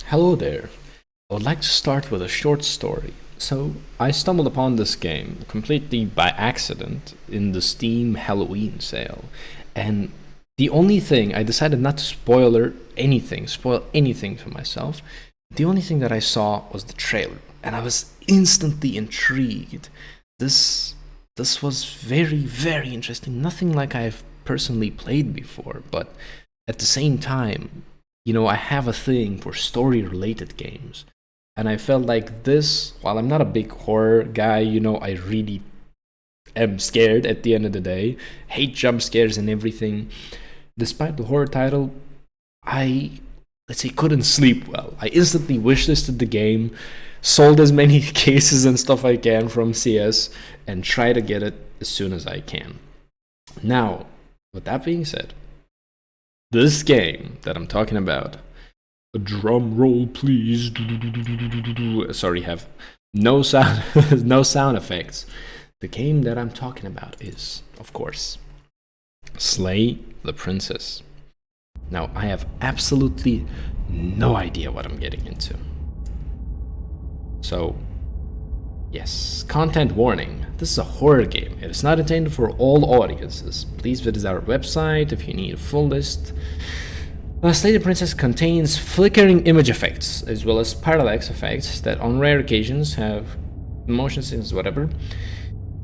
Hello there. I would like to start with a short story. So, I stumbled upon this game completely by accident in the Steam Halloween sale. And the only thing, I decided not to spoil anything for myself. The only thing that I saw was the trailer, and I was instantly intrigued. This this was very, very interesting. Nothing like I've personally played before, but at the same time, I have a thing for story related games. And I felt like this, while I'm not a big horror guy, I really am scared at the end of the day, hate jump scares and everything. Despite the horror title, I, let's say, couldn't sleep well. I instantly wishlisted the game, sold as many cases and stuff I can from CS, and try to get it as soon as I can. Now, with that being said, this game that I'm talking about, a drum roll please, sorry, have no sound, no sound effects. The game that I'm talking about is, of course, Slay the Princess. Now, I have absolutely no idea what I'm getting into. So, yes, content warning. This is a horror game. It is not intended for all audiences. Please visit our website if you need a full list. Slay the Princess contains flickering image effects, as well as parallax effects that on rare occasions have motion sickness, whatever.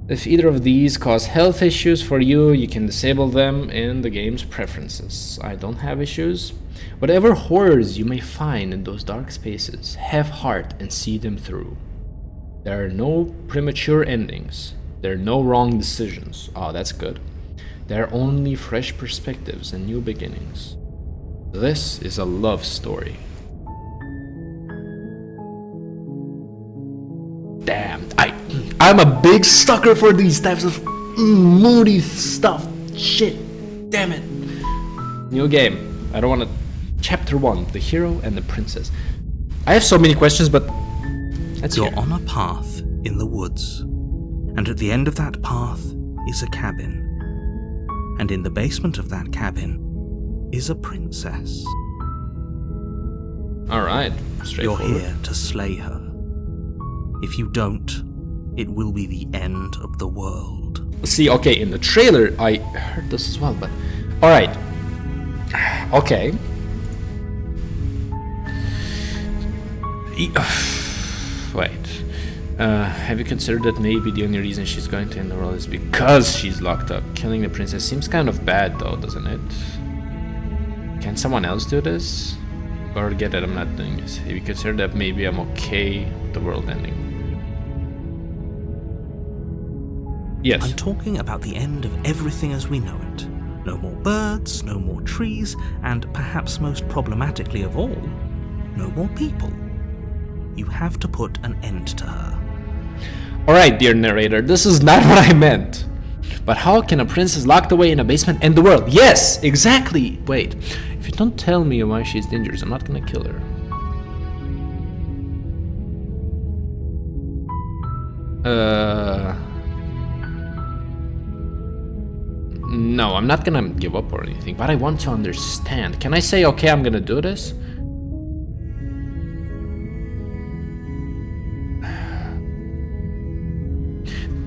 If either of these cause health issues for you, you can disable them in the game's preferences. I don't have issues. Whatever horrors you may find in those dark spaces, have heart and see them through. There are no premature endings. There are no wrong decisions. Oh, that's good. There are only fresh perspectives and new beginnings. This is a love story. Damn, I'm a big sucker for these types of moody stuff. Shit, damn it. New game. I don't want to. Chapter 1, the hero and the princess. I have so many questions, but You're on a path in the woods, and at the end of that path is a cabin. And in the basement of that cabin is a princess. Alright, straightforward. You're here to slay her. If you don't, it will be the end of the world. See, okay, in the trailer, I heard this as well, but... Alright. Okay. Wait. Have you considered that maybe the only reason she's going to end the world is because she's locked up? Killing the princess seems kind of bad, though, doesn't it? Can someone else do this? Or get it, I'm not doing this. Have you considered that maybe I'm okay with the world ending? Yes. I'm talking about the end of everything as we know it. No more birds, no more trees, and perhaps most problematically of all, no more people. You have to put an end to her. Alright, dear narrator, this is not what I meant. But how can a princess locked away in a basement end the world? Yes, exactly! Wait, if you don't tell me why she's dangerous, I'm not gonna kill her. No, I'm not gonna give up or anything, but I want to understand. Can I say, okay, I'm gonna do this?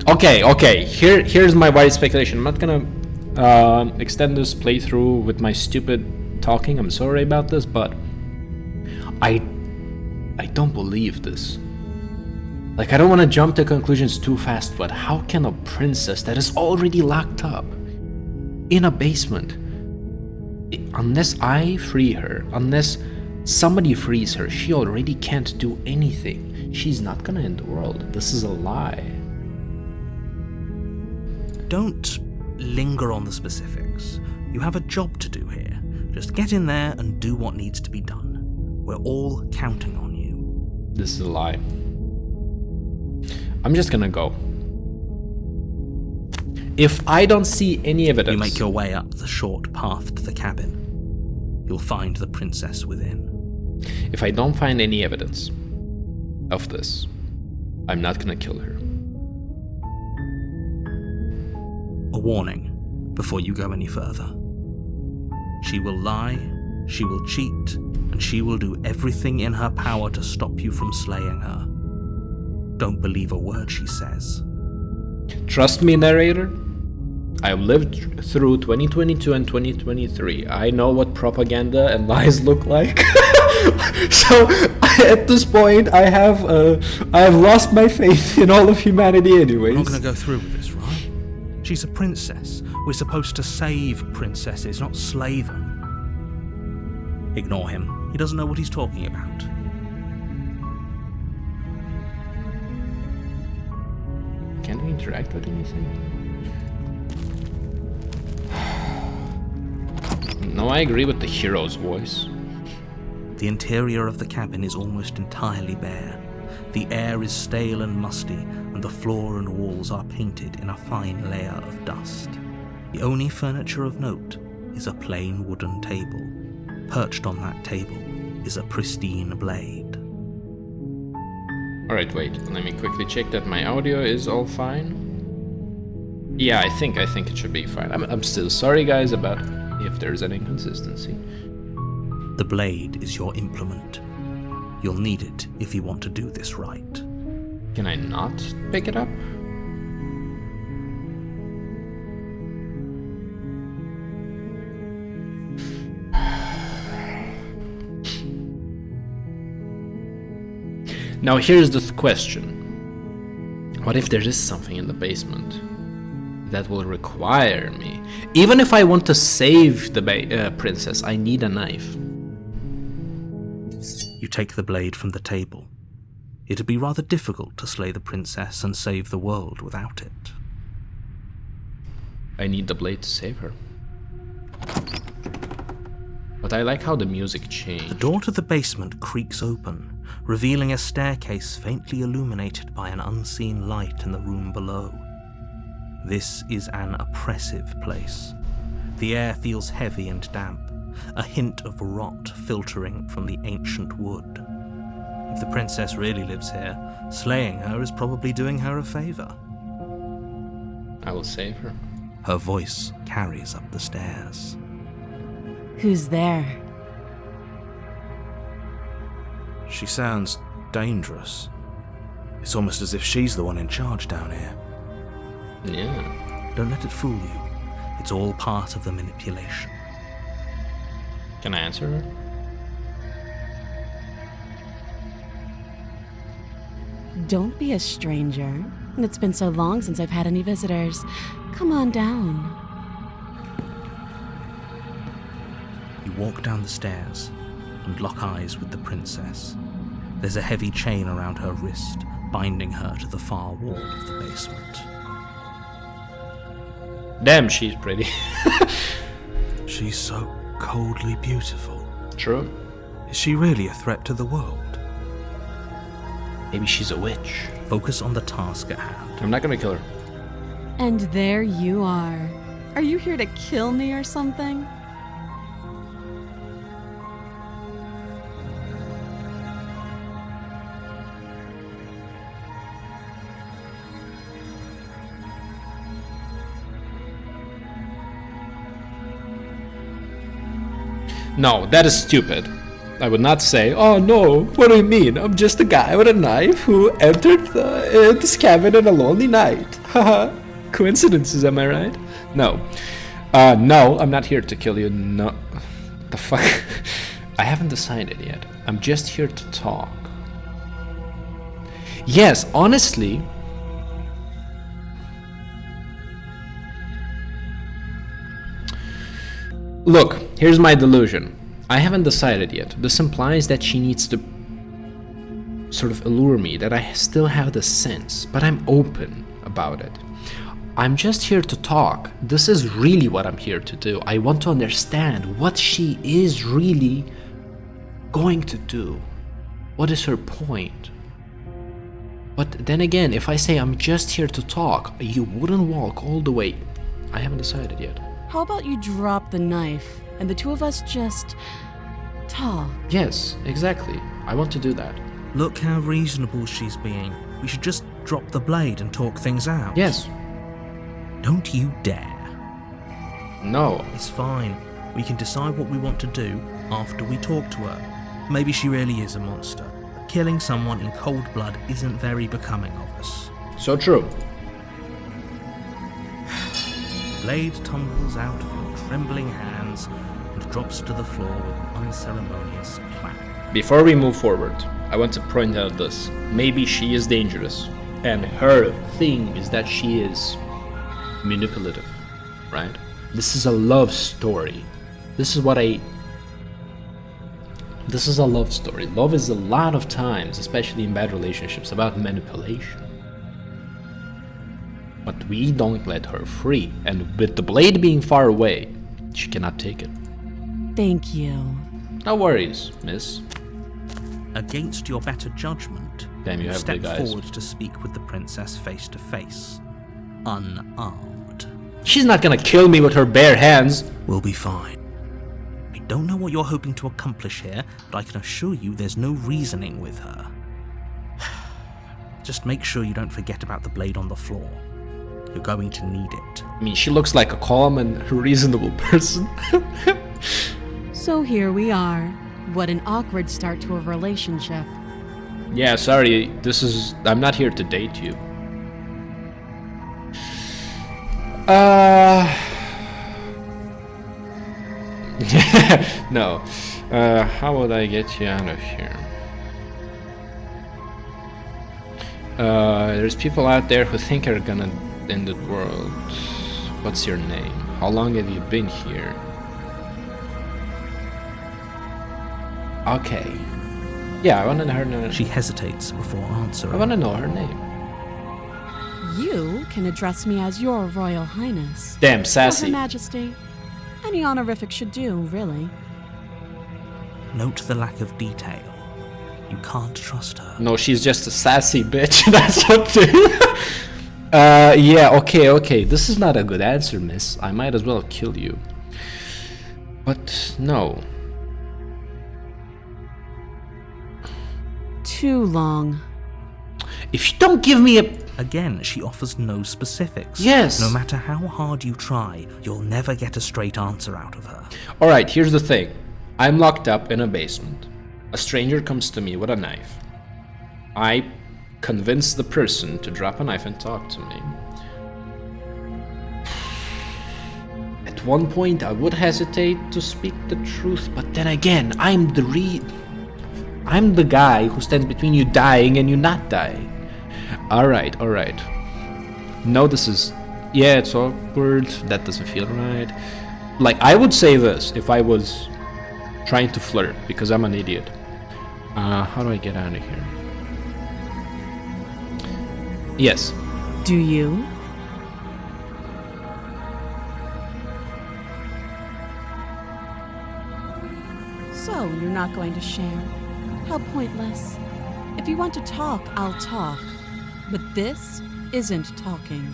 Okay, here's my wild speculation. I'm not gonna extend this playthrough with my stupid talking. I'm sorry about this, but I don't believe this. Like, I don't want to jump to conclusions too fast, but how can a princess that is already locked up in a basement, unless I free her, unless somebody frees her, she already can't do anything. She's not gonna end the world. This is a lie. Don't linger on the specifics. You have a job to do here. Just get in there and do what needs to be done. We're all counting on you. This is a lie. I'm just gonna go. If I don't see any evidence... You make your way up the short path to the cabin. You'll find the princess within. If I don't find any evidence of this, I'm not gonna kill her. A warning before you go any further. She will lie, she will cheat, and she will do everything in her power to stop you from slaying her. Don't believe a word she says. Trust me, narrator. I've lived through 2022 and 2023. I know what propaganda and lies look like. So at this point, I have lost my faith in all of humanity anyways. We're not going to go through with this, right? She's a princess. We're supposed to save princesses, not slay them. Ignore him. He doesn't know what he's talking about. Can't we interact with anything? No, I agree with the hero's voice. The interior of the cabin is almost entirely bare. The air is stale and musty, and the floor and walls are painted in a fine layer of dust. The only furniture of note is a plain wooden table. Perched on that table is a pristine blade. Alright, wait, let me quickly check that my audio is all fine. Yeah, I think it should be fine. I'm still sorry, guys, about if there's an inconsistency. The blade is your implement. You'll need it if you want to do this right. Can I not pick it up? Now here's the question. What if there is something in the basement that will require me? Even if I want to save the princess, I need a knife. You take the blade from the table. It'd be rather difficult to slay the princess and save the world without it. I need the blade to save her. But I like how the music changed. The door to the basement creaks open, revealing a staircase faintly illuminated by an unseen light in the room below. This is an oppressive place. The air feels heavy and damp, a hint of rot filtering from the ancient wood. If the princess really lives here, slaying her is probably doing her a favor. I will save her. Her voice carries up the stairs. Who's there? She sounds dangerous. It's almost as if she's the one in charge down here. Yeah. Don't let it fool you. It's all part of the manipulation. Can I answer her? Don't be a stranger. It's been so long since I've had any visitors. Come on down. You walk down the stairs and lock eyes with the princess. There's a heavy chain around her wrist, binding her to the far wall of the basement. Damn, she's pretty. She's so coldly beautiful. True. Is she really a threat to the world? Maybe she's a witch. Focus on the task at hand. I'm not gonna kill her. And there you are. Are you here to kill me or something? No, that is stupid. I would not say, oh no, what do you mean? I'm just a guy with a knife who entered this cabin on a lonely night. Haha. Coincidences, am I right? No. No, I'm not here to kill you. No. The fuck? I haven't decided yet. I'm just here to talk. Yes, honestly. Look, here's my delusion. I haven't decided yet. This implies that she needs to sort of allure me, that I still have the sense, but I'm open about it. I'm just here to talk. This is really what I'm here to do. I want to understand what she is really going to do. What is her point? But then again, if I say I'm just here to talk, you wouldn't walk all the way. I haven't decided yet. How about you drop the knife and the two of us just talk? Yes, exactly. I want to do that. Look how reasonable she's being. We should just drop the blade and talk things out. Yes. Don't you dare. No. It's fine. We can decide what we want to do after we talk to her. Maybe she really is a monster, but killing someone in cold blood isn't very becoming of us. So true. The blade tumbles out of your trembling hands and drops to the floor with an unceremonious clang. Before we move forward, I want to point out this. Maybe she is dangerous, and her thing is that she is manipulative, right? This is a love story. This is a love story. Love is a lot of times, especially in bad relationships, about manipulation. But we don't let her free, and with the blade being far away, she cannot take it. Thank you. No worries, miss. Against your better judgment, Damn, you have step big eyes. forward to speak with the princess face to face, unarmed. She's not gonna kill me with her bare hands. We'll be fine. I don't know what you're hoping to accomplish here, but I can assure you there's no reasoning with her. Just make sure you don't forget about the blade on the floor. You're going to need it. I mean, she looks like a calm and reasonable person. So here we are. What an awkward start to a relationship. Yeah, sorry, I'm not here to date you. No. How would I get you out of here? There's people out there who think are gonna end the world. What's your name? How long have you been here? Okay. Yeah, I wanna know her name. She hesitates before answering. I wanna know her name. You can address me as Your Royal Highness. Damn, Or sassy. Her Majesty. Any honorific should do, really. Note the lack of detail. You can't trust her. No, she's just a sassy bitch. That's something. Yeah, okay. This is not a good answer, miss. I might as well kill you. But no. Too long. If you don't give me a... Again, she offers no specifics. Yes. No matter how hard you try, you'll never get a straight answer out of her. Alright, here's the thing. I'm locked up in a basement. A stranger comes to me with a knife. I convince the person to drop a knife and talk to me. At one point, I would hesitate to speak the truth, but then again, I'm the guy who stands between you dying and you not dying. Alright. No, this is... Yeah, it's awkward. That doesn't feel right. Like, I would say this if I was trying to flirt, because I'm an idiot. How do I get out of here? Yes. Do you? So, you're not going to share? How pointless. If you want to talk, I'll talk. But this isn't talking.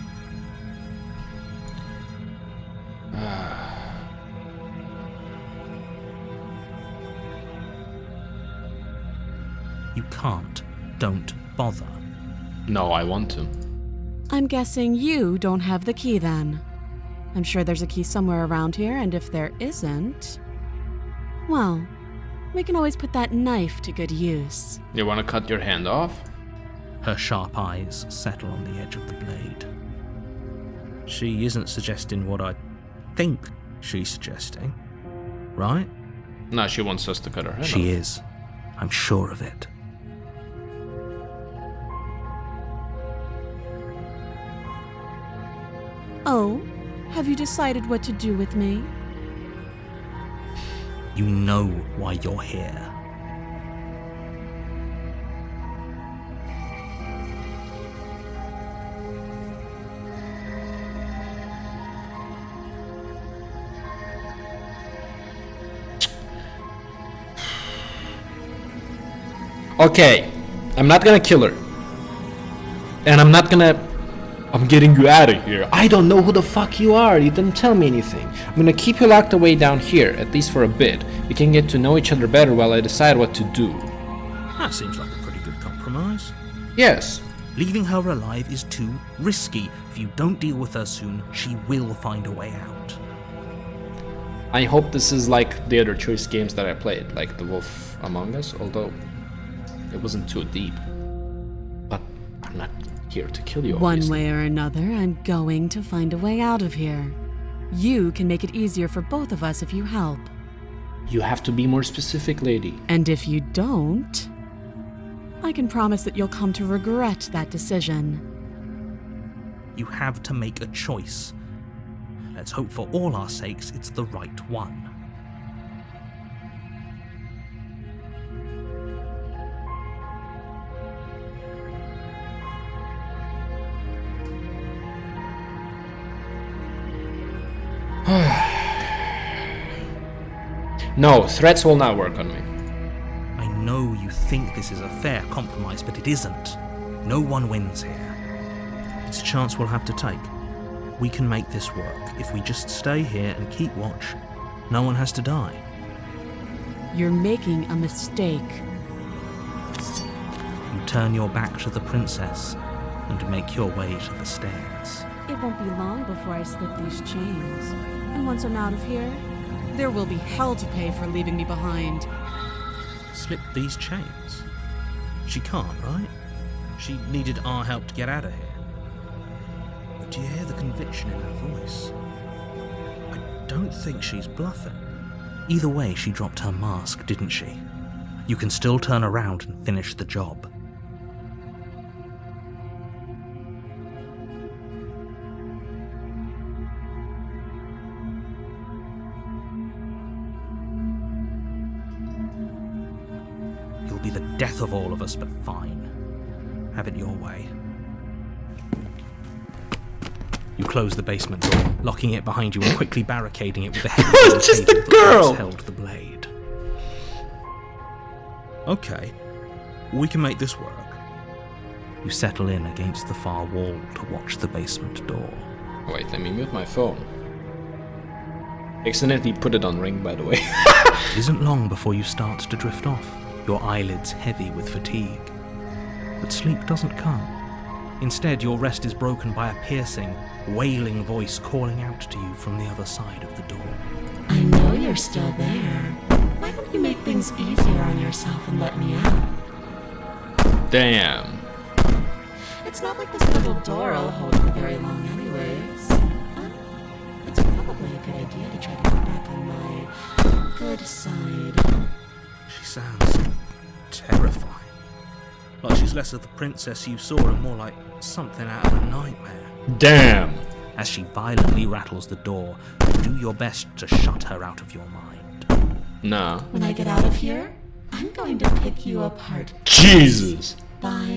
You can't. Don't bother. No, I want to. I'm guessing you don't have the key then. I'm sure there's a key somewhere around here, and if there isn't... Well, we can always put that knife to good use. You want to cut your hand off? Her sharp eyes settle on the edge of the blade. She isn't suggesting what I think she's suggesting, right? No, she wants us to cut her head off. She is. I'm sure of it. Oh, have you decided what to do with me? You know why you're here. Okay, I'm not gonna kill her. And I'm getting you out of here. I don't know who the fuck you are. You didn't tell me anything. I'm gonna keep you locked away down here, at least for a bit. We can get to know each other better while I decide what to do. That seems like a pretty good compromise. Yes. Leaving her alive is too risky. If you don't deal with her soon, she will find a way out. I hope this is like the other choice games that I played, like The Wolf Among Us, although it wasn't too deep. But I'm not here to kill you, One obviously. way or another, I'm going to find a way out of here. You can make it easier for both of us if you help. You have to be more specific, lady. And if you don't, I can promise that you'll come to regret that decision. You have to make a choice. Let's hope for all our sakes it's the right one. No, threats will not work on me. I know you think this is a fair compromise, but it isn't. No one wins here. It's a chance we'll have to take. We can make this work. If we just stay here and keep watch, no one has to die. You're making a mistake. You turn your back to the princess and make your way to the stairs. It won't be long before I slip these chains. And once I'm out of here, there will be hell to pay for leaving me behind. Slip these chains? She can't, right? She needed our help to get out of here. But do you hear the conviction in her voice? I don't think she's bluffing. Either way, she dropped her mask, didn't she? You can still turn around and finish the job. You'll be the death of all of us, but fine. Have it your way. You close the basement door, locking it behind you and quickly barricading it with the heavy It's just table a that girl! once held the blade. Okay, we can make this work. You settle in against the far wall to watch the basement door. Wait, let me mute my phone. Accidentally put it on ring, by the way. It isn't long before you start to drift off, your eyelids heavy with fatigue. But sleep doesn't come. Instead, your rest is broken by a piercing, wailing voice calling out to you from the other side of the door. I know you're still there. Why don't you make things easier on yourself and let me out? Damn. It's not like this little door will hold for very long anyways. It's probably a good idea to try to get back on my good side. She sounds terrifying. Like she's less of the princess you saw and more like something out of a nightmare. Damn. As she violently rattles the door, you do your best to shut her out of your mind. Nah. When I get out of here, I'm going to pick you apart. Jesus. By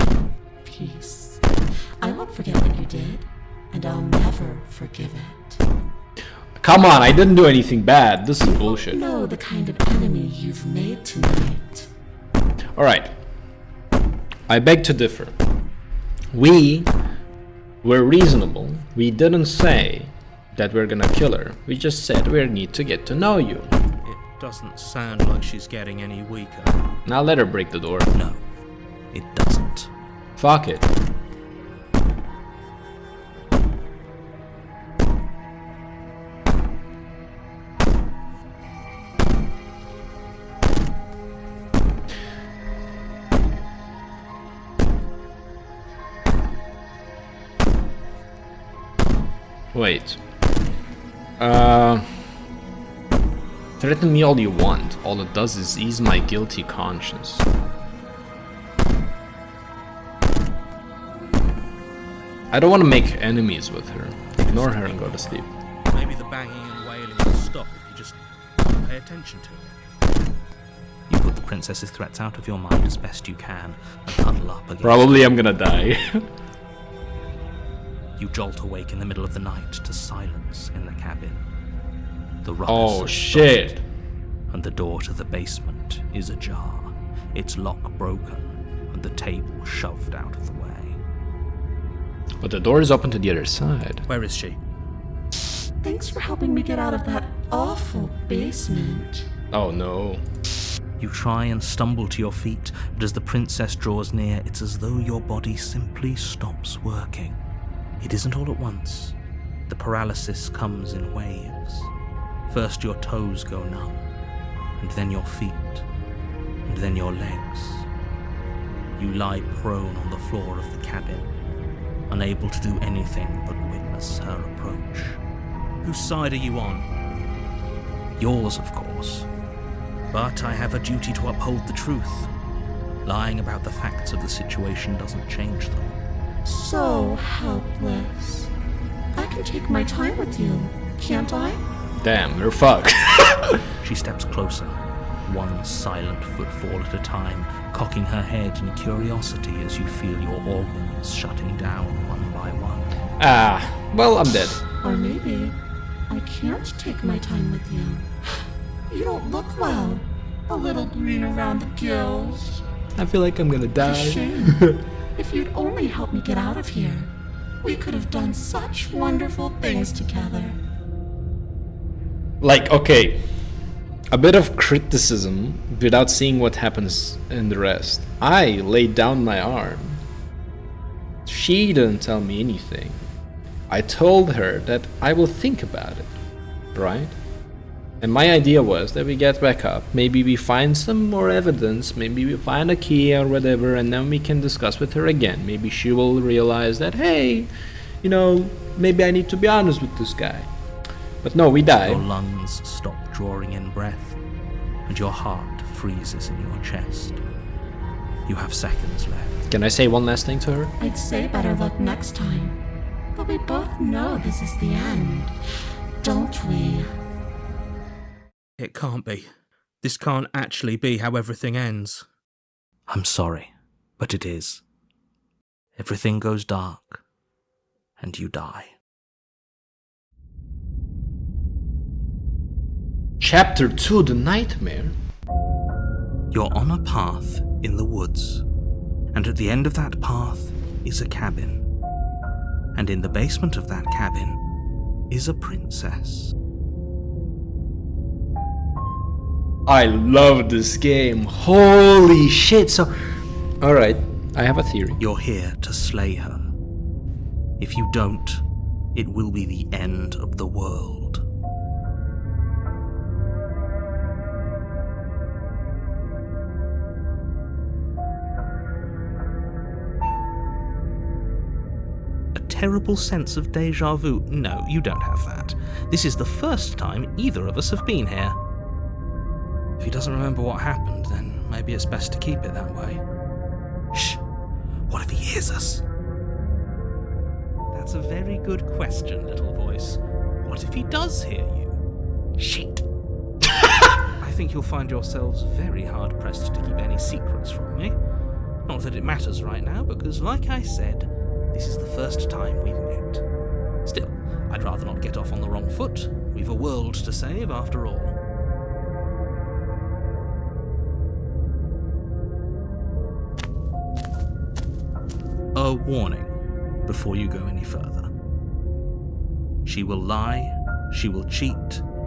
piece. I won't forget what you did, and I'll never forgive it. Come on, I didn't do anything bad. This is You bullshit. know the kind of enemy you've made tonight. Alright. I beg to differ. We were reasonable. We didn't say that we're gonna kill her. We just said we need to get to know you. It doesn't sound like she's getting any weaker. Now let her break the door. No, it doesn't. Fuck it. Wait. Threaten me all you want. All it does is ease my guilty conscience. I don't want to make enemies with her. Ignore her and go to sleep. Maybe the banging and wailing will stop if you just pay attention to it. You put the princess's threats out of your mind as best you can and huddle up against Probably I'm gonna die. You jolt awake in the middle of the night to silence in the cabin. The ruckus Oh has shit. stopped, and the door to the basement is ajar, its lock broken, and the table shoved out of the way. But the door is open to the other side. Where is she? Thanks for helping me get out of that awful basement. Oh no. You try and stumble to your feet, but as the princess draws near, it's as though your body simply stops working. It isn't all at once. The paralysis comes in waves. First your toes go numb, and then your feet, and then your legs. You lie prone on the floor of the cabin, unable to do anything but witness her approach. Whose side are you on? Yours, of course. But I have a duty to uphold the truth. Lying about the facts of the situation doesn't change them. So helpless. I can take my time with you, can't I? Damn, we're fucked. She steps closer, one silent footfall at a time, cocking her head in curiosity as you feel your organs shutting down one by one. Well, I'm dead. Or maybe I can't take my time with you. You don't look well. A little green around the gills. I feel like I'm gonna A die. shame. If you'd only help me get out of here, we could have done such wonderful things together. Like, okay, a bit of criticism without seeing what happens in the rest. I laid down my arm. She didn't tell me anything. I told her that I will think about it, right? And my idea was that we get back up, maybe we find some more evidence, maybe we find a key or whatever, and then we can discuss with her again. Maybe she will realize that, hey, you know, maybe I need to be honest with this guy. But no, we die. Your lungs stop drawing in breath, and your heart freezes in your chest. You have seconds left. Can I say one last thing to her? I'd say better luck next time. But we both know this is the end, don't we? It can't be. This can't actually be how everything ends. I'm sorry, but it is. Everything goes dark, and you die. Chapter 2, The Nightmare. You're on a path in the woods, and at the end of that path is a cabin. And in the basement of that cabin is a princess. I love this game. Holy shit. So, alright, I have a theory. You're here to slay her. If you don't, it will be the end of the world. A terrible sense of déjà vu. No, you don't have that. This is the first time either of us have been here. If he doesn't remember what happened, then maybe it's best to keep it that way. Shh! What if he hears us? That's a very good question, little voice. What if he does hear you? Shit! I think you'll find yourselves very hard-pressed to keep any secrets from me. Not that it matters right now, because like I said, this is the first time we've met. Still, I'd rather not get off on the wrong foot. We've a world to save, after all. A warning before you go any further. She will lie, she will cheat,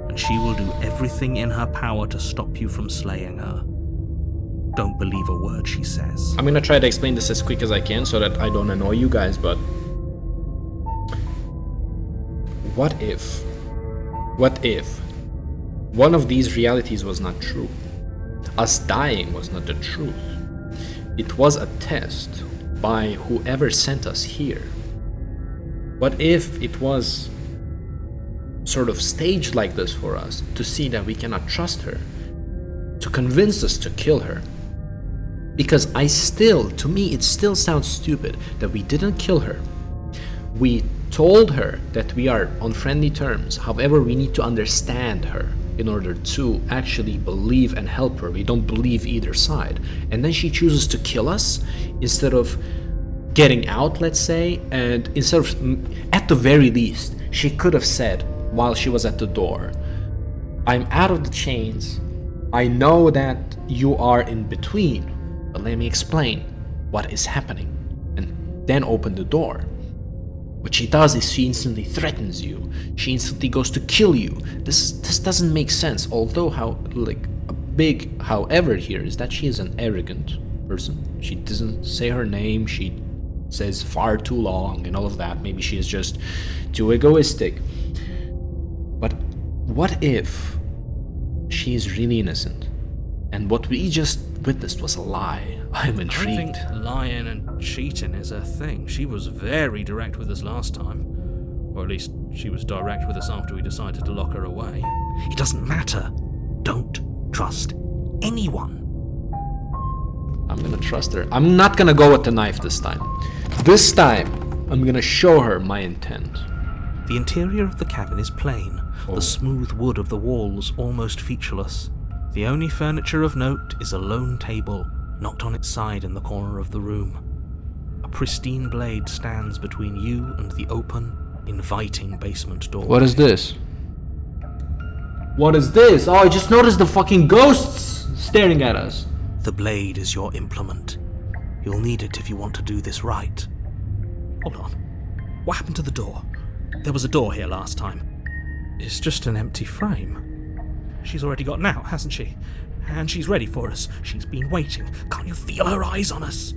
and she will do everything in her power to stop you from slaying her. Don't believe a word she says. I'm gonna try to explain this as quick as I can so that I don't annoy you guys, but what if one of these realities was not true? Us dying was not the truth. It was a test by whoever sent us here. What if it was sort of staged like this for us to see that we cannot trust her, to convince us to kill her? Because to me, it still sounds stupid that we didn't kill her. We told her that we are on friendly terms, however, we need to understand her in order to actually believe and help her. We don't believe either side. And then she chooses to kill us instead of getting out, let's say, and instead of, at the very least, she could have said while she was at the door, I'm out of the chains. I know that you are in between, but let me explain what is happening, and then open the door. What she does is she instantly threatens you. She instantly goes to kill you. This doesn't make sense. Although a big however here is that she is an arrogant person. She doesn't say her name. She says far too long and all of that. Maybe she is just too egoistic. But What if she's really innocent, and what we just witnessed was a lie? I'm intrigued. I think lying and cheating is her thing. She was very direct with us last time. Or at least she was direct with us after we decided to lock her away. It doesn't matter. Don't trust anyone. I'm gonna trust her. I'm not gonna go with the knife this time. This time, I'm gonna show her my intent. The interior of the cabin is plain, the smooth wood of the walls almost featureless. The only furniture of note is a lone table, knocked on its side in the corner of the room. A pristine blade stands between you and the open, inviting basement door. What is this? What is this? Oh, I just noticed the fucking ghosts staring at us. The blade is your implement. You'll need it if you want to do this right. Hold on. What happened to the door? There was a door here last time. It's just an empty frame. She's already gotten out, hasn't she? And she's ready for us. She's been waiting. Can't you feel her eyes on us?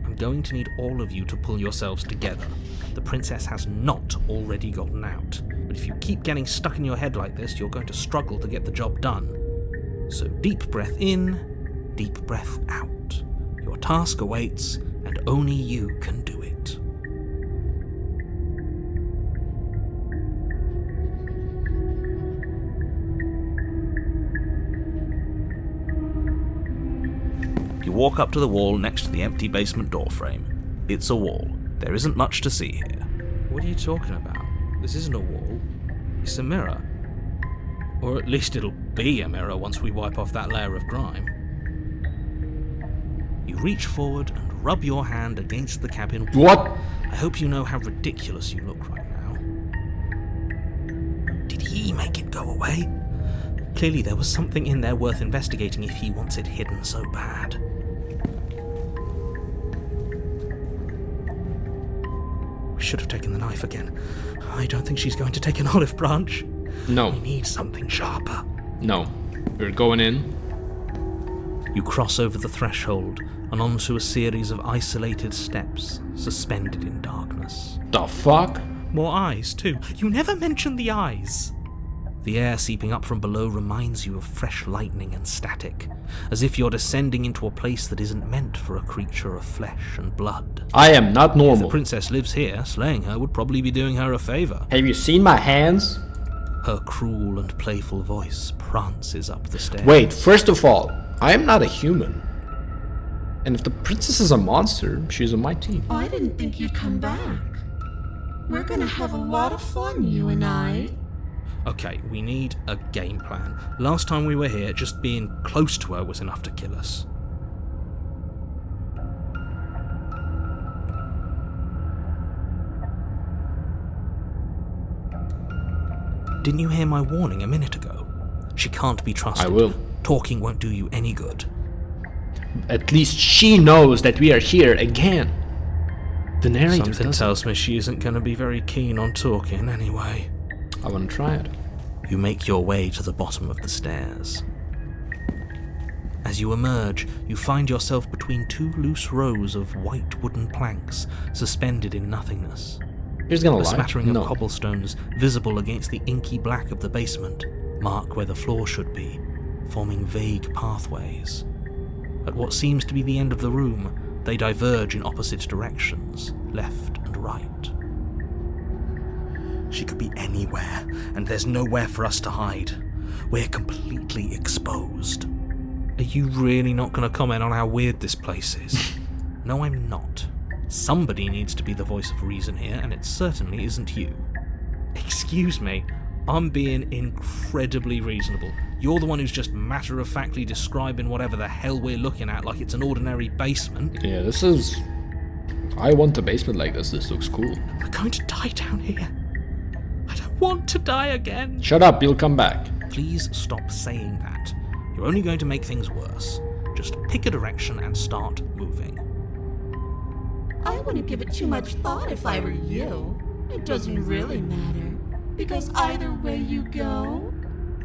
I'm going to need all of you to pull yourselves together. The princess has not already gotten out. But if you keep getting stuck in your head like this, you're going to struggle to get the job done. So deep breath in, deep breath out. Your task awaits, and only you can do it. You walk up to the wall next to the empty basement door frame. It's a wall. There isn't much to see here. What are you talking about? This isn't a wall. It's a mirror. Or at least it'll be a mirror once we wipe off that layer of grime. You reach forward and rub your hand against the cabin wall. What? I hope you know how ridiculous you look right now. Did he make it go away? Clearly there was something in there worth investigating if he wants it hidden so bad. We should have taken the knife again. I don't think she's going to take an olive branch. No. We need something sharper. No. We're going in. You cross over the threshold and onto a series of isolated steps, suspended in darkness. The fuck? More eyes, too. You never mention the eyes. The air seeping up from below reminds you of fresh lightning and static, as if you're descending into a place that isn't meant for a creature of flesh and blood. I am not If normal. the princess lives here, slaying her would probably be doing her a favor. Have you seen my hands? Her cruel and playful voice prances up the stairs. Wait, first of all, I am not a human. And if the princess is a monster, she's on my team. I didn't think you'd come back. We're gonna have a lot of fun, you and I. Okay, we need a game plan. Last time we were here, just being close to her was enough to kill us. Didn't you hear my warning a minute ago? She can't be trusted. I will. Talking won't do you any good. At least she knows that we are here again. The narrator Something doesn't. tells me she isn't going to be very keen on talking anyway. I want to try it. You make your way to the bottom of the stairs. As you emerge, you find yourself between two loose rows of white wooden planks suspended in nothingness. Here's gonna A lie. smattering of No. cobblestones visible against the inky black of the basement mark where the floor should be, forming vague pathways. At what seems to be the end of the room, they diverge in opposite directions, left and right. She could be anywhere, and there's nowhere for us to hide. We're completely exposed. Are you really not going to comment on how weird this place is? No, I'm not. Somebody needs to be the voice of reason here, and it certainly isn't you. Excuse me, I'm being incredibly reasonable. You're the one who's just matter-of-factly describing whatever the hell we're looking at like it's an ordinary basement. Yeah, this is... I want a basement like this. This looks cool. We're going to die down here. I don't want to die again. Shut up, you'll come back. Please stop saying that. You're only going to make things worse. Just pick a direction and start moving. I wouldn't give it too much thought if I were you. It doesn't really matter, because either way you go,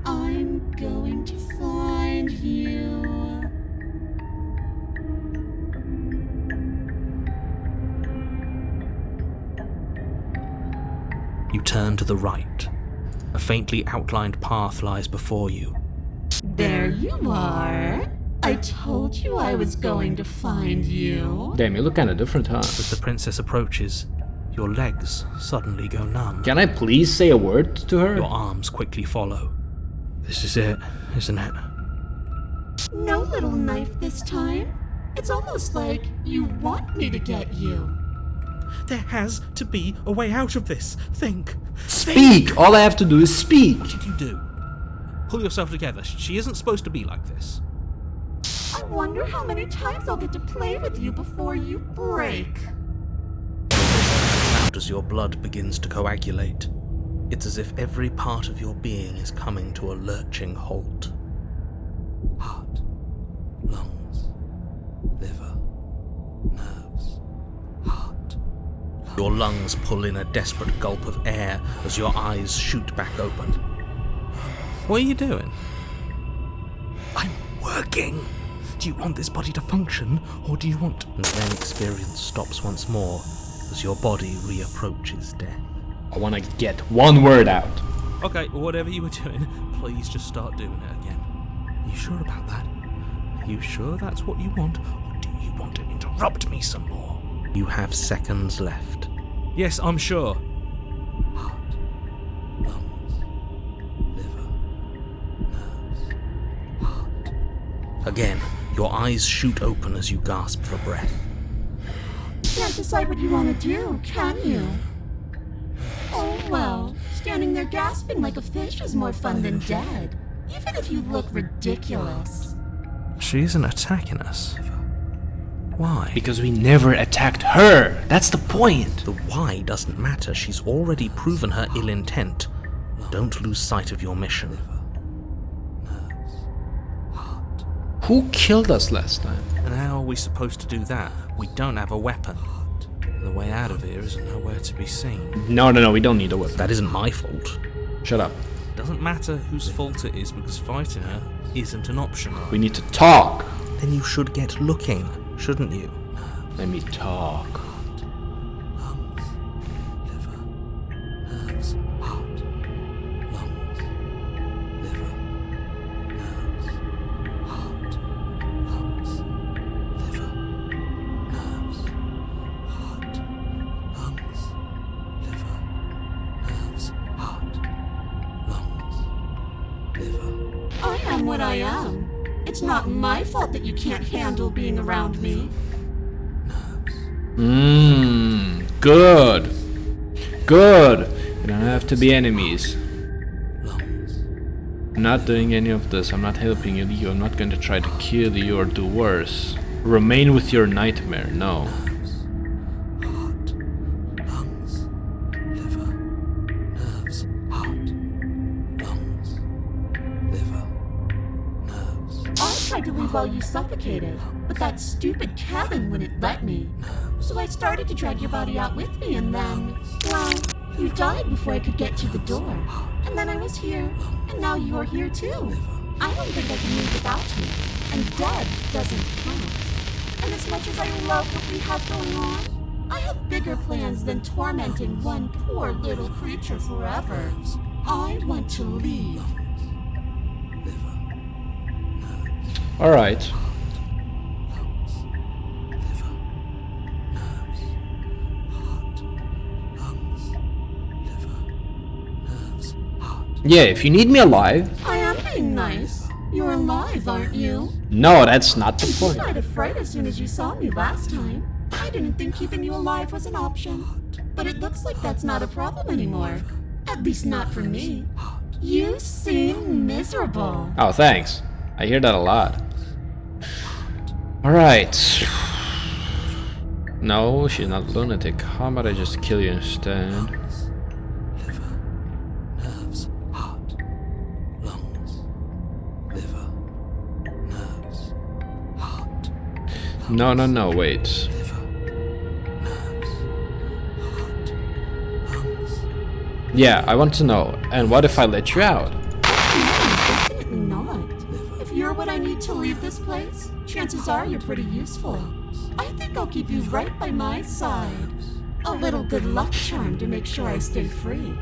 I'm going to find you. You turn to the right. A faintly outlined path lies before you. There you are. I told you I was going to find you. Damn, you look kinda different, huh? As the princess approaches, your legs suddenly go numb. Can I please say a word to her? Your arms quickly follow. This is it, isn't it? No little knife this time. It's almost like you want me to get you. There has to be a way out of this. Think. Speak! All I have to do is speak! What did you do? Pull yourself together. She isn't supposed to be like this. I wonder how many times I'll get to play with you before you break. Out as your blood begins to coagulate. It's as if every part of your being is coming to a lurching halt. Heart, lungs, liver, nerves, heart. Your lungs pull in a desperate gulp of air as your eyes shoot back open. What are you doing? I'm working. Do you want this body to function, or do you want... And then experience stops once more as your body reapproaches death. I wanna get one word out. Okay, whatever you were doing, please just start doing it again. Are you sure about that? Are you sure that's what you want, or do you want to interrupt me some more? You have seconds left. Yes, I'm sure. Heart, lungs, liver, nerves, heart. Again, your eyes shoot open as you gasp for breath. You can't decide what you want to do, can you? Oh well, standing there gasping like a fish is more fun than dead, even if you look ridiculous. She isn't attacking us. Why? Because we never attacked her. That's the point. The why doesn't matter. She's already proven her ill intent. Don't lose sight of your mission. Who killed us last time? And how are we supposed to do that? We don't have a weapon. The way out of here is nowhere to be seen. No, we don't need a weapon. That isn't my fault. Shut up. Doesn't matter whose fault it is because fighting her isn't an option. We need to talk. Then you should get looking, shouldn't you? Let me talk. Lungs, liver, nerves, heart, lungs, liver, nerves, heart, lungs, liver, nerves, heart, lungs, liver, nerves, heart, lungs, liver. I am what I am. It's not my fault that you can't handle being around me. Good. Good. We don't have to be enemies. I'm not doing any of this. I'm not helping you. I'm not going to try to kill you or do worse. Remain with your nightmare. No. Heart, lungs, liver, nerves, heart, lungs, liver, nerves. I tried to leave while you suffocated, but that stupid cabin wouldn't let me. So I started to drag your body out with me, and then, well, you died before I could get to the door. And then I was here, and now you're here too. I don't think I can live without you, and dead doesn't count. And as much as I love what we have going on, I have bigger plans than tormenting one poor little creature forever. I want to leave. Alright. Yeah, if you need me alive. I am being nice. You're alive, aren't you? No, that's not the You point. died of fright as soon as you saw me last time. I didn't think keeping you alive was an option. But it looks like that's not a problem anymore. At least not for me. You seem miserable. Oh, thanks. I hear that a lot. Alright. No, she's not lunatic. How about I just kill you instead? No, wait. Yeah, I want to know. And what if I let you out? Definitely not. If you're what I need to leave this place, chances are you're pretty useful. I think I'll keep you right by my side. A little good luck charm to make sure I stay free.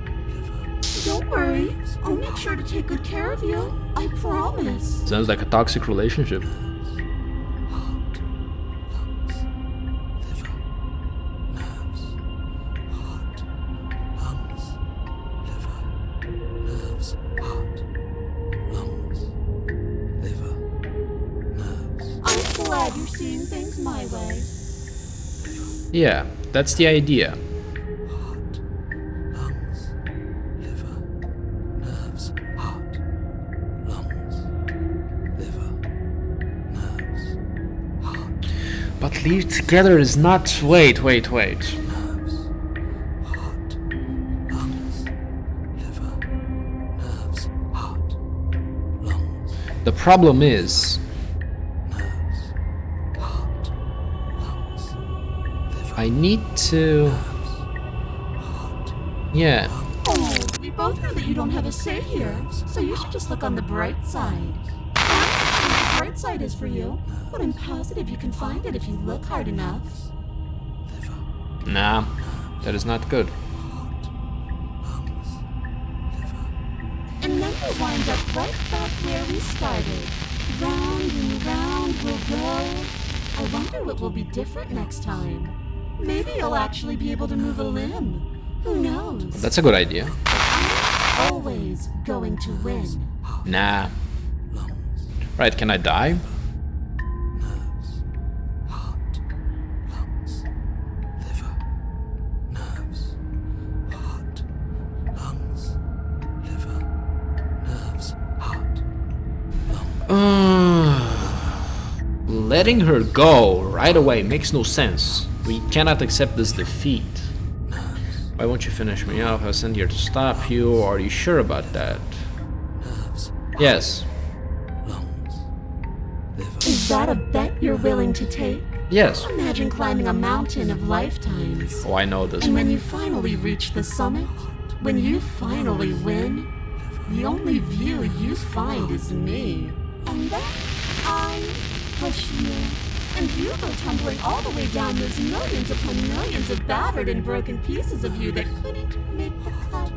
Don't worry. I'll make sure to take good care of you. I promise. Sounds like a toxic relationship. Heart, lungs, liver, nerves. Heart, lungs, liver, nerves. Heart, lungs, liver, nerves. I'm glad you're seeing things my way. Yeah, that's the idea. Heart, lungs, liver, nerves. Heart, lungs, liver, nerves. Heart, But live together is not. Wait. nerves. Heart, lungs, liver, nerves. Heart, lungs, The problem is, nerves. Heart, lungs, liver, I need to. heart. Yeah. Oh, we both know that you don't have a say here, so you should just look on the bright side. I don't know what the bright side is for you, but I'm positive you can find it if you look hard enough. Nah, that is not good. And then we'll wind up right back where we started. Round and round we'll go. I wonder what will be different next time. Maybe you'll actually be able to move a limb. Who knows? That's a good idea. I'm always going to win. Nah. Right, can I die? Nerves, heart, lungs, liver, nerves, heart, lungs, liver, nerves, heart, lungs. Letting her go right away makes no sense. We cannot accept this defeat. Why won't you finish me off? I was sent here to stop you. Are you sure about that? Nerves, Yes. lungs, liver. Is that a bet you're willing to take? Yes. Imagine climbing a mountain of lifetimes. Oh, I know this And when one. you finally reach the summit, when you finally win, the only view you find is me. And then I push you, and you go tumbling all the way down those millions upon millions of battered and broken pieces of you that couldn't make the cut.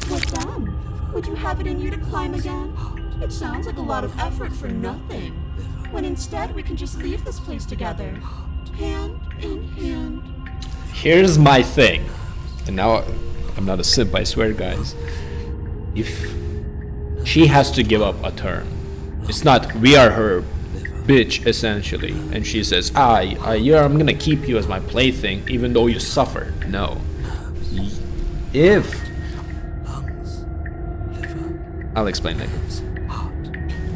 What then? Would you have it in you to climb again? It sounds like a lot of effort for nothing. When instead we can just leave this place together, hand in hand. Here's my thing. And now, I'm not a simp, I swear, guys. If she has to give up a turn, it's not we are her bitch, essentially. And she says, yeah, I'm gonna keep you as my plaything, even though you suffer. No. If... I'll explain later.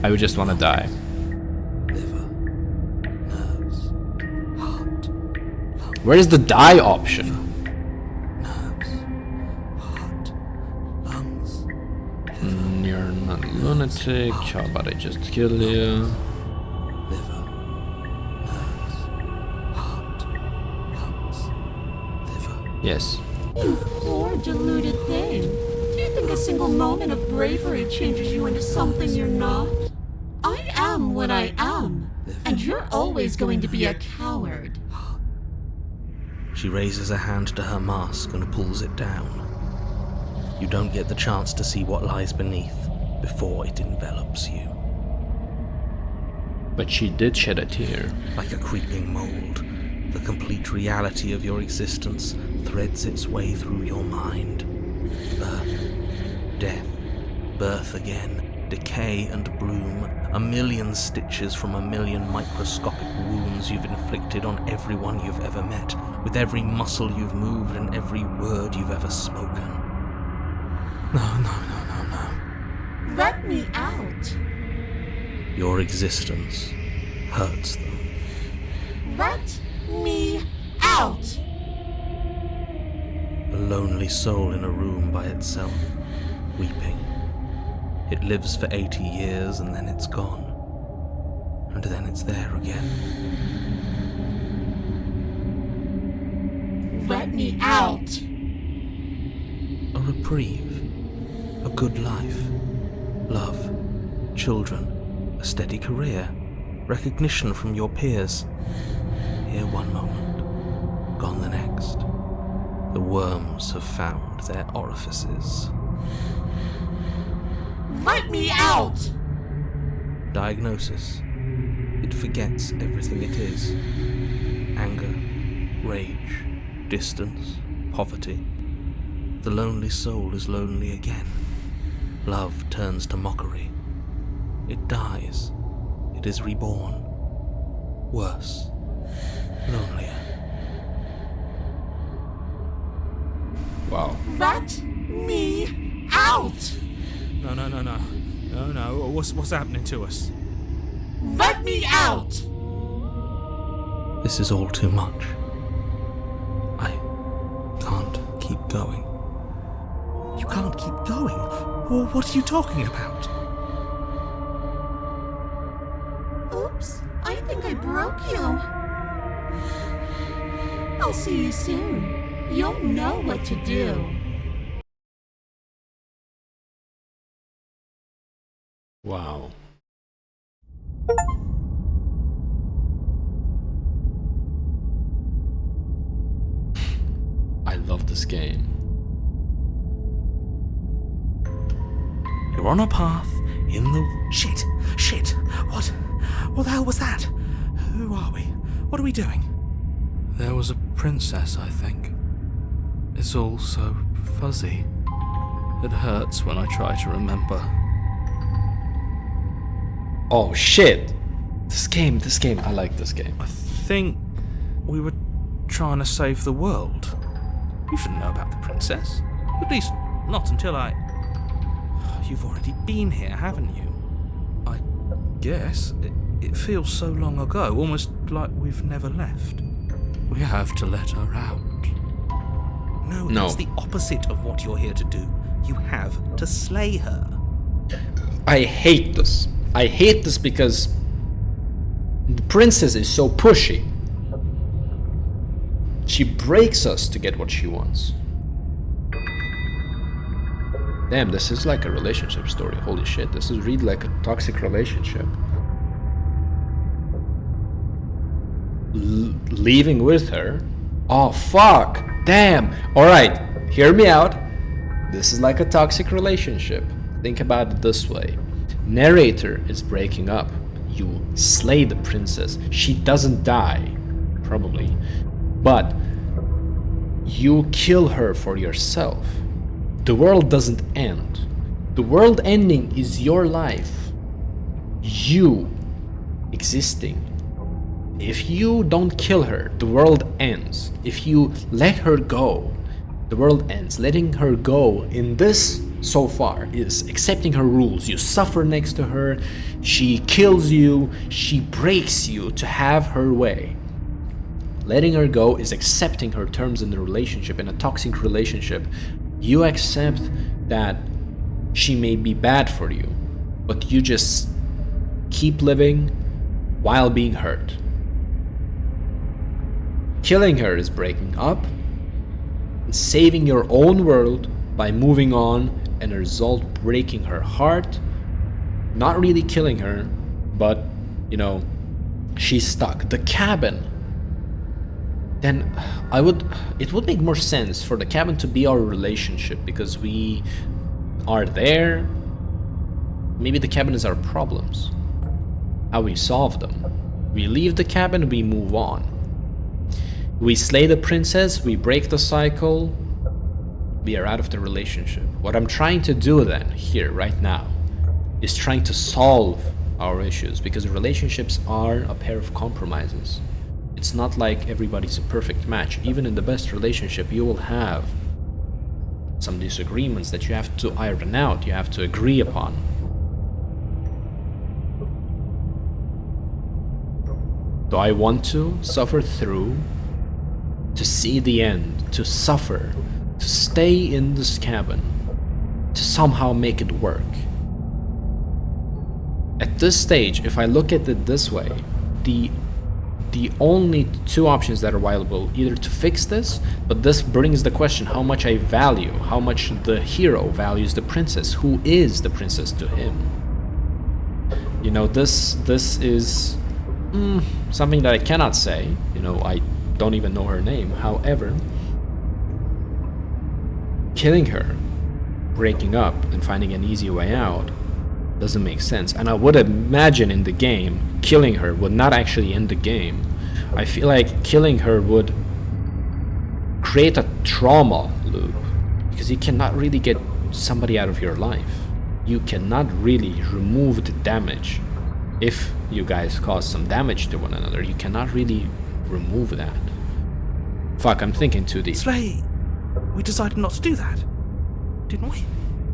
I would just want to die. Where is the die option? You're not a lunatic. How about I just kill you? Yes. You poor deluded thing. Do you think a single moment of bravery changes you into something you're not? I am what I am, and you're always going to be a coward. She raises a hand to her mask and pulls it down. You don't get the chance to see what lies beneath before it envelops you. But she did shed a tear. Like a creeping mold, the complete reality of your existence threads its way through your mind. Birth, death, birth again, decay and bloom, a million stitches from a million microscopic wounds you've inflicted on everyone you've ever met, with every muscle you've moved and every word you've ever spoken. No. Let me out. Your existence hurts them. Let me out. A lonely soul in a room by itself, weeping. It lives for 80 years and then it's gone. And then it's there again. Let me out. A reprieve. A good life. Love. Children. A steady career. Recognition from your peers. Here one moment. Gone the next. The worms have found their orifices. Let me out! Diagnosis. It forgets everything it is. Anger, rage, distance, poverty. The lonely soul is lonely again. Love turns to mockery. It dies. It is reborn. Worse. Lonelier. Wow. Let me out! No. What's happening to us? Let me out! This is all too much. I can't keep going. You can't keep going? Well, what are you talking about? Oops, I think I broke you. I'll see you soon. You'll know what to do. Wow. I love this game. You're on a path in the... Shit! What the hell was that? Who are we? What are we doing? There was a princess, I think. It's all so fuzzy. It hurts when I try to remember. Oh shit! This game, I like this game. I think we were trying to save the world. You shouldn't know about the princess. At least, not until I... You've already been here, haven't you? I guess. It feels so long ago, almost like we've never left. We have to let her out. No, that's the opposite of what you're here to do. You have to slay her. I hate this. I hate this because the princess is so pushy. She breaks us to get what she wants. Damn, this is like a relationship story. Holy shit, this is really like a toxic relationship. Leaving with her? Oh, fuck! Damn! Alright, hear me out. This is like a toxic relationship. Think about it this way. Narrator is breaking up. You slay the princess. She doesn't die, probably. But you kill her for yourself. The world doesn't end. The world ending is your life. You existing. If you don't kill her, the world ends. If you let her go, the world ends. Letting her go in this so far is accepting her rules. You suffer next to her, she kills you, she breaks you to have her way. Letting her go is accepting her terms in the relationship. In a toxic relationship, you accept that she may be bad for you, but you just keep living while being hurt. Killing her is breaking up and saving your own world by moving on, and a result breaking her heart. Not really killing her, but, you know, she's stuck. The cabin. Then it would make more sense for the cabin to be our relationship, because we are there. Maybe the cabin is our problems. How we solve them. We leave the cabin, we move on. We slay the princess, we break the cycle, we are out of the relationship. What I'm trying to do then, here, right now, is trying to solve our issues, because relationships are a pair of compromises. It's not like everybody's a perfect match. Even in the best relationship, you will have some disagreements that you have to iron out, you have to agree upon. Do I want to suffer through, to see the end, to suffer, to stay in this cabin, to somehow make it work? At this stage, if I look at it this way, the only two options that are viable, either to fix this, but this brings the question how much I value, how much the hero values the princess. Who is the princess to him? You know, this is something that I cannot say. You know, I don't even know her name. However, killing her, breaking up, and finding an easy way out Doesn't make sense. And I would imagine in the game, killing her would not actually end the game. I feel like killing her would create a trauma loop, because you cannot really get somebody out of your life. You cannot really remove the damage. If you guys cause some damage to one another, you cannot really remove that. Fuck, I'm thinking too deep. Slay, we decided not to do that, didn't we?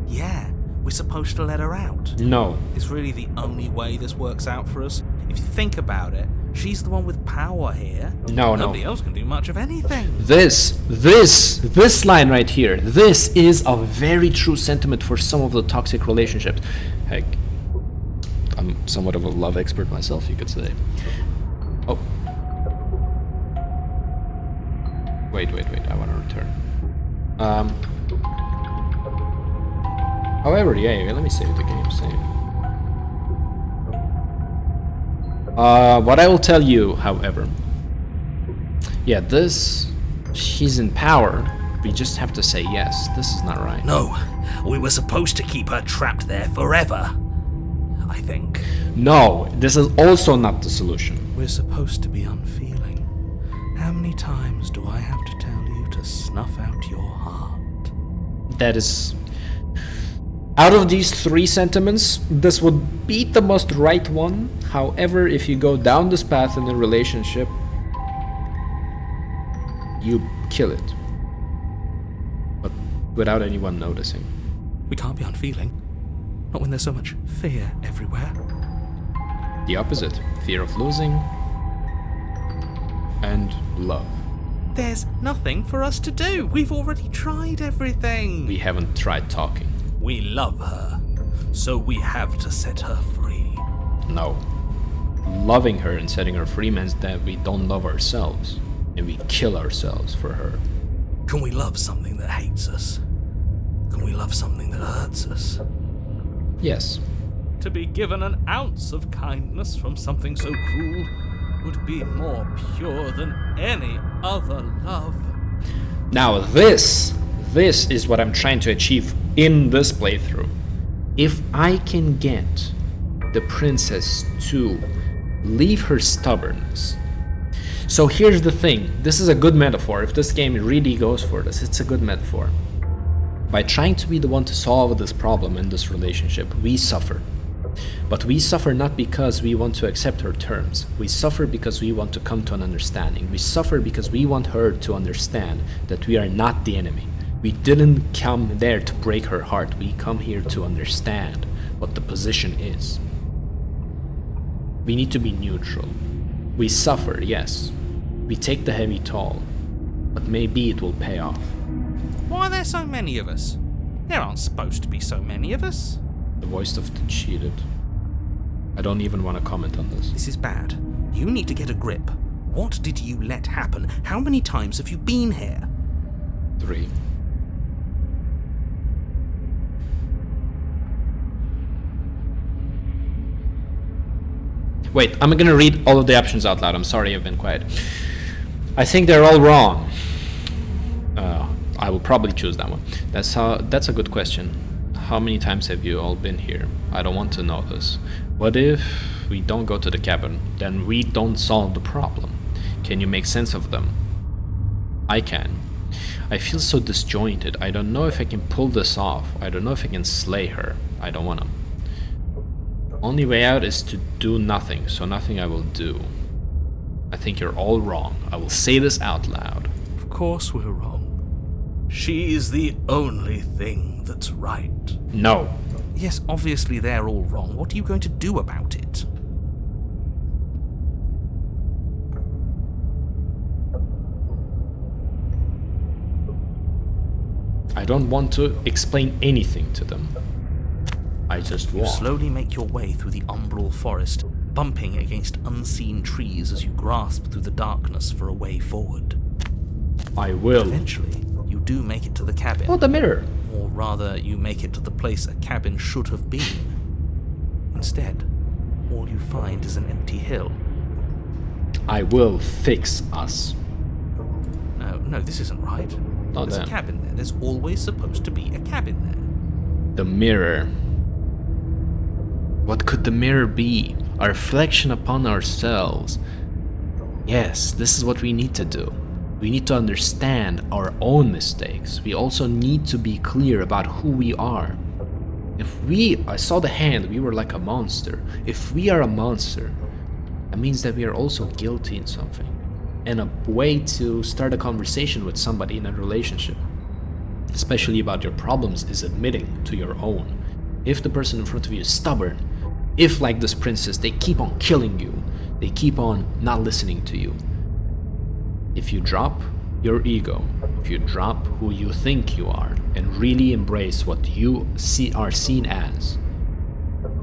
Yeah, we're supposed to let her out. No. It's really the only way this works out for us. If you think about it, she's the one with power here. No. Nobody else can do much of anything. This line right here, this is a very true sentiment for some of the toxic relationships. Heck, I'm somewhat of a love expert myself, you could say. Oh. Wait, I want to return. However, yeah, let me save the game, save. What I will tell you, however, yeah, she's in power. We just have to say yes. This is not right. No, we were supposed to keep her trapped there forever, I think. No, this is also not the solution. We're supposed to be unfeeling. How many times do I have to tell you to snuff out your heart? That is... Out of these three sentiments, this would be the most right one. However, if you go down this path in a relationship, you kill it. But without anyone noticing. We can't be unfeeling. Not when there's so much fear everywhere. The opposite. Fear of losing and love. There's nothing for us to do. We've already tried everything. We haven't tried talking. We love her, so we have to set her free. No. Loving her and setting her free means that we don't love ourselves, and we kill ourselves for her. Can we love something that hates us? Can we love something that hurts us? Yes. To be given an ounce of kindness from something so cruel would be more pure than any other love. Now this is what I'm trying to achieve in this playthrough. If I can get the princess to leave her stubbornness. So here's the thing, this is a good metaphor. If this game really goes for this, it's a good metaphor. By trying to be the one to solve this problem in this relationship, we suffer. But we suffer not because we want to accept her terms. We suffer because we want to come to an understanding. We suffer because we want her to understand that we are not the enemy. We didn't come there to break her heart. We come here to understand what the position is. We need to be neutral. We suffer, yes. We take the heavy toll. But maybe it will pay off. Why are there so many of us? There aren't supposed to be so many of us. The voice of the cheated. I don't even want to comment on this. This is bad. You need to get a grip. What did you let happen? How many times have you been here? 3. Wait, I'm gonna read all of the options out loud. I'm sorry I've been quiet. I think they're all wrong. I will probably choose that one. That's a good question. How many times have you all been here? I don't want to know this. What if we don't go to the cabin? Then we don't solve the problem. Can you make sense of them? I can. I feel so disjointed. I don't know if I can pull this off. I don't know if I can slay her. I don't want to. Only way out is to do nothing, so nothing I will do. I think you're all wrong. I will say this out loud. Of course we're wrong. She's the only thing that's right. No. Yes, obviously they're all wrong. What are you going to do about it? I don't want to explain anything to them. I just You walk. slowly make your way through the umbral forest, bumping against unseen trees as you grasp through the darkness for a way forward. I will. Eventually, you do make it to the cabin. Oh, the mirror. Or rather, you make it to the place a cabin should have been. Instead, all you find is an empty hill. I will fix us. No, this isn't right. Oh, There's a damn. cabin there. There's always supposed to be a cabin there. The mirror. What could the mirror be? A reflection upon ourselves. Yes, this is what we need to do. We need to understand our own mistakes. We also need to be clear about who we are. I saw the hand, we were like a monster. If we are a monster, that means that we are also guilty in something. And a way to start a conversation with somebody in a relationship, especially about your problems, is admitting to your own. If the person in front of you is stubborn, if like this princess, they keep on killing you, they keep on not listening to you, if you drop your ego, if you drop who you think you are, and really embrace what you are seen as,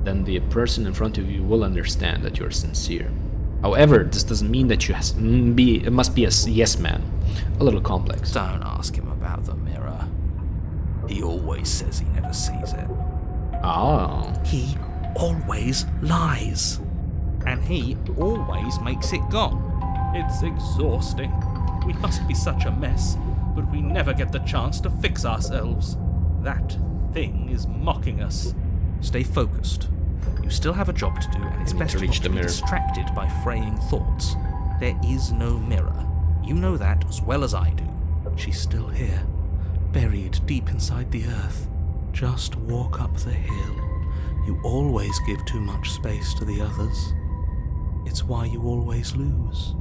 then the person in front of you will understand that you're sincere. However, this doesn't mean that it must be a yes man. A little complex. Don't ask him about the mirror. He always says he never sees it. Oh. He always lies. And he always makes it gone. It's exhausting. We must be such a mess, but we never get the chance to fix ourselves. That thing is mocking us. Stay focused. You still have a job to do, and it's best not to be distracted by fraying thoughts. There is no mirror. You know that as well as I do. She's still here, buried deep inside the earth. Just walk up the hill. You always give too much space to the others. It's why you always lose.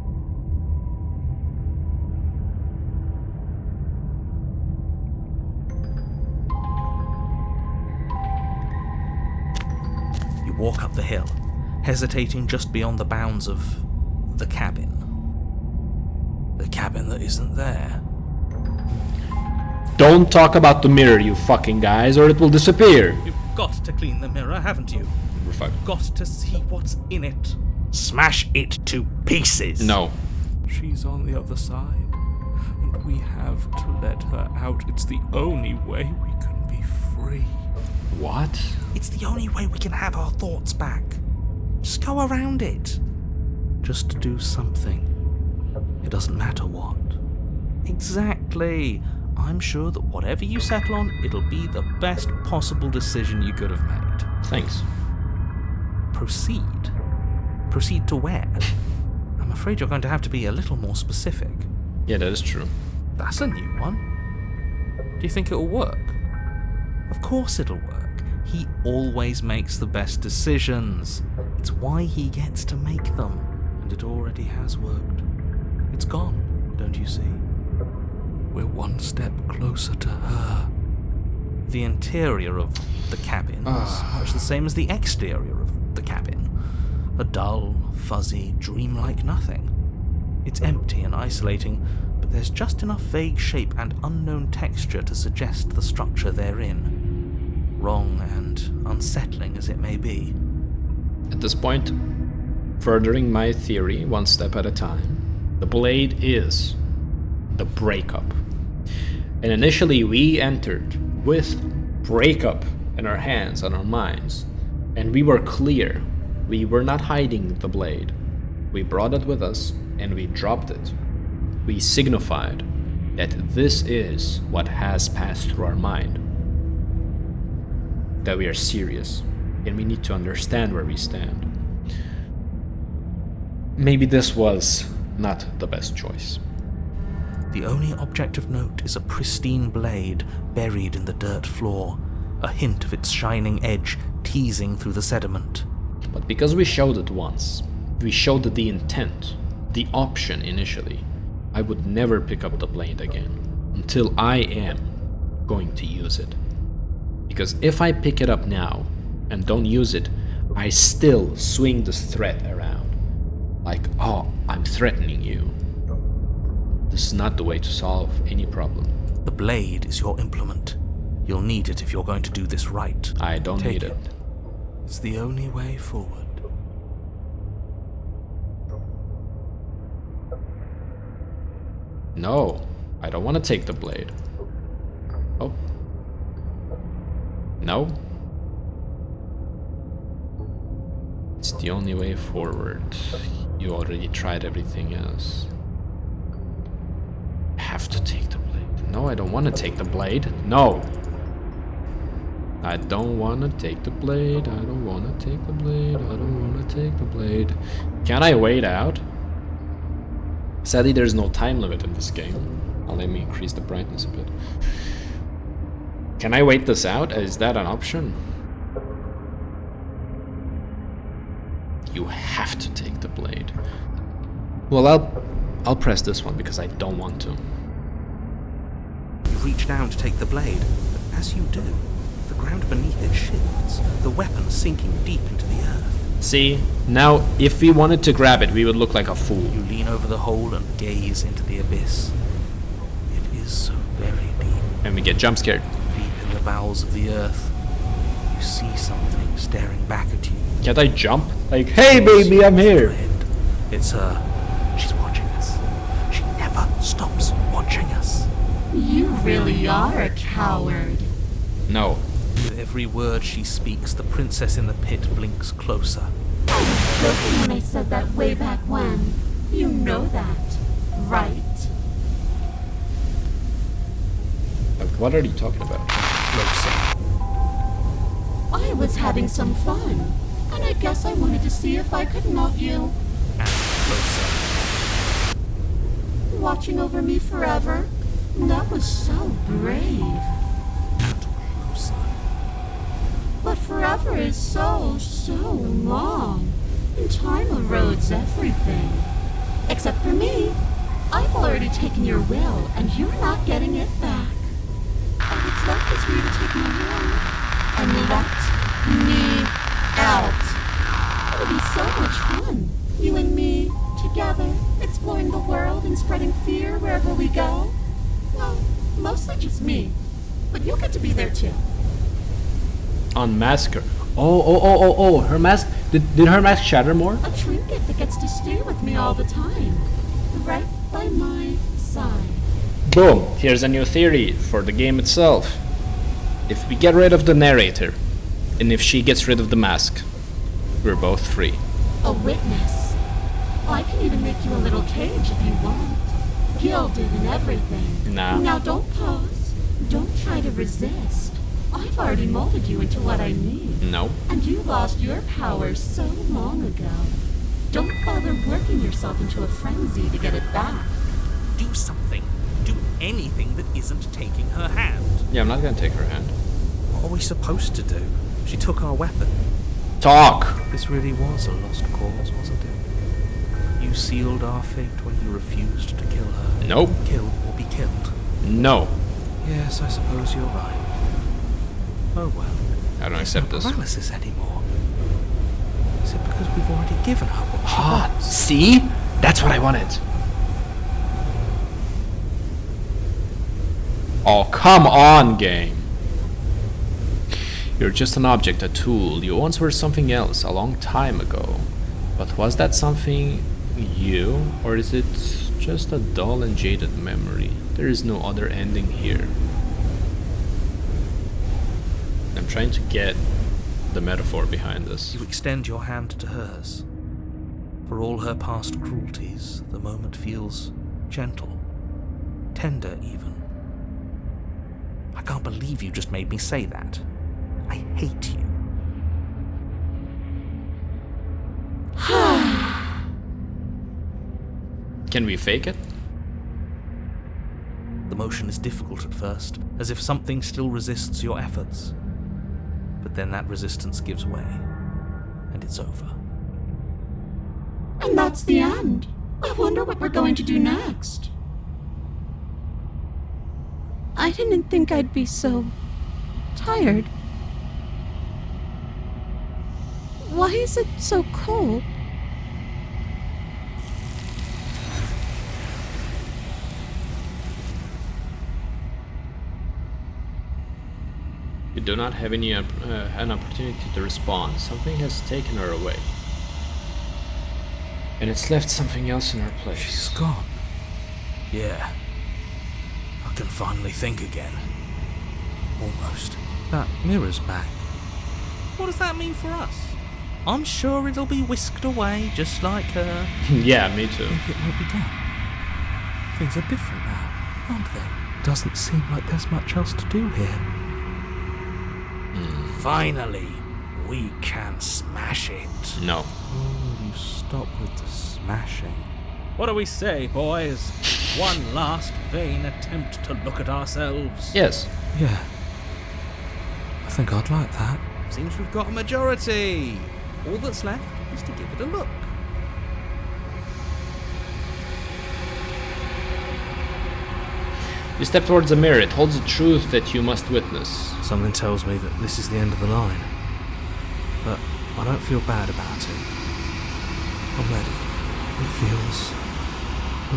You walk up the hill, hesitating just beyond the bounds of the cabin. The cabin that isn't there. Don't talk about the mirror, you fucking guys, or it will disappear. You've got to clean the mirror, haven't you? You've got to see what's in it. Smash it to pieces! No. She's on the other side, and we have to let her out. It's the only way we can be free. What? It's the only way we can have our thoughts back. Just go around it. Just do something. It doesn't matter what. Exactly. I'm sure that whatever you settle on, it'll be the best possible decision you could have made. Thanks. Proceed. Proceed to where? I'm afraid you're going to have to be a little more specific. Yeah, that is true. That's a new one. Do you think it'll work? Of course it'll work. He always makes the best decisions. It's why he gets to make them. And it already has worked. It's gone, don't you see? We're one step closer to her. The interior of the cabin is much the same as the exterior of the cabin. A dull, fuzzy, dreamlike nothing. It's empty and isolating, but there's just enough vague shape and unknown texture to suggest the structure they're in. Wrong and unsettling as it may be. At this point, furthering my theory one step at a time, the blade is the breakup. And initially we entered with breakup in our hands and our minds, and we were clear. We were not hiding the blade. We brought it with us and we dropped it. We signified that this is what has passed through our mind. That we are serious and we need to understand where we stand. Maybe this was not the best choice. The only object of note is a pristine blade buried in the dirt floor, a hint of its shining edge teasing through the sediment. But because we showed it once, we showed the intent, the option initially, I would never pick up the blade again until I am going to use it. Because if I pick it up now and don't use it, I still swing this threat around. Like, oh, I'm threatening you. This is not the way to solve any problem. The blade is your implement. You'll need it if you're going to do this right. I don't need it. It's the only way forward. No, I don't want to take the blade. Oh. No. It's the only way forward. You already tried everything else. I have to take the blade. No, I don't want to take the blade. No. I don't wanna take the blade, I don't wanna take the blade, I don't wanna take the blade. Can I wait out? Sadly, there's no time limit in this game. Let me increase the brightness a bit. Can I wait this out? Is that an option? You have to take the blade. Well, I'll press this one because I don't want to. You reach down to take the blade, but as you do, the ground beneath it shifts, the weapon sinking deep into the earth. See, now if we wanted to grab it, we would look like a fool. You lean over the hole and gaze into the abyss. It is so very deep. And we get jump scared. Deep in the bowels of the earth, you see something staring back at you. Can't I jump? Like, hey baby, I'm here. It's her. She's watching us. She never stops watching us. You really are a coward. No. With every word she speaks, the princess in the pit blinks closer. I was joking when I said that way back when. You know that, right? What are you talking about? Closer. I was having some fun, and I guess I wanted to see if I could melt you. And closer. Watching over me forever? That was so brave. And closer. But forever is so long. And time erodes everything. Except for me. I've already taken your will, and you're not getting it back. All that's left is for you to take my will and let me out. It'll be so much fun. You and me, together, exploring the world and spreading fear wherever we go. Well, mostly just me. But you'll get to be there too. Unmask her. Oh, her mask. Did her mask shatter more? A trinket that gets to stay with me all the time. Right by my side. Boom. Here's a new theory for the game itself. If we get rid of the narrator, and if she gets rid of the mask, we're both free. A witness. I can even make you a little cage if you want. Gilded and everything. Nah. Now don't pose. Don't try to resist. I've already molded you into what I need. No. And you lost your power so long ago. Don't bother working yourself into a frenzy to get it back. Do something. Do anything that isn't taking her hand. Yeah, I'm not gonna take her hand. What are we supposed to do? She took our weapon. Talk! This really was a lost cause, wasn't it? You sealed our fate when you refused to kill her. Nope. Kill or be killed. No. Yes, I suppose you're right. Oh well. I don't accept this. Paralysis anymore. Is it because we've already given her what she Ah, wants? see? That's what I wanted. Oh, come on, game. You're just an object, a tool. You once were something else a long time ago. But was that something you? Or is it just a dull and jaded memory? There is no other ending here. I'm trying to get the metaphor behind this. You extend your hand to hers. For all her past cruelties, the moment feels gentle, tender even. I can't believe you just made me say that. I hate you. Can we fake it? The motion is difficult at first, as if something still resists your efforts. But then that resistance gives way, and it's over. And that's the end. I wonder what we're going to do next. I didn't think I'd be so tired. Why is it so cold? You do not have any an opportunity to respond. Something has taken her away. And it's left something else in her place. She's gone. Yeah. I can finally think again. Almost. That mirror's back. What does that mean for us? I'm sure it'll be whisked away, just like her. Yeah, me too. Maybe it won't be gone. Things are different now, aren't they? Doesn't seem like there's much else to do here. Finally, we can smash it. No. Oh, will you stop with the smashing? What do we say, boys? One last vain attempt to look at ourselves. Yes. Yeah. I think I'd like that. Seems we've got a majority. All that's left is to give it a look. You step towards the mirror. It holds the truth that you must witness. Something tells me that this is the end of the line. But I don't feel bad about it. I'm ready. It feels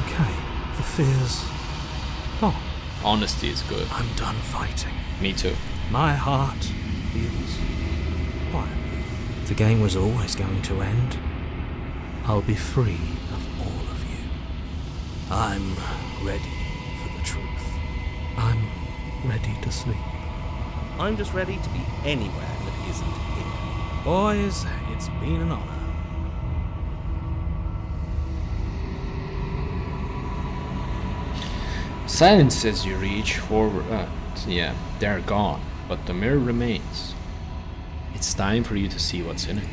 okay. The fear's gone. Honesty is good. I'm done fighting. Me too. My heart feels quiet. The game was always going to end. I'll be free of all of you. I'm ready for the truth. I'm ready to sleep. I'm just ready to be anywhere that isn't here. Boys, it's been an honor. Silence as you reach forward. Yeah, they're gone, but the mirror remains. It's time for you to see what's in it.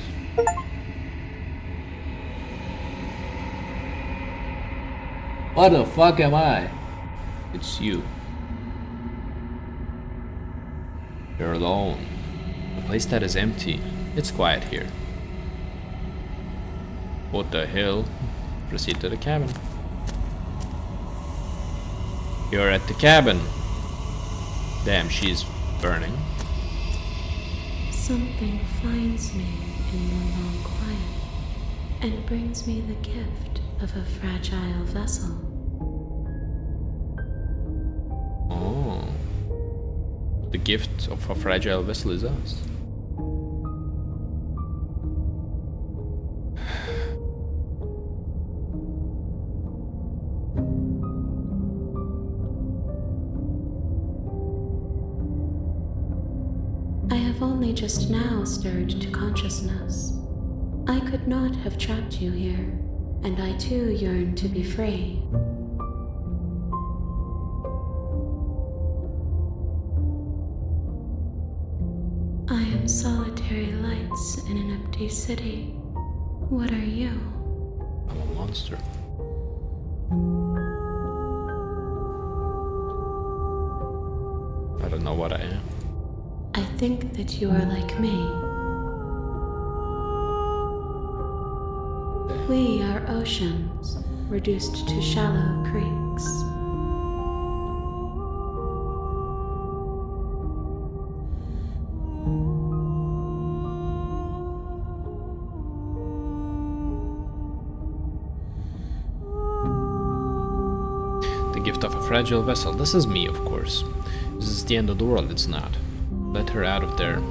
What the fuck am I? It's you. You're alone. A place that is empty. It's quiet here. What the hell? Proceed to the cabin. You're at the cabin. Damn, she's burning. Something finds me in the long quiet and brings me the gift of a fragile vessel. Oh. The gift of a fragile vessel is us. I have only just now stirred to consciousness. I could not have trapped you here, and I too yearn to be free. I am solitary lights in an empty city. What are you? I'm a monster. I don't know what I am. I think that you are like me. We are oceans, reduced to shallow creeks. The gift of a fragile vessel. This is me, of course. This is the end of the world. It's not. Let her out of there.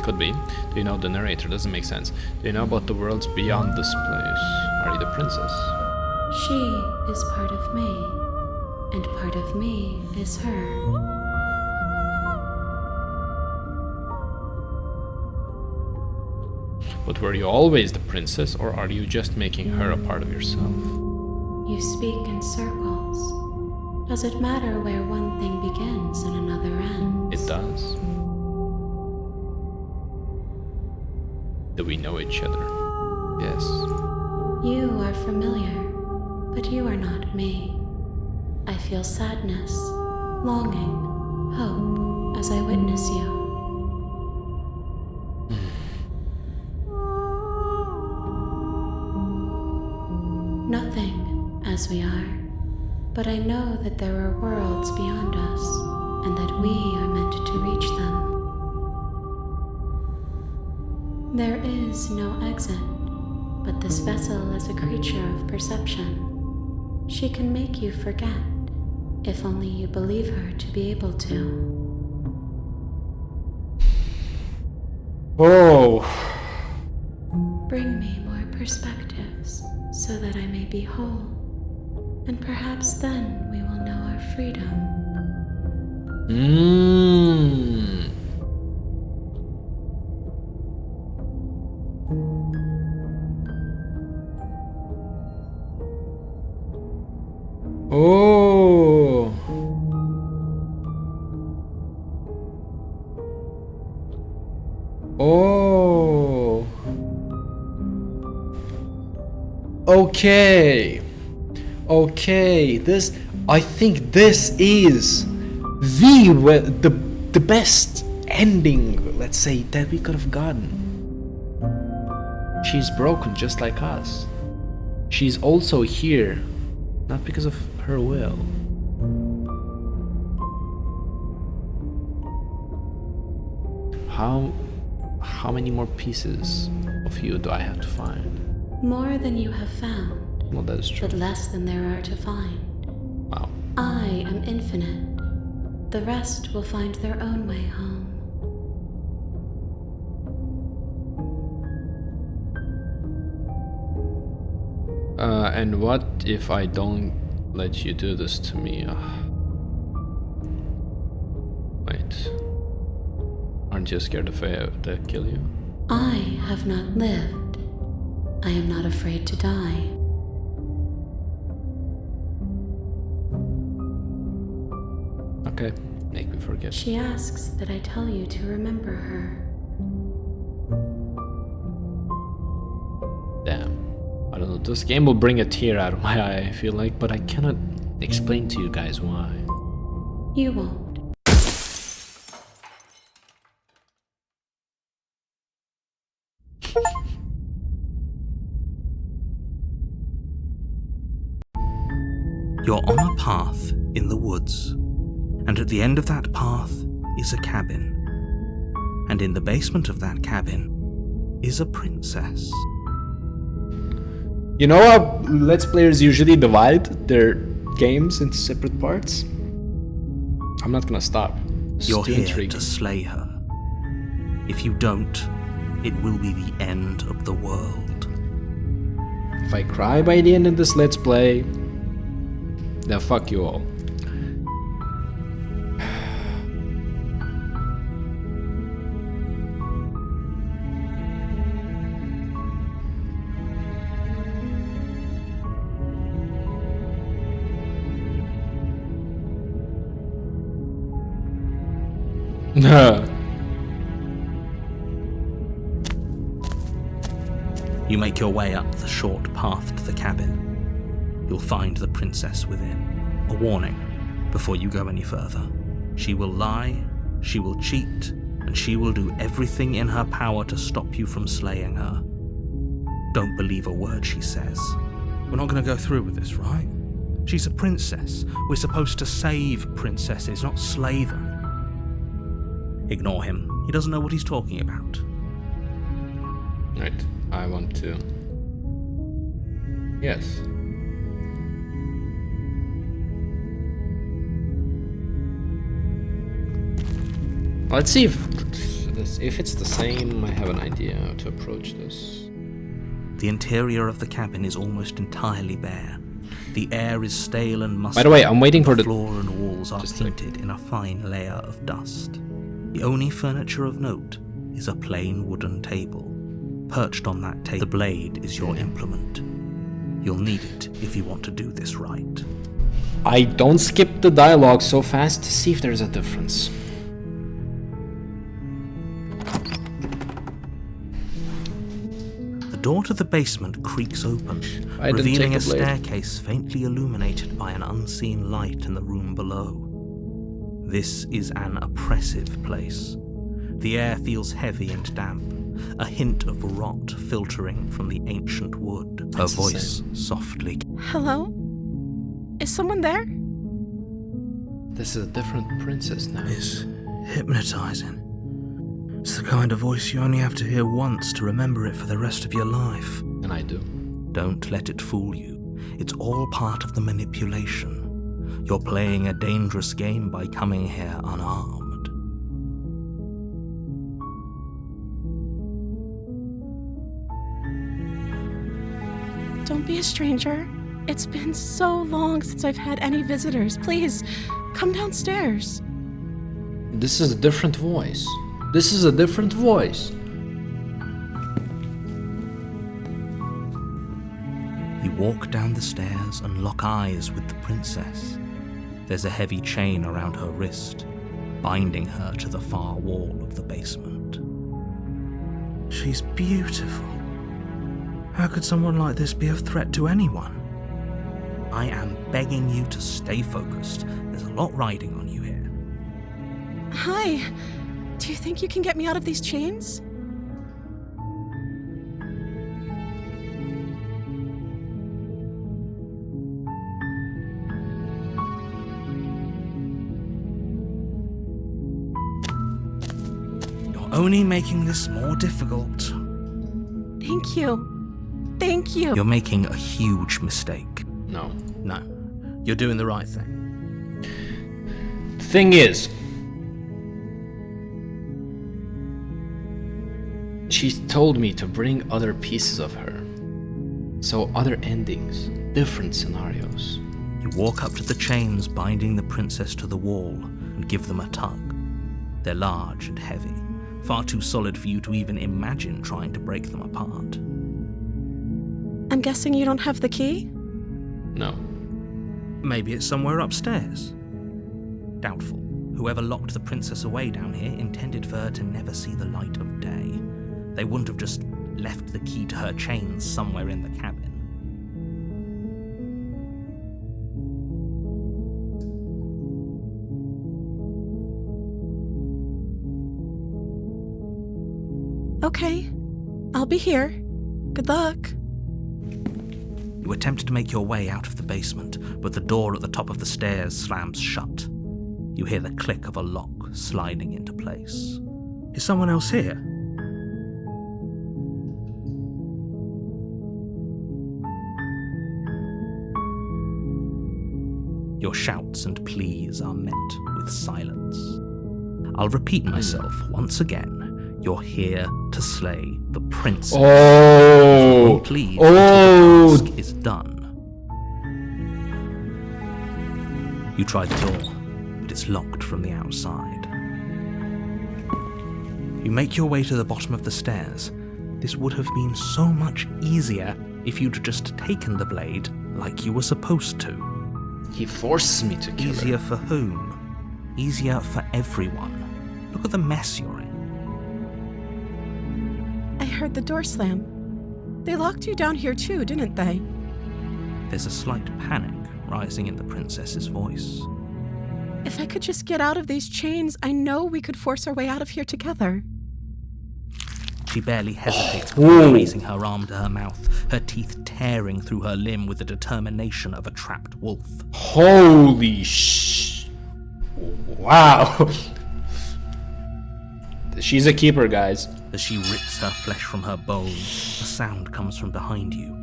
Could be. Do you know the narrator? Doesn't make sense. Do you know about the worlds beyond this place? Are you the princess? She is part of me, and part of me is her. But were you always the princess, or are you just making her a part of yourself? You speak in circles. Does it matter where one thing begins and another ends? It does. Do we know each other? Yes. You are familiar, but you are not me. I feel sadness, longing, hope as I witness you. Nothing as we are, but I know that there are worlds beyond us and that we are meant to reach them. There is no exit, but this vessel is a creature of perception. She can make you forget, if only you believe her to be able to. Oh. Bring me more perspectives so that I may be whole, and perhaps then we will know our freedom. Oh. Okay. Okay, I think this is the best ending, let's say, that we could have gotten. She's broken just like us. She's also here, not because of her will. How many more pieces of you do I have to find? More than you have found, Well, that is true. but less than there are to find. Wow. I am infinite. The rest will find their own way home. And what if I don't let you do this to me? Wait. Aren't you scared if I kill you? I have not lived. I am not afraid to die. Okay, make me forget. She asks that I tell you to remember her. Damn. I don't know, this game will bring a tear out of my eye, I feel like, but I cannot explain to you guys why. You won't. You're on a path in the woods, and at the end of that path is a cabin. And in the basement of that cabin is a princess. You know how Let's Players usually divide their games into separate parts? I'm not gonna stop. It's You're too here intriguing. to slay her. If you don't, it will be the end of the world. If I cry by the end of this Let's Play, then fuck you all. You make your way up the short path to the cabin. You'll find the princess within. A warning before you go any further. She will lie, she will cheat, and she will do everything in her power to stop you from slaying her. Don't believe a word she says. We're not going to go through with this, right? She's a princess. We're supposed to save princesses, not slay them. Ignore him. He doesn't know what he's talking about. Right, I want to. Yes. Let's see if it's the same. I have an idea how to approach this. The interior of the cabin is almost entirely bare. The air is stale and musty. By the way, I'm waiting for the floor and walls are just painted in a fine layer of dust. The only furniture of note is a plain wooden table. Perched on that table, the blade is your implement. You'll need it if you want to do this right. I don't skip the dialogue so fast to see if there's a difference. The door to the basement creaks open, I didn't revealing take a the blade. staircase faintly illuminated by an unseen light in the room below. This is an oppressive place. The air feels heavy and damp, a hint of rot filtering from the ancient wood. Her That's voice insane. softly. Hello? Is someone there? This is a different princess now. Is hypnotizing. It's the kind of voice you only have to hear once to remember it for the rest of your life. And I do. Don't let it fool you. It's all part of the manipulation. You're playing a dangerous game by coming here unarmed. Don't be a stranger. It's been so long since I've had any visitors. Please, come downstairs. This is a different voice. This is a different voice. You walk down the stairs and lock eyes with the princess. There's a heavy chain around her wrist, binding her to the far wall of the basement. She's beautiful. How could someone like this be a threat to anyone? I am begging you to stay focused. There's a lot riding on you here. Hi. Do you think you can get me out of these chains? You're only making this more difficult. Thank you. Thank you. You're making a huge mistake. No. No, you're doing the right thing. Thing is, she told me to bring other pieces of her. So other endings, different scenarios. You walk up to the chains binding the princess to the wall and give them a tug. They're large and heavy, far too solid for you to even imagine trying to break them apart. I'm guessing you don't have the key? No. Maybe it's somewhere upstairs. Doubtful. Whoever locked the princess away down here intended for her to never see the light of day. They wouldn't have just left the key to her chains somewhere in the cabin. Okay. I'll be here. Good luck. You attempt to make your way out of the basement, but the door at the top of the stairs slams shut. You hear the click of a lock sliding into place. Is someone else here? Your shouts and pleas are met with silence. I'll repeat myself once again. You're here to slay the princess. Oh! You won't leave until the task is done. You try the door, but it's locked from the outside. You make your way to the bottom of the stairs. This would have been so much easier if you'd just taken the blade like you were supposed to. He forces me to kill her. Easier for whom? Easier for everyone. Look at the mess you're in. I heard the door slam. They locked you down here too, didn't they? There's a slight panic rising in the princess's voice. If I could just get out of these chains, I know we could force our way out of here together. She barely hesitates before raising her arm to her mouth, her teeth tearing through her limb with the determination of a trapped wolf. Holy wow. She's a keeper, guys. As she rips her flesh from her bone, a sound comes from behind you,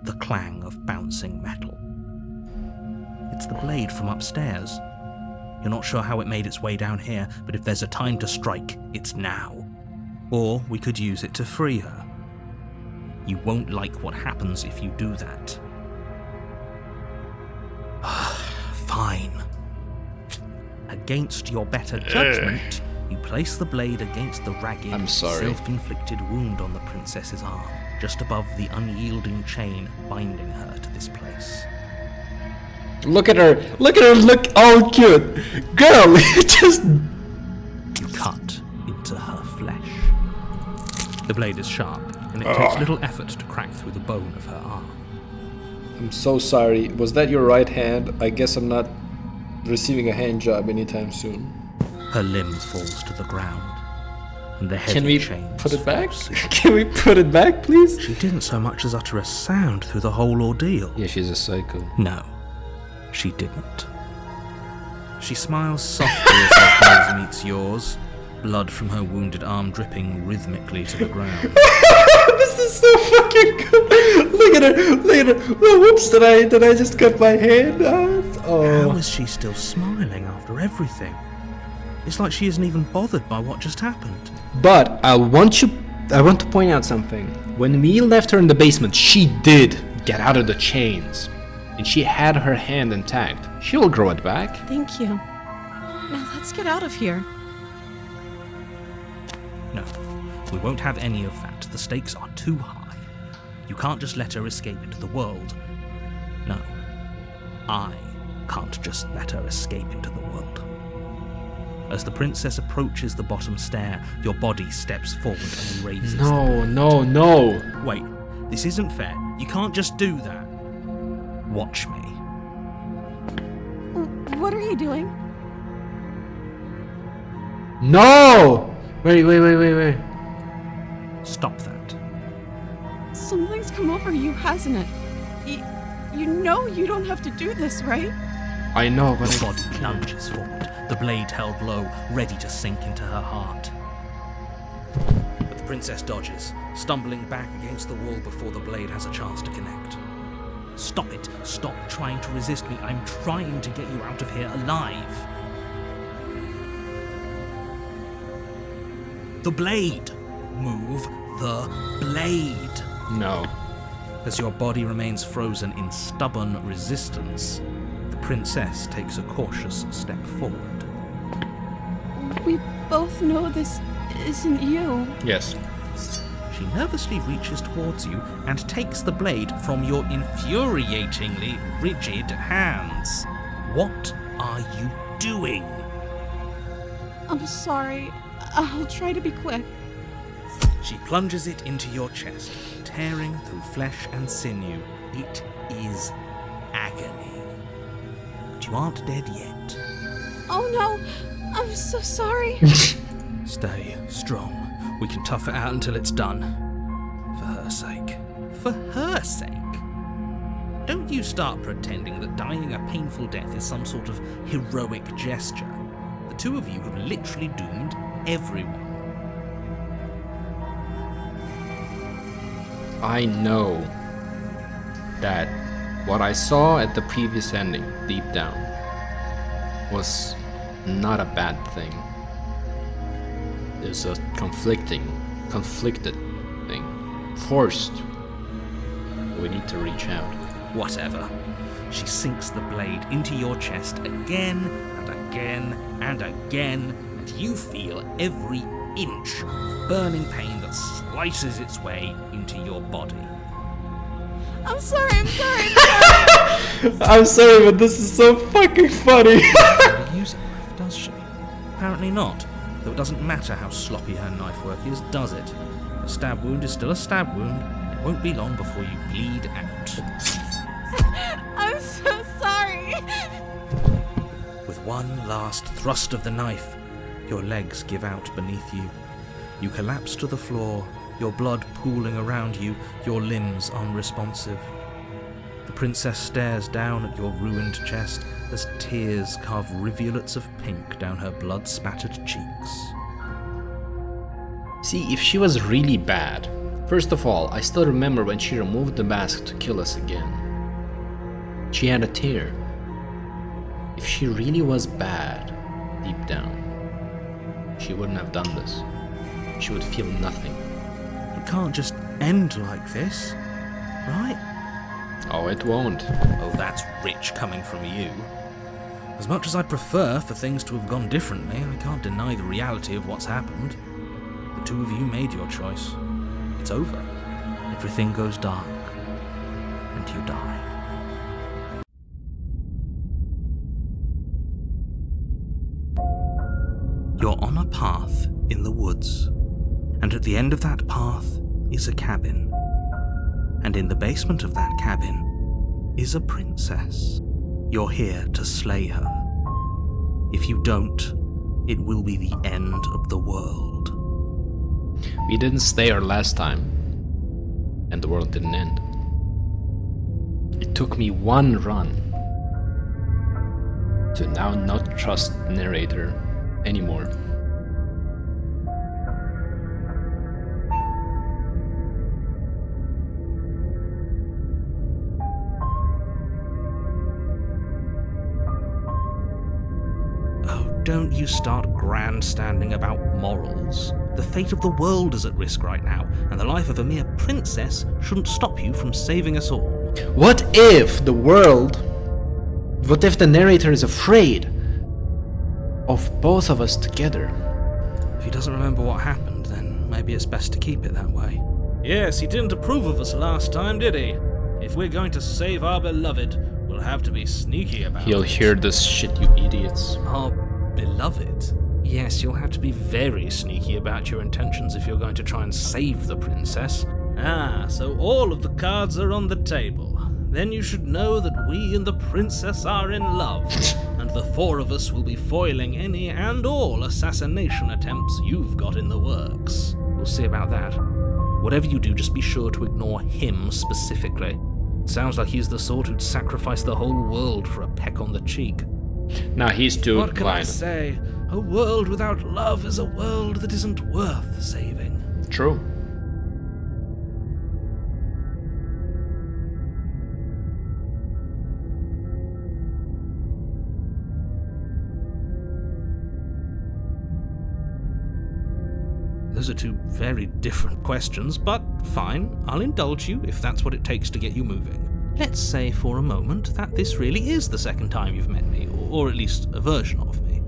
the clang of bouncing metal. It's the blade from upstairs. You're not sure how it made its way down here, but if there's a time to strike, it's now. Or we could use it to free her. You won't like what happens if you do that. Fine. Against your better judgment, you place the blade against the ragged, self-inflicted wound on the princess's arm, just above the unyielding chain binding her to this place. Look at her, look all cute. Girl, just... You cut into her flesh. The blade is sharp, and it takes little effort to crack through the bone of her arm. I'm so sorry. Was that your right hand? I guess I'm not receiving a hand job anytime soon. Her limb falls to the ground, and the heavy Can we chains put it back? fall. Can we put it back, please? She didn't so much as utter a sound through the whole ordeal. Yeah, she's a psycho. No, she didn't. She smiles softly as her gaze meets yours, blood from her wounded arm dripping rhythmically to the ground. This is so fucking good. Look at her. Well, whoops, did I just cut my hand off? Oh. How is she still smiling after everything? It's like she isn't even bothered by what just happened. But I want to point out something. When we left her in the basement, she did get out of the chains. And she had her hand intact. She'll grow it back. Thank you. Now let's get out of here. No, we won't have any of that. The stakes are too high. You can't just let her escape into the world. No, I can't just let her escape into the world. As the princess approaches the bottom stair, your body steps forward and raises. No. Wait, This isn't fair. You can't just do that. Watch me. What are you doing? No! Wait. Stop that. Something's come over you, hasn't it? You know you don't have to do this, right? I know, but The body plunges forward, the blade held low, ready to sink into her heart. But the princess dodges, stumbling back against the wall before the blade has a chance to connect. Stop it. Stop trying to resist me. I'm trying to get you out of here alive. The blade. Move the blade. No. As your body remains frozen in stubborn resistance, the princess takes a cautious step forward. We both know this isn't you. Yes. She nervously reaches towards you and takes the blade from your infuriatingly rigid hands. What are you doing? I'm sorry. I'll try to be quick. She plunges it into your chest, tearing through flesh and sinew. It is agony. But you aren't dead yet. Oh no! I'm so sorry. Stay strong. We can tough it out until it's done. For her sake. For her sake? Don't you start pretending that dying a painful death is some sort of heroic gesture. The two of you have literally doomed everyone. I know that what I saw at the previous ending, deep down, was not a bad thing. It's a conflicted thing. Forced. We need to reach out. Whatever. She sinks the blade into your chest again and again and again, and you feel every inch of burning pain that slices its way into your body. I'm sorry. I'm sorry, but this is so fucking funny. Never use a knife, does she? Apparently not. Though it doesn't matter how sloppy her knife work is, does it? A stab wound is still a stab wound. It won't be long before you bleed out. I'm so sorry. With one last thrust of the knife, your legs give out beneath you. You collapse to the floor, your blood pooling around you, your limbs unresponsive. The princess stares down at your ruined chest as tears carve rivulets of pink down her blood-spattered cheeks. See, if she was really bad, first of all, I still remember when she removed the mask to kill us again. She had a tear. If she really was bad, deep down, she wouldn't have done this. She would feel nothing. It can't just end like this, right? Oh, it won't. Oh, that's rich coming from you. As much as I'd prefer for things to have gone differently, I can't deny the reality of what's happened. The two of you made your choice. It's over. Everything goes dark, and you die. You're on a path in the woods, and at the end of that path is a cabin. And in the basement of that cabin is a princess. You're here to slay her. If you don't, it will be the end of the world. We didn't stay our last time, and the world didn't end. It took me one run to now not trust the narrator anymore. Don't you start grandstanding about morals. The fate of the world is at risk right now, and the life of a mere princess shouldn't stop you from saving us all. What if the narrator is afraid of both of us together? If he doesn't remember what happened, then maybe it's best to keep it that way. Yes, he didn't approve of us last time, did he? If we're going to save our beloved, we'll have to be sneaky about it. He'll hear this shit, you idiots. Our beloved? Yes, you'll have to be very sneaky about your intentions if you're going to try and save the princess. Ah, so all of the cards are on the table. Then you should know that we and the princess are in love, and the four of us will be foiling any and all assassination attempts you've got in the works. We'll see about that. Whatever you do, just be sure to ignore him specifically. Sounds like he's the sort who'd sacrifice the whole world for a peck on the cheek. Nah, he's too What can I blind. say? A world without love is a world that isn't worth saving. True. Those are two very different questions, but fine, I'll indulge you if that's what it takes to get you moving. Let's say for a moment that this really is the second time you've met me, or at least a version of me.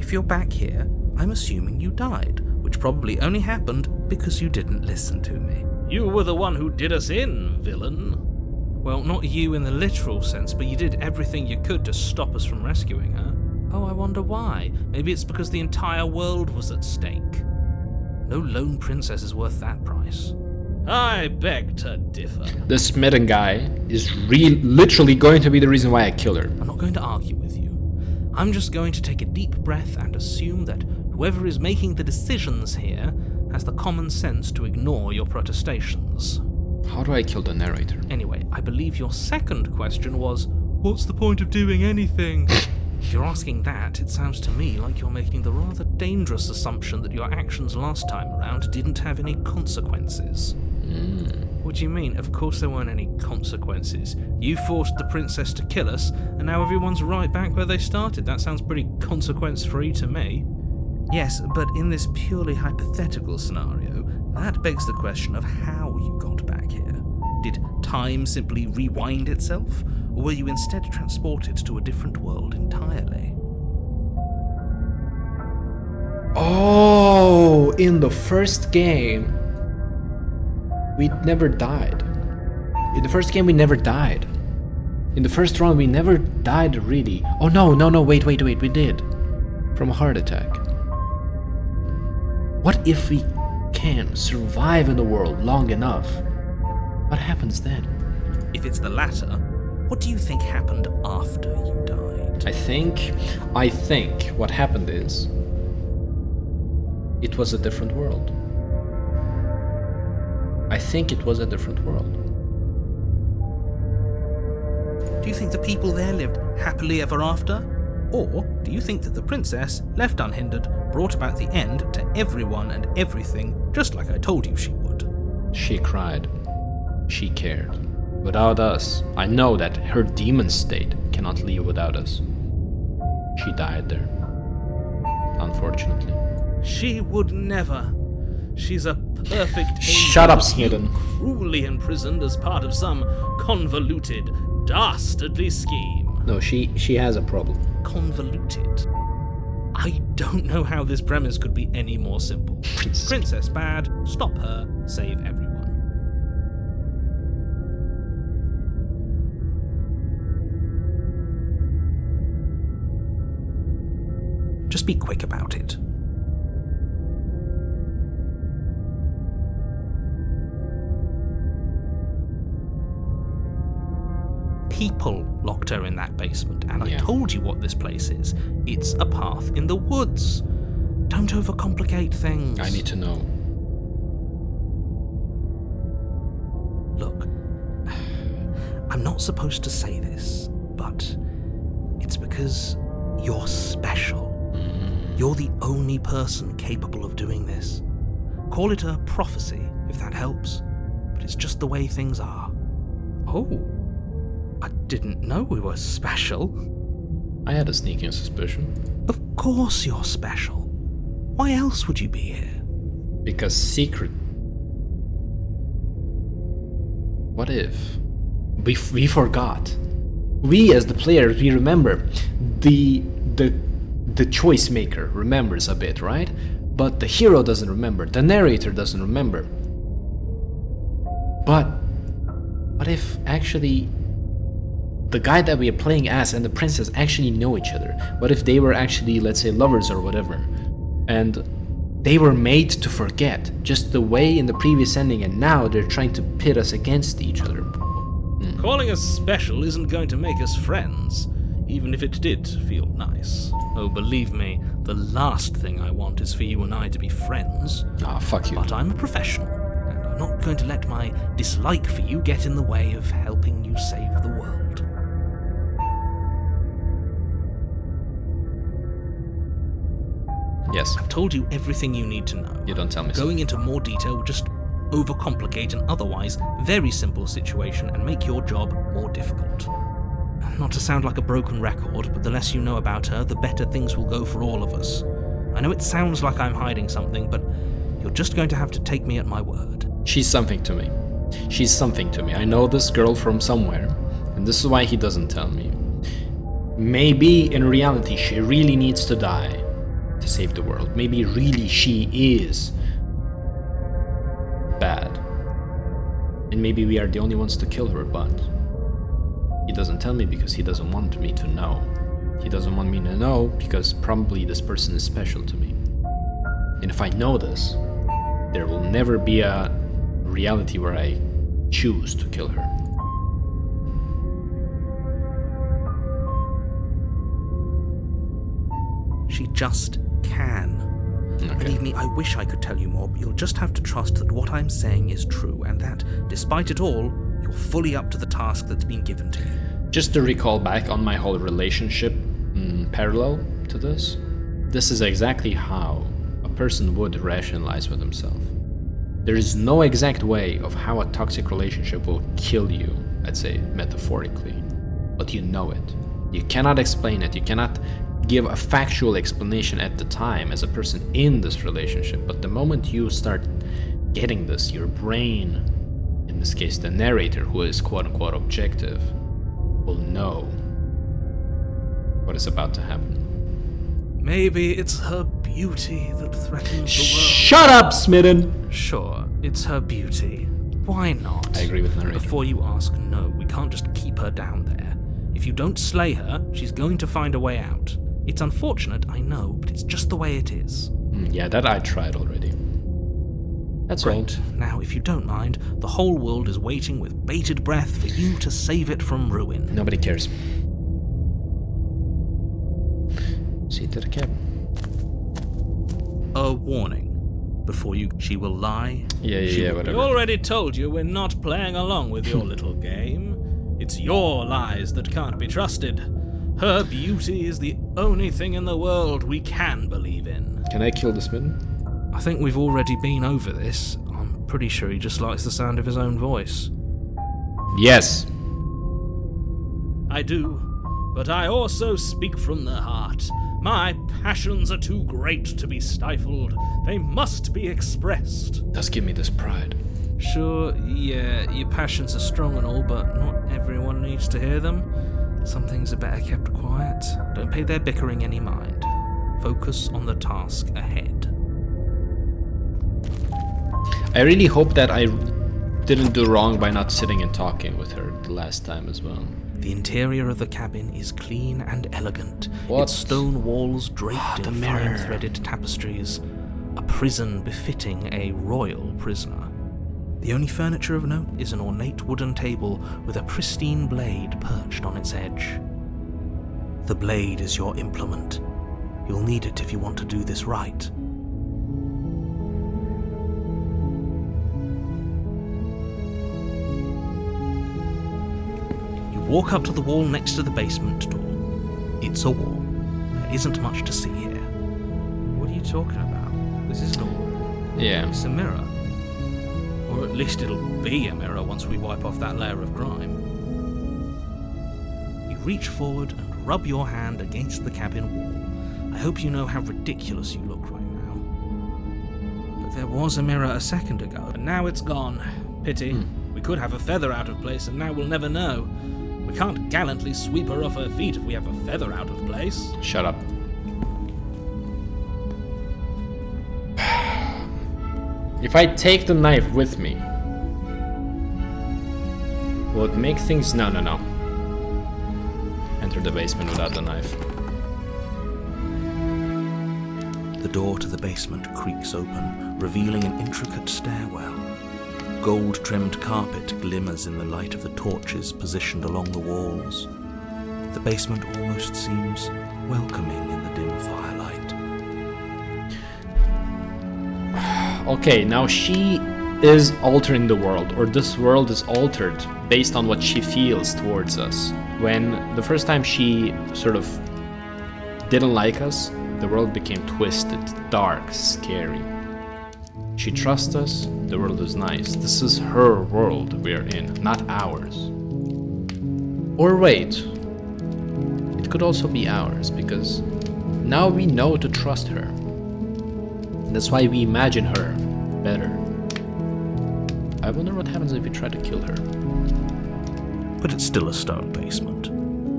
If you're back here, I'm assuming you died, which probably only happened because you didn't listen to me. You were the one who did us in, villain. Well, not you in the literal sense, but you did everything you could to stop us from rescuing her. Oh, I wonder why. Maybe it's because the entire world was at stake. No lone princess is worth that price. I beg to differ. The smitten guy is literally going to be the reason why I killed her. I'm not going to argue with you. I'm just going to take a deep breath and assume that whoever is making the decisions here has the common sense to ignore your protestations. How do I kill the narrator? Anyway, I believe your second question was, what's the point of doing anything? If you're asking that, it sounds to me like you're making the rather dangerous assumption that your actions last time around didn't have any consequences. What do you mean? Of course there weren't any consequences. You forced the princess to kill us, and now everyone's right back where they started. That sounds pretty consequence-free to me. Yes, but in this purely hypothetical scenario, that begs the question of how you got back here. Did time simply rewind itself, or were you instead transported to a different world entirely? Oh, in the first game, we never died. In the first game, we never died. In the first run, we never died really. Oh no, wait, we did. From a heart attack. What if we can survive in the world long enough? What happens then? If it's the latter, what do you think happened after you died? I think what happened is it was a different world. I think it was a different world. Do you think the people there lived happily ever after? Or do you think that the princess, left unhindered, brought about the end to everyone and everything, just like I told you she would? She cried. She cared. Without us, I know that her demon state cannot leave without us. She died there. Unfortunately. She would never. She's a perfect angel. Shut up, Snedden. Cruelly imprisoned as part of some convoluted, dastardly scheme. No, she has a problem. Convoluted. I don't know how this premise could be any more simple. Princess bad, stop her, save everyone. Just be quick about it. People locked her in that basement, and I told you what this place is. It's a path in the woods. Don't overcomplicate things. I need to know. Look, I'm not supposed to say this, but it's because you're special. You're the only person capable of doing this. Call it a prophecy, if that helps, but it's just the way things are. Oh, I didn't know we were special. I had a sneaking suspicion. Of course you're special. Why else would you be here? Because secret. What if we forgot? We as the players, we remember. The choice maker remembers a bit, right? But the hero doesn't remember. The narrator doesn't remember. But what if actually the guy that we are playing as and the princess actually know each other? What if they were actually, let's say, lovers or whatever? And They were made to forget, just the way in the previous ending, and now they're trying to pit us against each other. Calling us special isn't going to make us friends, even if it did feel nice. Oh, believe me, the last thing I want is for you and I to be friends. Ah, fuck you. But I'm a professional, and I'm not going to let my dislike for you get in the way of helping you save the world. Yes. I've told you everything you need to know. You don't tell me. Going into more detail would just overcomplicate an otherwise very simple situation and make your job more difficult. Not to sound like a broken record, but the less you know about her, the better things will go for all of us. I know it sounds like I'm hiding something, but you're just going to have to take me at my word. She's something to me. She's something to me. I know this girl from somewhere, and this is why he doesn't tell me. Maybe in reality she really needs to die to save the world. Maybe really she is bad. And maybe we are the only ones to kill her, but he doesn't tell me because he doesn't want me to know. He doesn't want me to know because probably this person is special to me. And if I know this, there will never be a reality where I choose to kill her. She just can. Okay. Believe me, I wish I could tell you more, but you'll just have to trust that what I'm saying is true, and that, despite it all, you're fully up to the task that's been given to you. Just to recall back on my whole relationship parallel to this is exactly how a person would rationalize with himself. There is no exact way of how a toxic relationship will kill you, I'd say metaphorically, but you know it. You cannot explain it, you cannot give a factual explanation at the time as a person in this relationship, but the moment you start getting this, your brain, in this case the narrator who is quote-unquote objective, will know what is about to happen. Maybe it's her beauty that threatens the world. Shut up, Smitten! Sure, it's her beauty. Why not? I agree with narrator. Before you ask, no, we can't just keep her down there. If you don't slay her, she's going to find a way out. It's unfortunate, I know, but it's just the way it is. Yeah, that I tried already. That's Great. Now, if you don't mind, the whole world is waiting with bated breath for you to save it from ruin. Nobody cares. See to the cabin. A warning. Before she will lie. Yeah, whatever. We already told you we're not playing along with your little game. It's your lies that can't be trusted. Her beauty is the only thing in the world we can believe in. Can I kill the Smitten? I think we've already been over this. I'm pretty sure he just likes the sound of his own voice. Yes. I do, but I also speak from the heart. My passions are too great to be stifled. They must be expressed. Does give me this pride. Sure, yeah, your passions are strong and all, but not everyone needs to hear them. Some things are better kept quiet. Don't pay their bickering any mind. Focus on the task ahead. I really hope that I didn't do wrong by not sitting and talking with her the last time as well. The interior of the cabin is clean and elegant. What? Its stone walls draped the in mirror. fine-threaded tapestries. A prison befitting a royal prisoner. The only furniture of note is an ornate wooden table with a pristine blade perched on its edge. The blade is your implement. You'll need it if you want to do this right. Walk up to the wall next to the basement door. It's a wall. There isn't much to see here. What are you talking about? This isn't a wall. Yeah. It's a mirror. Or at least it'll be a mirror once we wipe off that layer of grime. You reach forward and rub your hand against the cabin wall. I hope you know how ridiculous you look right now. But there was a mirror a second ago, and now it's gone. Pity. We could have a feather out of place, and now we'll never know. We can't gallantly sweep her off her feet if we have a feather out of place. Shut up. If I take the knife with me, will it make things... No. Enter the basement without the knife. The door to the basement creaks open, revealing an intricate stairwell. Gold-trimmed carpet glimmers in the light of the torches positioned along the walls. The basement almost seems welcoming in the dim firelight. Okay, now she is altering the world, or this world is altered based on what she feels towards us. When the first time she sort of didn't like us, the world became twisted, dark, scary. She trusts us, the world is nice. This is her world we're in, not ours. Or wait, it could also be ours, because now we know to trust her. That's why we imagine her better. I wonder what happens if we try to kill her. But it's still a stone basement.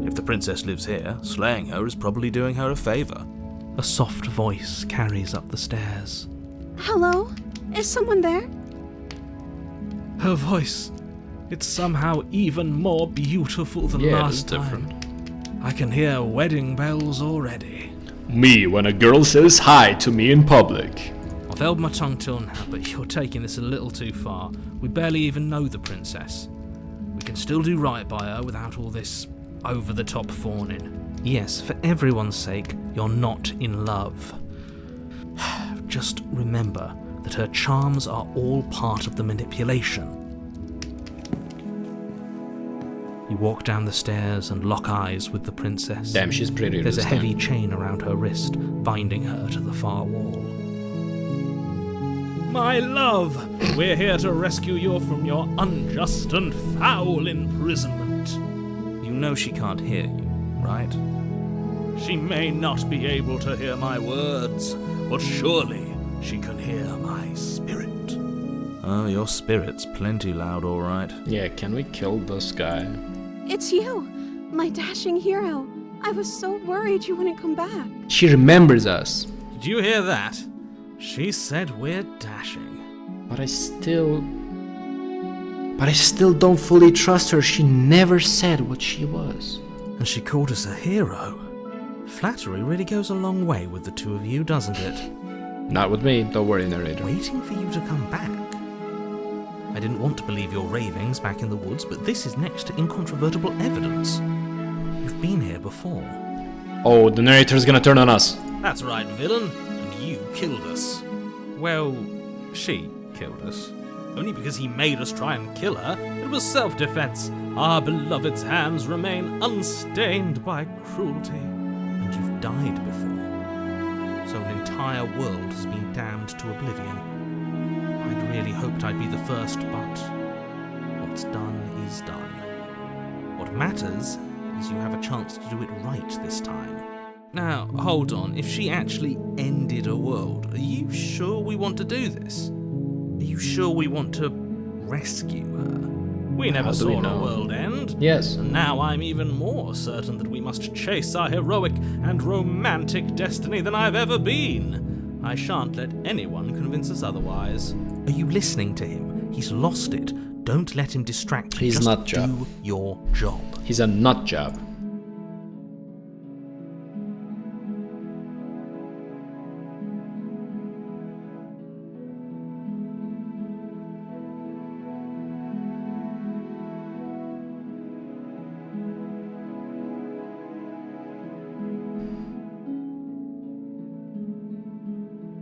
If the princess lives here, slaying her is probably doing her a favor. A soft voice carries up the stairs. Hello? Is someone there? Her voice, it's somehow even more beautiful than last time. Different. I can hear wedding bells already. Me when a girl says hi to me in public. I've held my tongue till now, but you're taking this a little too far. We barely even know the princess. We can still do right by her without all this over-the-top fawning. Yes, for everyone's sake, you're not in love. Just remember that her charms are all part of the manipulation. You walk down the stairs and lock eyes with the princess. Damn, she's pretty. There's a this heavy time. chain around her wrist, binding her to the far wall. My love, we're here to rescue you from your unjust and foul imprisonment. You know she can't hear you, right? She may not be able to hear my words, but surely she can hear my spirit. Oh, your spirit's plenty loud, all right. Yeah, can we kill this guy? It's you, my dashing hero. I was so worried you wouldn't come back. She remembers us. Did you hear that? She said we're dashing. But I still don't fully trust her. She never said what she was. And she called us a hero. Flattery really goes a long way with the two of you, doesn't it? Not with me, don't worry, narrator. Waiting for you to come back. I didn't want to believe your ravings back in the woods, but this is next to incontrovertible evidence. You've been here before. Oh, the narrator's gonna turn on us. That's right, villain. And you killed us. Well, she killed us. Only because he made us try and kill her. It was self-defense. Our beloved's hands remain unstained by cruelty. And you've died before. So an entire world has been damned to oblivion. I'd really hoped I'd be the first, but what's done is done. What matters is you have a chance to do it right this time. Now, hold on. If she actually ended a world, are you sure we want to do this? Are you sure we want to rescue her? We never How do we saw a know? world end. Yes. And now I'm even more certain that we must chase our heroic and romantic destiny than I've ever been. I shan't let anyone convince us otherwise. Are you listening to him? He's lost it. Don't let him distract you. He's Just not job. do your job. He's a nut job.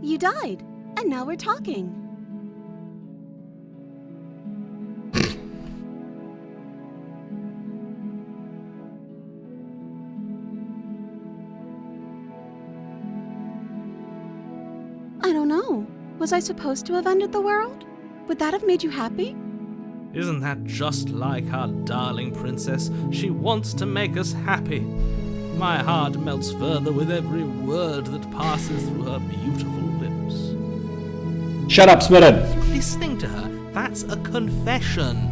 You died, and now we're talking. I don't know. Was I supposed to have ended the world? Would that have made you happy? Isn't that just like our darling princess? She wants to make us happy. My heart melts further with every word that passes through her beautiful lips. Shut up, Smitten! Listening to her, that's a confession.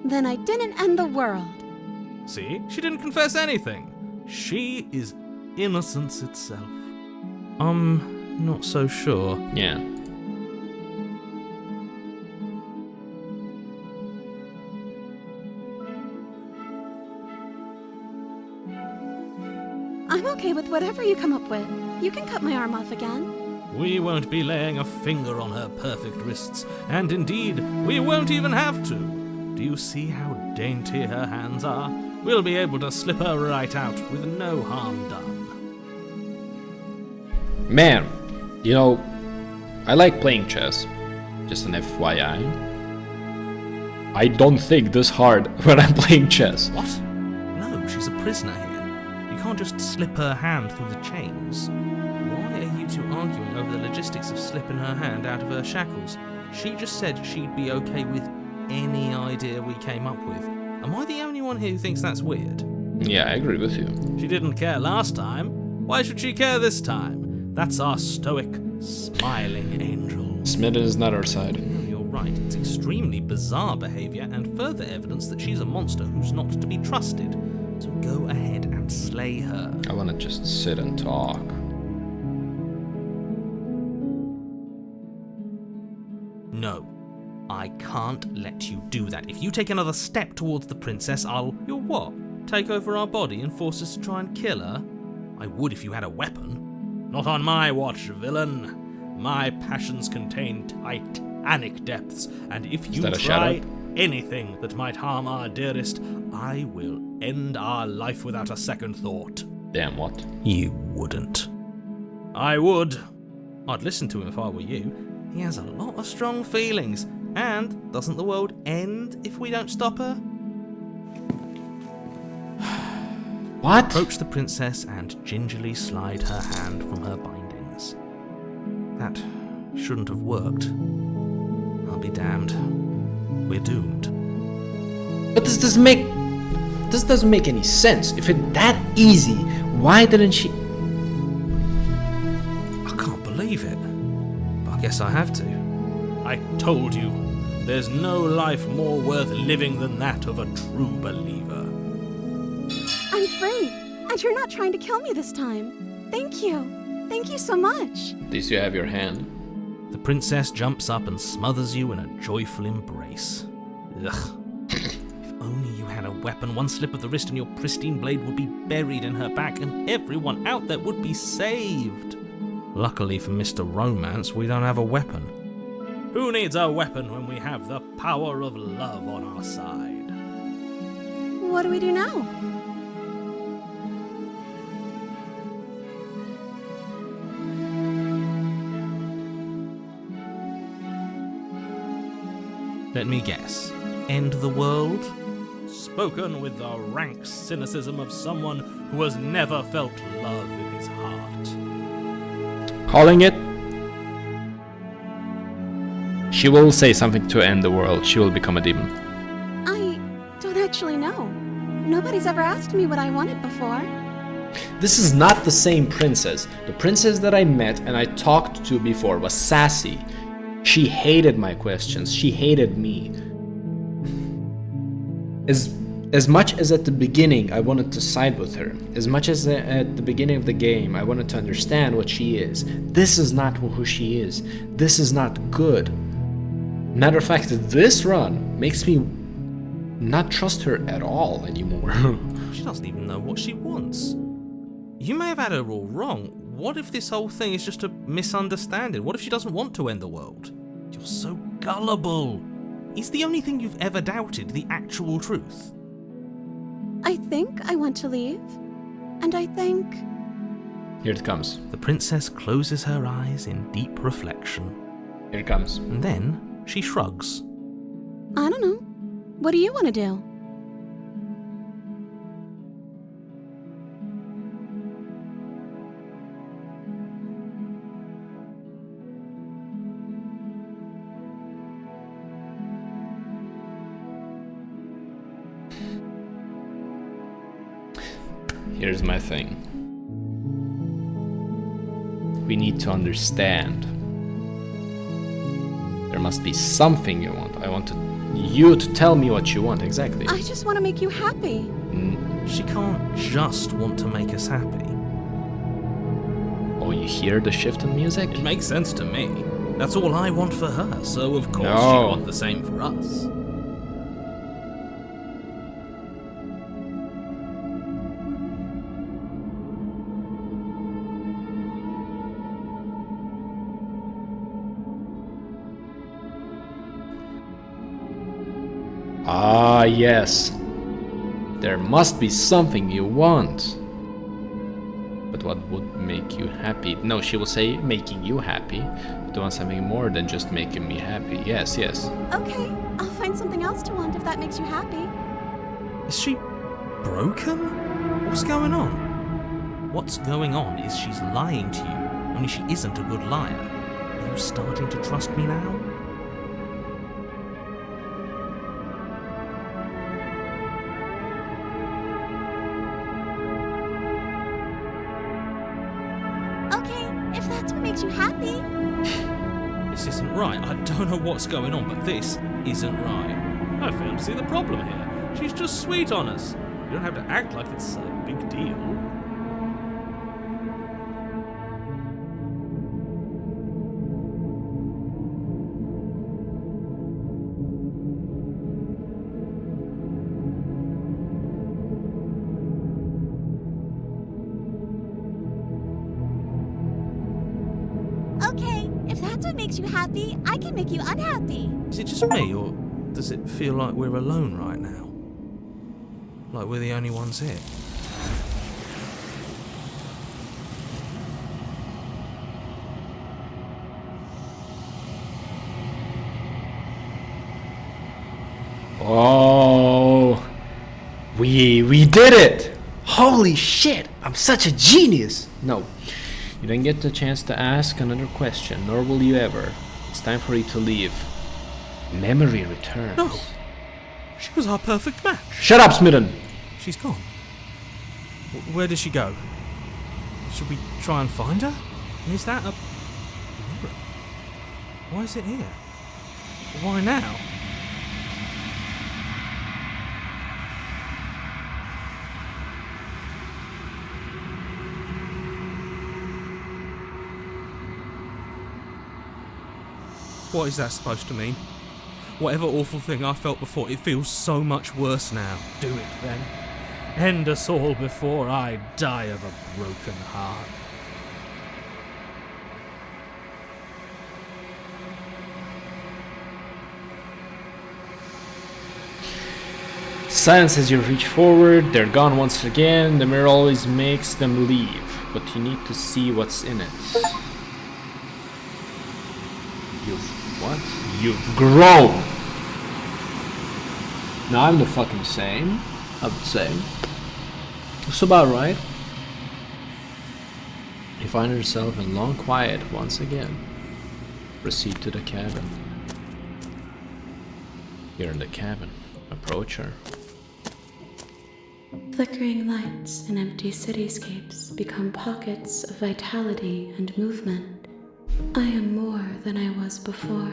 Then I didn't end the world. See? She didn't confess anything. She is innocence itself. not so sure. Yeah. I'm okay with whatever you come up with. You can cut my arm off again. We won't be laying a finger on her perfect wrists, and indeed, we won't even have to. Do you see how dainty her hands are? We'll be able to slip her right out with no harm done. Man, you know, I like playing chess. Just an FYI. I don't think this hard when I'm playing chess. What? No, she's a prisoner here. You can't just slip her hand through the chains. Why are you two arguing over the logistics of slipping her hand out of her shackles? She just said she'd be okay with any idea we came up with. Am I the only one here who thinks that's weird? Yeah, I agree with you. She didn't care last time. Why should she care this time? That's our stoic, smiling angel. Smitten is not our side. You're right. It's extremely bizarre behavior and further evidence that she's a monster who's not to be trusted. So go ahead and slay her. I want to just sit and talk. No, I can't let you do that. If you take another step towards the princess, You'll what? Take over our body and force us to try and kill her? I would if you had a weapon. Not on my watch, villain. My passions contain titanic depths, and if you try anything that might harm our dearest, I will end our life without a second thought. Damn, what? You wouldn't. I would. I'd listen to him if I were you. He has a lot of strong feelings. And doesn't the world end if we don't stop her? What? Approach the princess and gingerly slide her hand from her bindings. That shouldn't have worked. I'll be damned. We're doomed. But this doesn't make any sense. If it's that easy, why didn't she... I can't believe it. But I guess I have to. I told you, there's no life more worth living than that of a true believer. I'm free, and you're not trying to kill me this time. Thank you. Thank you so much. At least you have your hand. The princess jumps up and smothers you in a joyful embrace. Ugh. If only you had a weapon, one slip of the wrist and your pristine blade would be buried in her back and everyone out there would be saved. Luckily for Mr. Romance, we don't have a weapon. Who needs a weapon when we have the power of love on our side? What do we do now? Let me guess. End the world? Spoken with the rank cynicism of someone who has never felt love in his heart. Calling it. She will say something to end the world. She will become a demon. I don't actually know. Nobody's ever asked me what I wanted before. This is not the same princess. The princess that I met and I talked to before was sassy. She hated my questions. She hated me. As much as at the beginning I wanted to side with her, as much as at the beginning of the game I wanted to understand what she is, this is not who she is. This is not good. Matter of fact, this run makes me not trust her at all anymore. She doesn't even know what she wants. You may have had her all wrong. What if this whole thing is just a misunderstanding? What if she doesn't want to end the world? You're so gullible. Is the only thing you've ever doubted the actual truth? I think I want to leave. And I think... Here it comes. The princess closes her eyes in deep reflection. Here it comes. And then she shrugs. I don't know. What do you want to do? Here's my thing. We need to understand. There must be something you want. I want you to tell me what you want exactly. I just want to make you happy. She can't just want to make us happy. Oh Oh, you hear the shift in music? It makes sense to me. That's all I want for her, so of course No. she'd want the same for us. Ah, yes. There must be something you want. But what would make you happy? No, she will say making you happy. But you want something more than just making me happy. Yes, yes. Okay, I'll find something else to want if that makes you happy. Is she broken? What's going on? What's going on is she's lying to you, only she isn't a good liar. Are you starting to trust me now? Okay, if that's what makes you happy. This isn't right. I don't know what's going on, but this isn't right. I fail to see the problem here. She's just sweet on us. You don't have to act like it's a big deal. Okay, if that's what makes you happy, I can make you unhappy. Is it just me, or does it feel like we're alone right now? Like we're the only ones here? Oh, we did it! Holy shit! I'm such a genius! No, you don't get the chance to ask another question, nor will you ever. It's time for you to leave. Memory returns. No. She was our perfect match. Shut up, Smitten! She's gone. Where did she go? Should we try and find her? And is that a mirror? Why is it here? Why now? What is that supposed to mean? Whatever awful thing I felt before, it feels so much worse now. Do it then. End us all before I die of a broken heart. Silence as you reach forward, they're gone once again. The mirror always makes them leave, but you need to see what's in it. What? You've grown! Now I'm the fucking same, I would say. It's about right. You find yourself in long quiet once again. Proceed to the cabin. You're in the cabin. Approach her. Flickering lights in empty cityscapes become pockets of vitality and movement. I am more than I was before.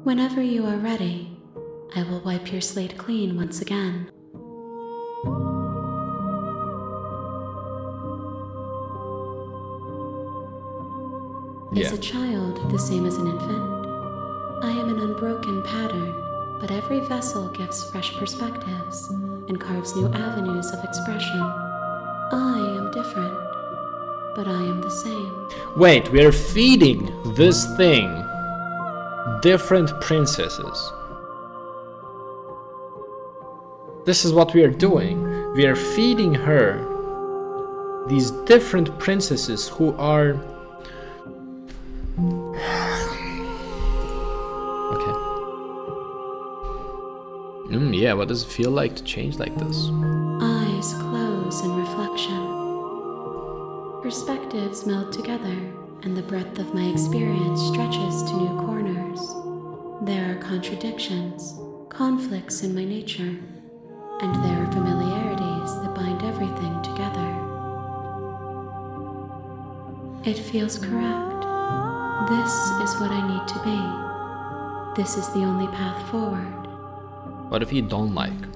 Whenever you are ready, I will wipe your slate clean once again. Is a child the same as an infant? I am an unbroken pattern, but every vessel gives fresh perspectives and carves new avenues of expression. I am different, but I am the same. Wait, we are feeding this thing different princesses. This is what we are doing. We are feeding her these different princesses who are... Okay. Yeah, what does it feel like to change like this? Eyes close in reflection. Perspectives meld together, and the breadth of my experience stretches to new corners. There are contradictions, conflicts in my nature, and there are familiarities that bind everything together. It feels correct. This is what I need to be. This is the only path forward. What if you don't like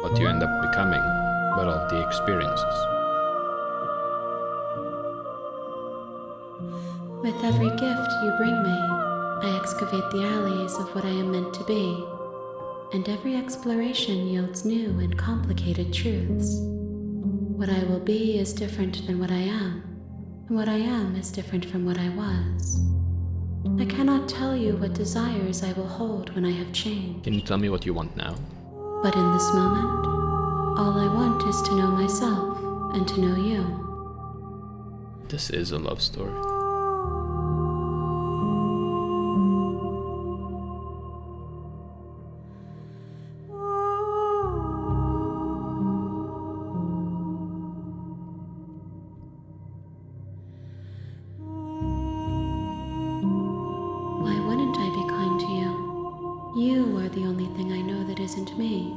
what you end up becoming, but of the experiences? With every gift you bring me, I excavate the alleys of what I am meant to be, and every exploration yields new and complicated truths. What I will be is different than what I am, and what I am is different from what I was. I cannot tell you what desires I will hold when I have changed. Can you tell me what you want now? But in this moment, all I want is to know myself and to know you. This is a love story. Why wouldn't I be kind to you? You are the only thing I know that isn't me.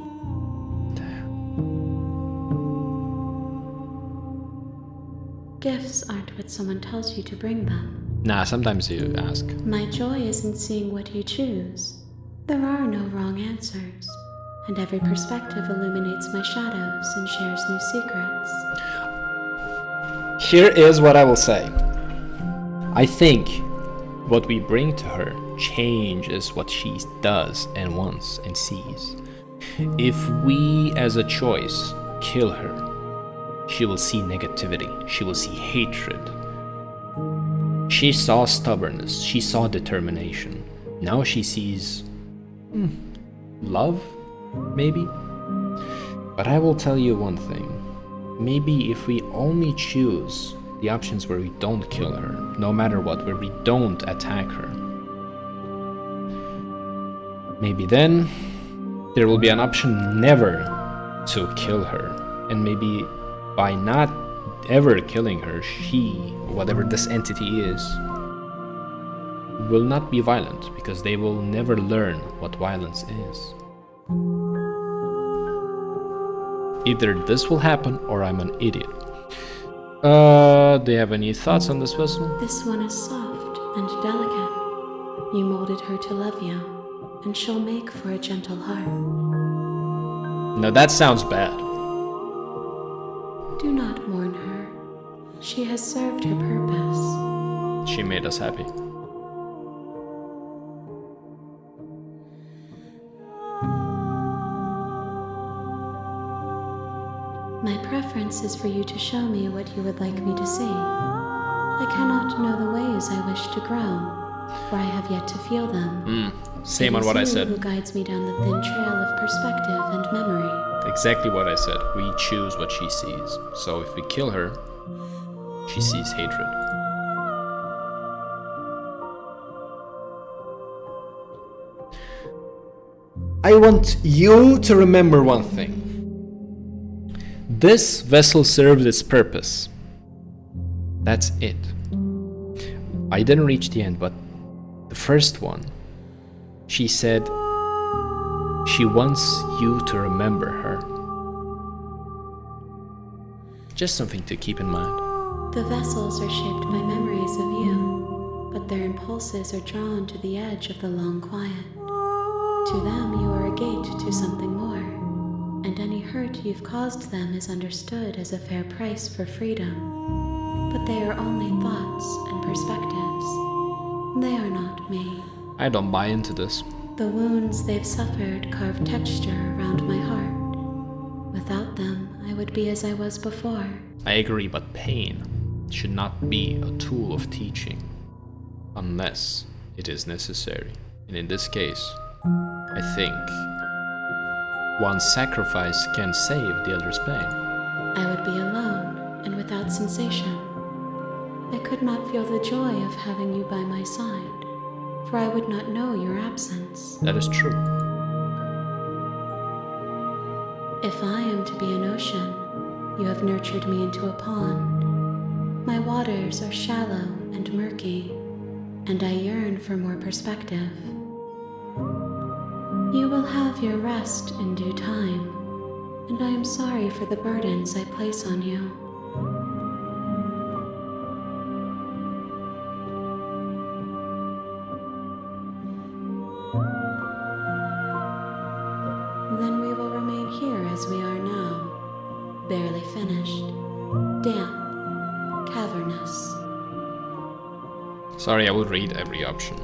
Gifts aren't what someone tells you to bring them. Nah, sometimes you ask. My joy is in seeing what you choose. There are no wrong answers, and every perspective illuminates my shadows and shares new secrets. Here is what I will say. I think what we bring to her changes what she does and wants and sees. If we, as a choice, kill her, she will see negativity, she will see hatred. She saw stubbornness, she saw determination. Now she sees love, maybe? But I will tell you one thing. Maybe if we only choose the options where we don't kill her, no matter what, where we don't attack her, maybe then there will be an option never to kill her. And maybe by not ever killing her, she, whatever this entity is, will not be violent, because they will never learn what violence is. Either this will happen or I'm an idiot. Do you have any thoughts on this vessel? This one is soft and delicate. You molded her to love you, and she'll make for a gentle heart. No, that sounds bad. Do not mourn her. She has served her purpose. She made us happy. My preference is for you to show me what you would like me to see. I cannot know the ways I wish to grow, for I have yet to feel them. Same on what I said. It is you who guides me down the thin trail of perspective and memory. Exactly what I said. We choose what she sees. So if we kill her, she sees hatred. I want you to remember one thing. This vessel served its purpose. That's it. I didn't reach the end, but the first one, she said she wants you to remember her. Just something to keep in mind. The vessels are shaped by memories of you, but their impulses are drawn to the edge of the long quiet. To them, you are a gate to something more, and any hurt you've caused them is understood as a fair price for freedom. But they are only thoughts and perspectives. They are not me. I don't buy into this. The wounds they've suffered carve texture around my heart. Without them, I would be as I was before. I agree, but pain should not be a tool of teaching unless it is necessary. And in this case, I think one sacrifice can save the other's pain. I would be alone and without sensation. I could not feel the joy of having you by my side, for I would not know your absence. That is true. If I am to be an ocean, you have nurtured me into a pond. My waters are shallow and murky, and I yearn for more perspective. You will have your rest in due time, and I am sorry for the burdens I place on you. Then we will remain here as we are now, barely finished, damp, cavernous. Sorry, I will read every option.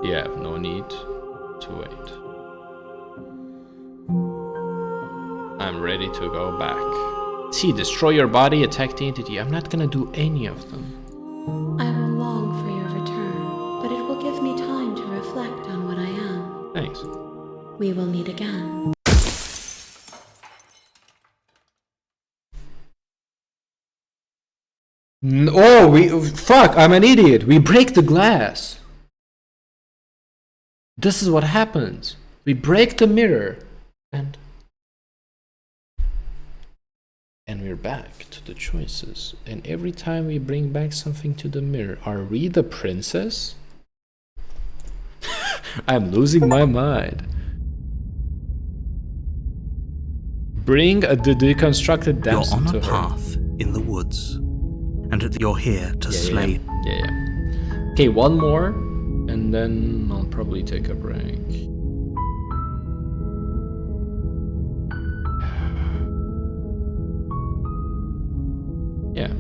You have no need to wait. I'm ready to go back. See, destroy your body, attack the entity. I'm not gonna do any of them. I will long for your return, but it will give me time to reflect on what I am. Thanks. We will meet again. Fuck, I'm an idiot. We break the glass. This is what happens. We break the mirror and we're back to the choices. And every time we bring back something to the mirror, are we the princess? I'm losing my mind. Bring the deconstructed damsel You're on to a her. path in the woods, and you're here to slay. Yeah. Okay, one more, and then I'll probably take a break. Yeah.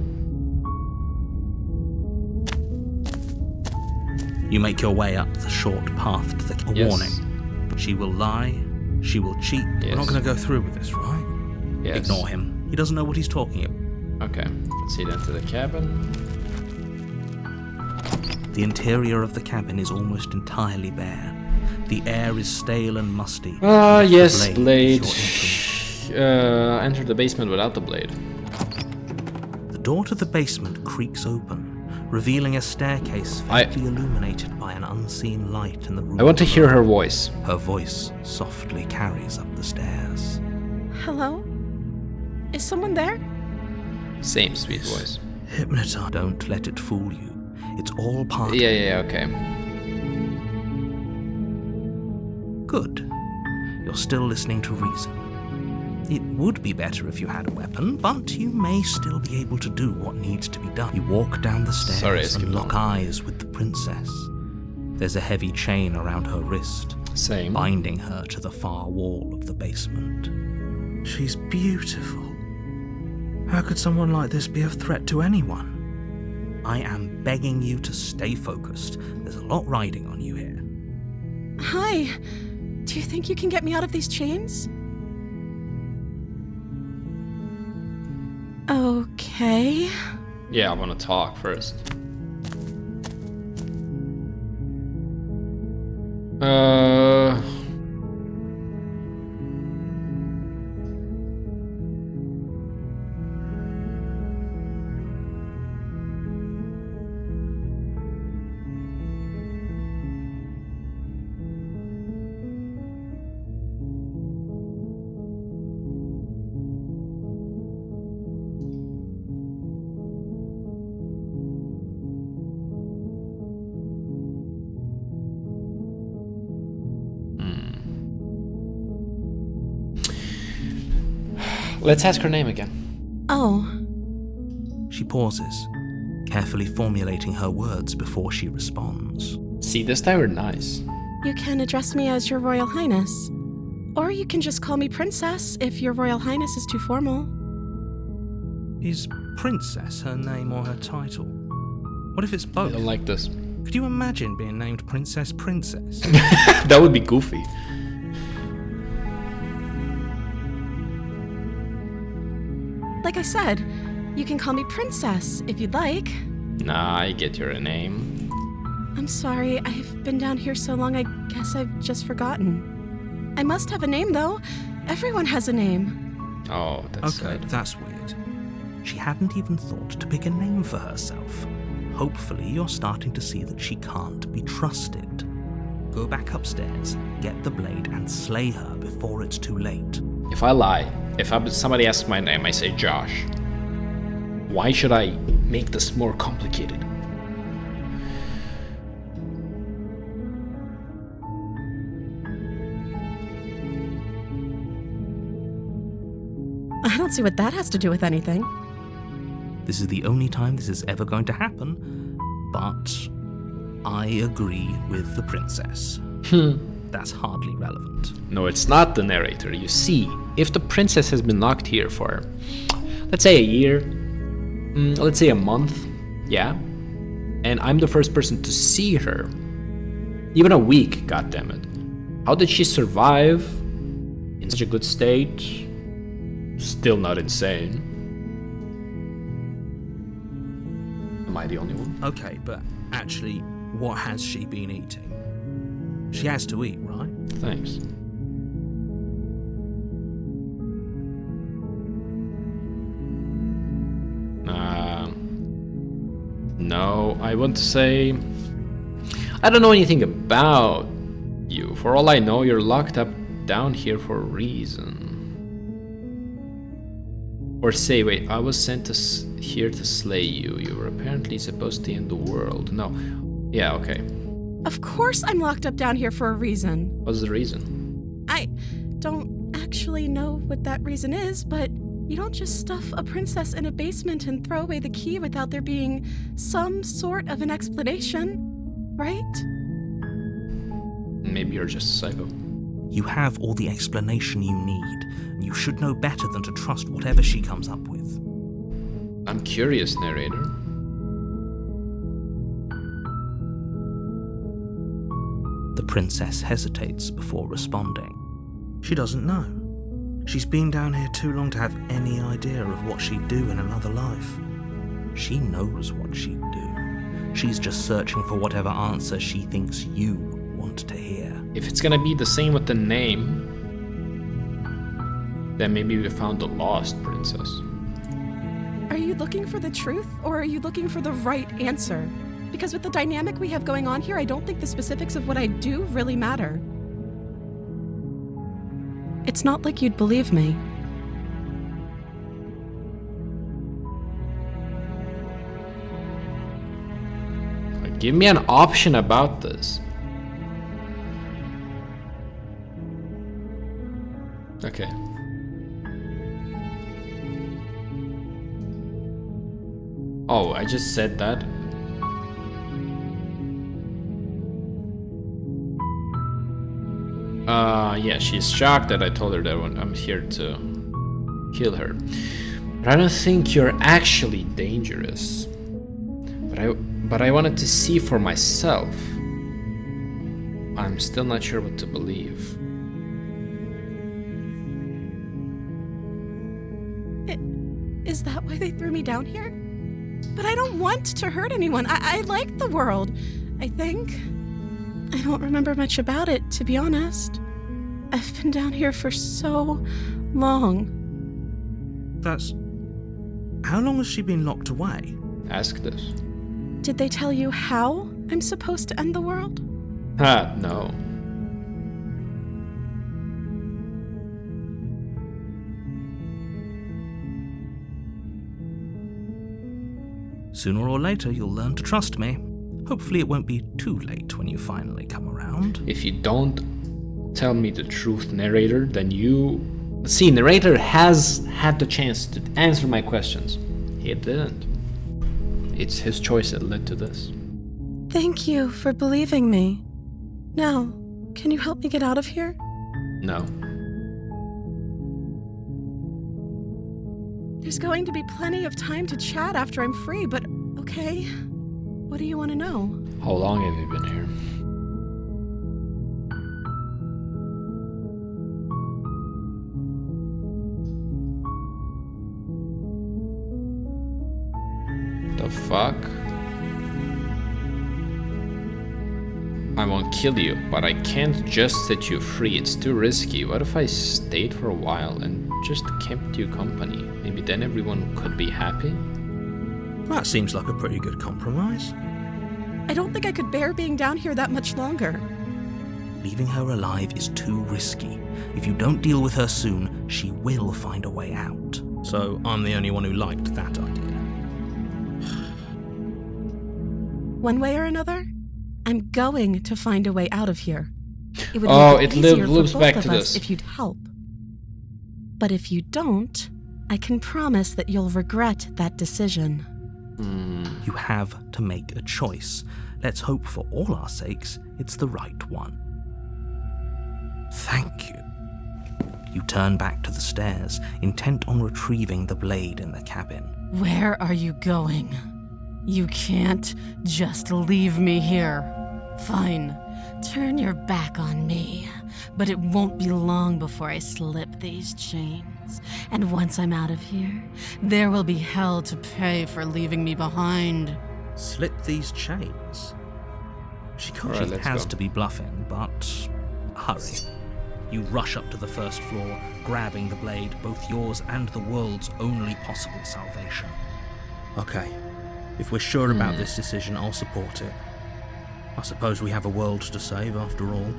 You make your way up the short path to the Yes. warning. She will lie, she will cheat. Yes. We're not going to go through with this, right? Yes. Ignore him. He doesn't know what he's talking about. Okay, let's head into the cabin. The interior of the cabin is almost entirely bare. The air is stale and musty. Ah, The yes, is blade. your instrument. Enter the basement without the blade. The door to the basement creaks open, revealing a staircase faintly illuminated by an unseen light in the room. I want to hear her voice. Her voice softly carries up the stairs. Hello? Is someone there? Same sweet voice. Hypnotize. Don't let it fool you. It's all part Yeah, okay. Good. You're still listening to reason. It would be better if you had a weapon, but you may still be able to do what needs to be done. You walk down the stairs Sorry, I and skipped lock on. eyes with the princess. There's a heavy chain around her wrist, Same. binding her to the far wall of the basement. She's beautiful. How could someone like this be a threat to anyone? I am begging you to stay focused. There's a lot riding on you here. Hi. Do you think you can get me out of these chains? Okay. Yeah, I want to talk first. Let's ask her name again. Oh. She pauses, carefully formulating her words before she responds. See, this time we're nice. You can address me as Your Royal Highness. Or you can just call me Princess if Your Royal Highness is too formal. Is Princess her name or her title? What if it's I both? don't like this. Could you imagine being named Princess? That would be goofy. Like I said, you can call me Princess if you'd like. Nah, I get your name. I'm sorry, I've been down here so long I guess I've just forgotten. I must have a name though. Everyone has a name. Oh, that's Okay, sad. that's weird. She hadn't even thought to pick a name for herself. Hopefully you're starting to see that she can't be trusted. Go back upstairs, get the blade, and slay her before it's too late. If I lie, somebody asks my name, I say Josh. Why should I make this more complicated? I don't see what that has to do with anything. This is the only time this is ever going to happen, but I agree with the princess. That's hardly relevant. No, it's not the narrator. You see, if the princess has been locked here for, let's say, a year, let's say a month, yeah? And I'm the first person to see her. Even a week, goddammit. How did she survive in such a good state? Still not insane. Am I the only one? Okay, but actually, what has she been eating? She has to eat, right? Thanks. No, I want to say... I don't know anything about you. For all I know, you're locked up down here for a reason. Or say, wait, I was sent here to slay you. You were apparently supposed to end the world. No. Yeah, okay. Of course I'm locked up down here for a reason. What's the reason? I don't actually know what that reason is, but you don't just stuff a princess in a basement and throw away the key without there being some sort of an explanation, right? Maybe you're just a psycho. You have all the explanation you need, and you should know better than to trust whatever she comes up with. I'm curious, narrator. The princess hesitates before responding. She doesn't know. She's been down here too long to have any idea of what she'd do in another life. She knows what she'd do. She's just searching for whatever answer she thinks you want to hear. If it's gonna be the same with the name, then maybe we found the lost princess. Are you looking for the truth, or are you looking for the right answer? Because with the dynamic we have going on here, I don't think the specifics of what I do really matter. It's not like you'd believe me. Give me an option about this. Okay. Oh, I just said that. Yeah, she's shocked that I told her that I'm here to kill her. But I don't think you're actually dangerous. But I wanted to see for myself. I'm still not sure what to believe. Is that why they threw me down here? But I don't want to hurt anyone. I like the world, I think. I don't remember much about it, to be honest. I've been down here for so long. That's... How long has she been locked away? Ask this. Did they tell you how I'm supposed to end the world? Ha, no. Sooner or later, you'll learn to trust me. Hopefully it won't be too late when you finally come around. If you don't tell me the truth, narrator, then you... See, narrator has had the chance to answer my questions. He didn't. It's his choice that led to this. Thank you for believing me. Now, can you help me get out of here? No. There's going to be plenty of time to chat after I'm free, but okay. What do you want to know? How long have you been here? The fuck? I won't kill you, but I can't just set you free. It's too risky. What if I stayed for a while and just kept you company? Maybe then everyone could be happy? That seems like a pretty good compromise. I don't think I could bear being down here that much longer. Leaving her alive is too risky. If you don't deal with her soon, she will find a way out. So I'm the only one who liked that idea. One way or another, I'm going to find a way out of here. It would Oh, make it easier loops for back both to of us this. if you'd help. But if you don't, I can promise that you'll regret that decision. You have to make a choice. Let's hope for all our sakes it's the right one. Thank you. You turn back to the stairs, intent on retrieving the blade in the cabin. Where are you going? You can't just leave me here. Fine, turn your back on me, but it won't be long before I slip these chains. And once I'm out of here, there will be hell to pay for leaving me behind. Slip these chains? She Alright, has go. to be bluffing, but hurry. You rush up to the first floor, grabbing the blade, both yours and the world's only possible salvation. Okay, if we're sure about this decision, I'll support it. I suppose we have a world to save after all.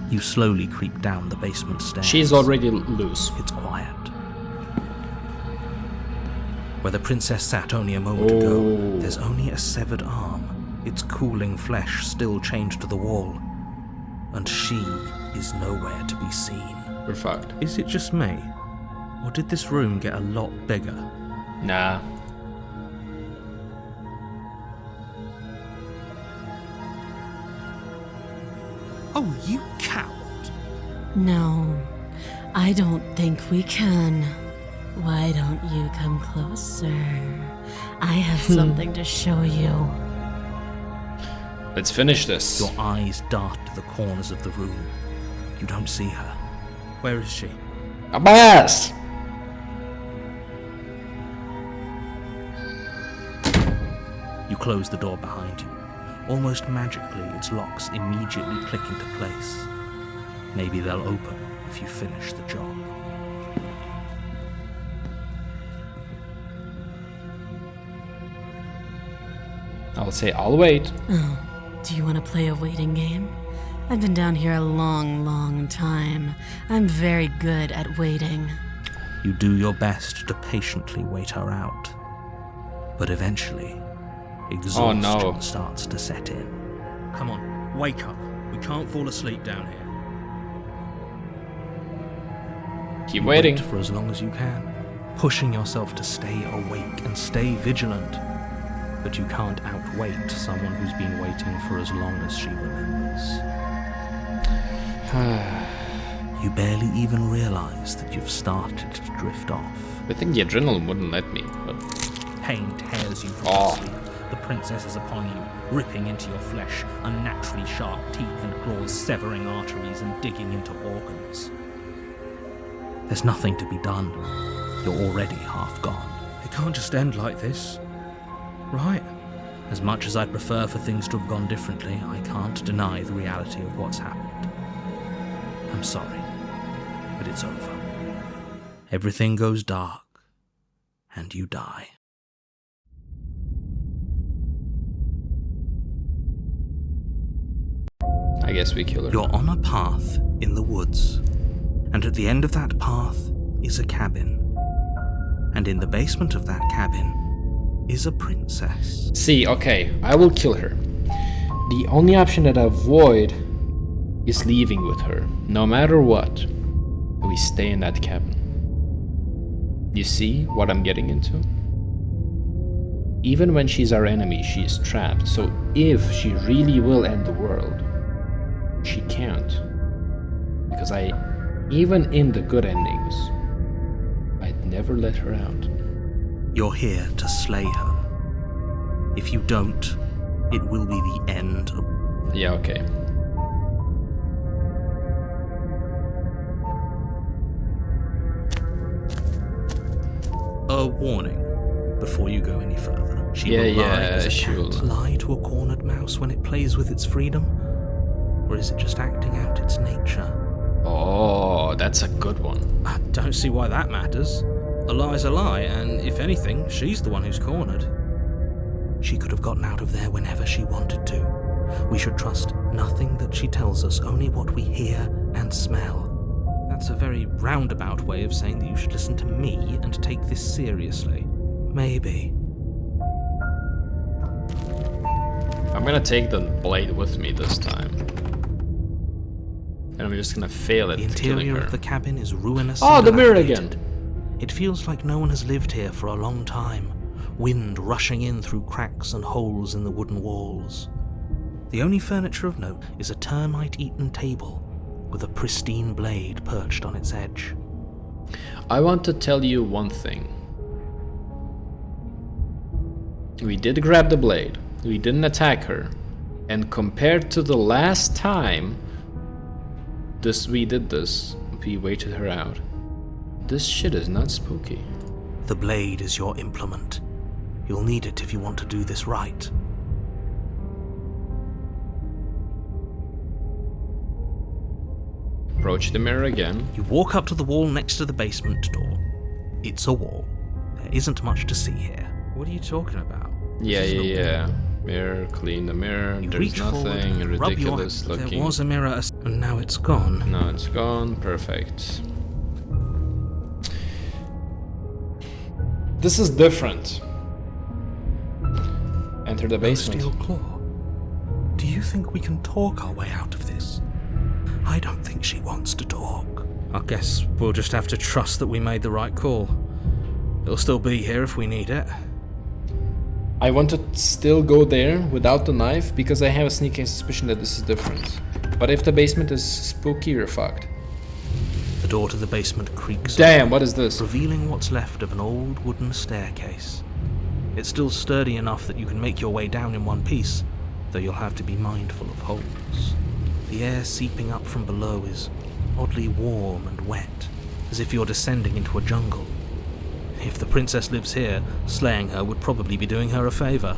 You slowly creep down the basement stairs. She's already loose. It's quiet. Where the princess sat only a moment ago, there's only a severed arm, its cooling flesh still chained to the wall. And she is nowhere to be seen. We're fucked. Is it just me? Or did this room get a lot bigger? Nah. Oh, you coward! No, I don't think we can. Why don't you come closer? I have something to show you. Let's finish this. Your eyes dart to the corners of the room. You don't see her. Where is she? Abbas! You close the door behind you. Almost magically, its locks immediately click into place. Maybe they'll open if you finish the job. I'll say I'll wait. Oh, do you want to play a waiting game? I've been down here a long, long time. I'm very good at waiting. You do your best to patiently wait her out. But eventually, exhaustion starts to set in. Come on, wake up. We can't fall asleep down here. Keep You waiting. wait for as long as you can, pushing yourself to stay awake and stay vigilant. But you can't outwait someone who's been waiting for as long as she remembers. You barely even realize that you've started to drift off. I think the adrenaline wouldn't let me, but Pain tears you from your sleep. The princess is upon you, ripping into your flesh, unnaturally sharp teeth and claws severing arteries and digging into organs. There's nothing to be done. You're already half gone. It can't just end like this, right? As much as I'd prefer for things to have gone differently, I can't deny the reality of what's happened. I'm sorry, but it's over. Everything goes dark, and you die. I guess we kill her. You're on a path in the woods, and at the end of that path is a cabin. And in the basement of that cabin is a princess. See, okay, I will kill her. The only option that I avoid is leaving with her, no matter what. We stay in that cabin. You see what I'm getting into? Even when she's our enemy, she is trapped. So if she really will end the world, she can't. Because even in the good endings, I'd never let her out. You're here to slay her. If you don't, it will be the end of... Yeah, okay. A warning before you go any further. She Yeah, will lie yeah, as a she'll- cat lie to a cornered mouse when it plays with its freedom? Or is it just acting out its nature? Oh, that's a good one. I don't see why that matters. A lie's a lie, and if anything, she's the one who's cornered. She could have gotten out of there whenever she wanted to. We should trust nothing that she tells us, only what we hear and smell. That's a very roundabout way of saying that you should listen to me and take this seriously. Maybe. I'm gonna take the blade with me this time. And I'm just gonna fail at The killing interior her. of the cabin is ruinous. Oh, and the mirror dilapidated. again. It feels like no one has lived here for a long time. Wind rushing in through cracks and holes in the wooden walls. The only furniture of note is a termite-eaten table with a pristine blade perched on its edge. I want to tell you one thing. We did grab the blade. We didn't attack her. And compared to the last time we did this, we waited her out. This shit is not spooky. The blade is your implement. You'll need it if you want to do this right. Approach the mirror again. You walk up to the wall next to the basement door. It's a wall. There isn't much to see here. What are you talking about? Yeah. Mirror, clean the mirror. You There's reach forward nothing and rub your- ridiculous looking. There was a mirror, and now it's gone. No, it's gone. Perfect. This is different. Enter the basement. Steel claw. Do you think we can talk our way out of this? I don't think she wants to talk. I guess we'll just have to trust that we made the right call. It'll still be here if we need it. I want to still go there without the knife because I have a sneaking suspicion that this is different. But if the basement is spooky, you're fucked. The door to the basement creaks. Damn, what is this? Revealing what's left of an old wooden staircase. It's still sturdy enough that you can make your way down in one piece, though you'll have to be mindful of holes. The air seeping up from below is oddly warm and wet, as if you're descending into a jungle. If the princess lives here, slaying her would probably be doing her a favor.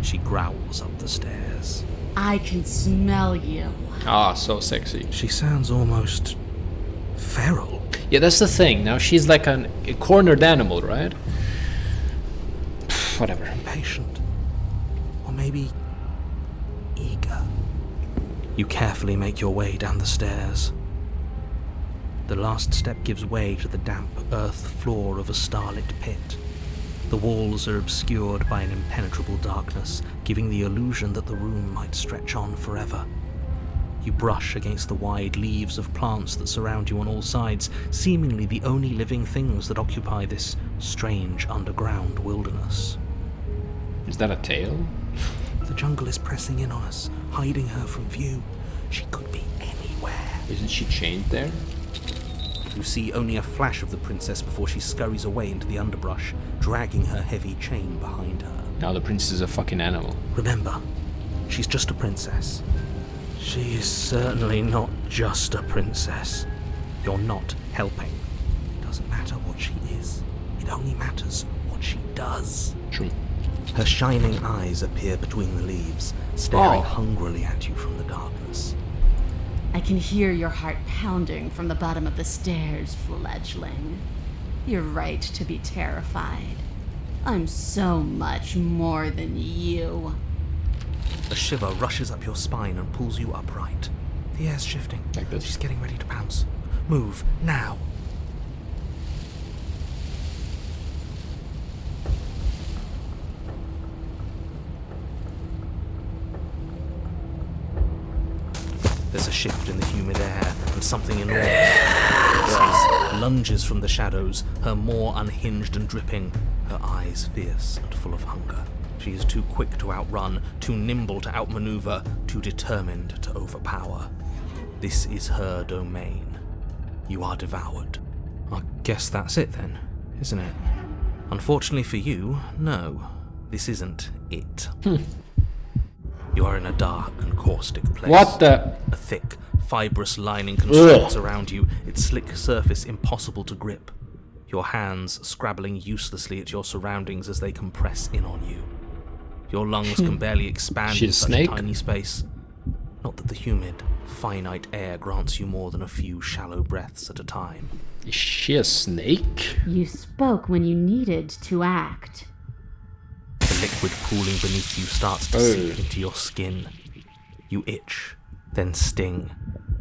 She growls up the stairs. I can smell you. Ah, so sexy. She sounds almost feral. Yeah, that's the thing. Now she's like a cornered animal, right? Whatever. Impatient. Or maybe eager. You carefully make your way down the stairs. The last step gives way to the damp earth floor of a starlit pit. The walls are obscured by an impenetrable darkness, giving the illusion that the room might stretch on forever. You brush against the wide leaves of plants that surround you on all sides, seemingly the only living things that occupy this strange underground wilderness. Is that a tail? The jungle is pressing in on us, hiding her from view. She could be anywhere. Isn't she chained there? You see only a flash of the princess before she scurries away into the underbrush, dragging her heavy chain behind her. Now the princess is a fucking animal. Remember, she's just a princess. She is certainly not just a princess. You're not helping. It doesn't matter what she is. It only matters what she does. True. Her shining eyes appear between the leaves, staring hungrily at you from the darkness. I can hear your heart pounding from the bottom of the stairs, fledgling. You're right to be terrified. I'm so much more than you. A shiver rushes up your spine and pulls you upright. The air's shifting. Like this? She's getting ready to pounce. Move, now. There's a shift in the humid air, and something enormous lunges from the shadows, her maw unhinged and dripping, her eyes fierce and full of hunger. She is too quick to outrun, too nimble to outmaneuver, too determined to overpower. This is her domain. You are devoured. I guess that's it then, isn't it? Unfortunately for you, no. This isn't it. You are in a dark and caustic place. What the? A thick, fibrous lining constricts around you, its slick surface impossible to grip. Your hands scrabbling uselessly at your surroundings as they compress in on you. Your lungs can barely expand in such a tiny space. Not that the humid, finite air grants you more than a few shallow breaths at a time. Is she a snake? You spoke when you needed to act. The liquid pooling beneath you starts to seep into your skin. You itch, then sting,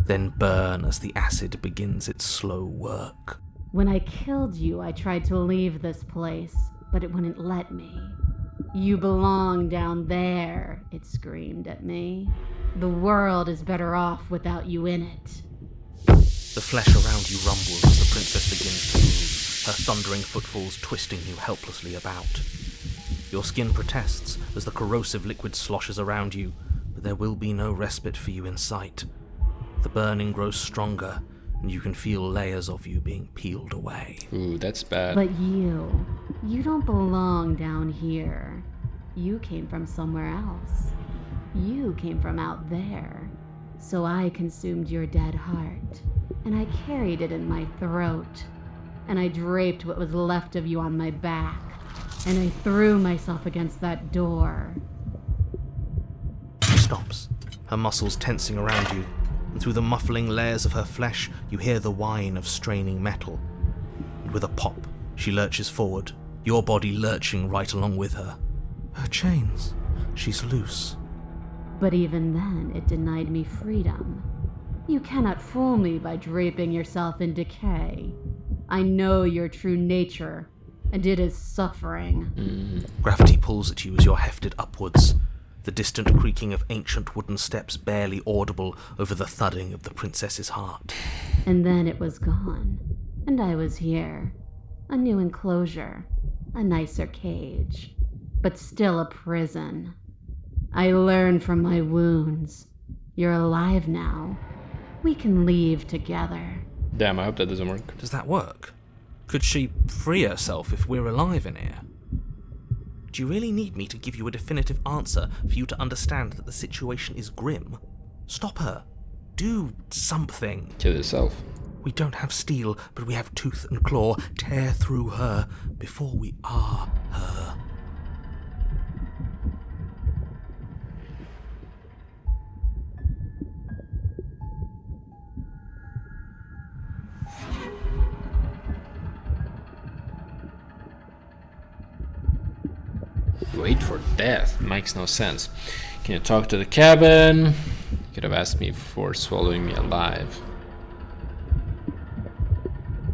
then burn as the acid begins its slow work. When I killed you, I tried to leave this place, but it wouldn't let me. You belong down there, it screamed at me. The world is better off without you in it. The flesh around you rumbles as the princess begins to move, her thundering footfalls twisting you helplessly about. Your skin protests as the corrosive liquid sloshes around you, but there will be no respite for you in sight. The burning grows stronger, and you can feel layers of you being peeled away. Ooh, that's bad. But you don't belong down here. You came from somewhere else. You came from out there. So I consumed your dead heart, and I carried it in my throat, and I draped what was left of you on my back, and I threw myself against that door. She stops, her muscles tensing around you, and through the muffling layers of her flesh, you hear the whine of straining metal. And with a pop, she lurches forward, your body lurching right along with her. Her chains. She's loose. But even then, it denied me freedom. You cannot fool me by draping yourself in decay. I know your true nature, and it is suffering. Gravity pulls at you as you're hefted upwards, the distant creaking of ancient wooden steps barely audible over the thudding of the princess's heart. And then it was gone, and I was here. A new enclosure, a nicer cage, but still a prison. I learned from my wounds. You're alive now. We can leave together. Damn, I hope that doesn't work. Does that work? Could she free herself if we're alive in here? Do you really need me to give you a definitive answer for you to understand that the situation is grim? Stop her. Do something. Kill yourself. We don't have steel, but we have tooth and claw. Tear through her before we are her. Wait for death. Makes no sense. Can you talk to the cabin? You could have asked me before swallowing me alive.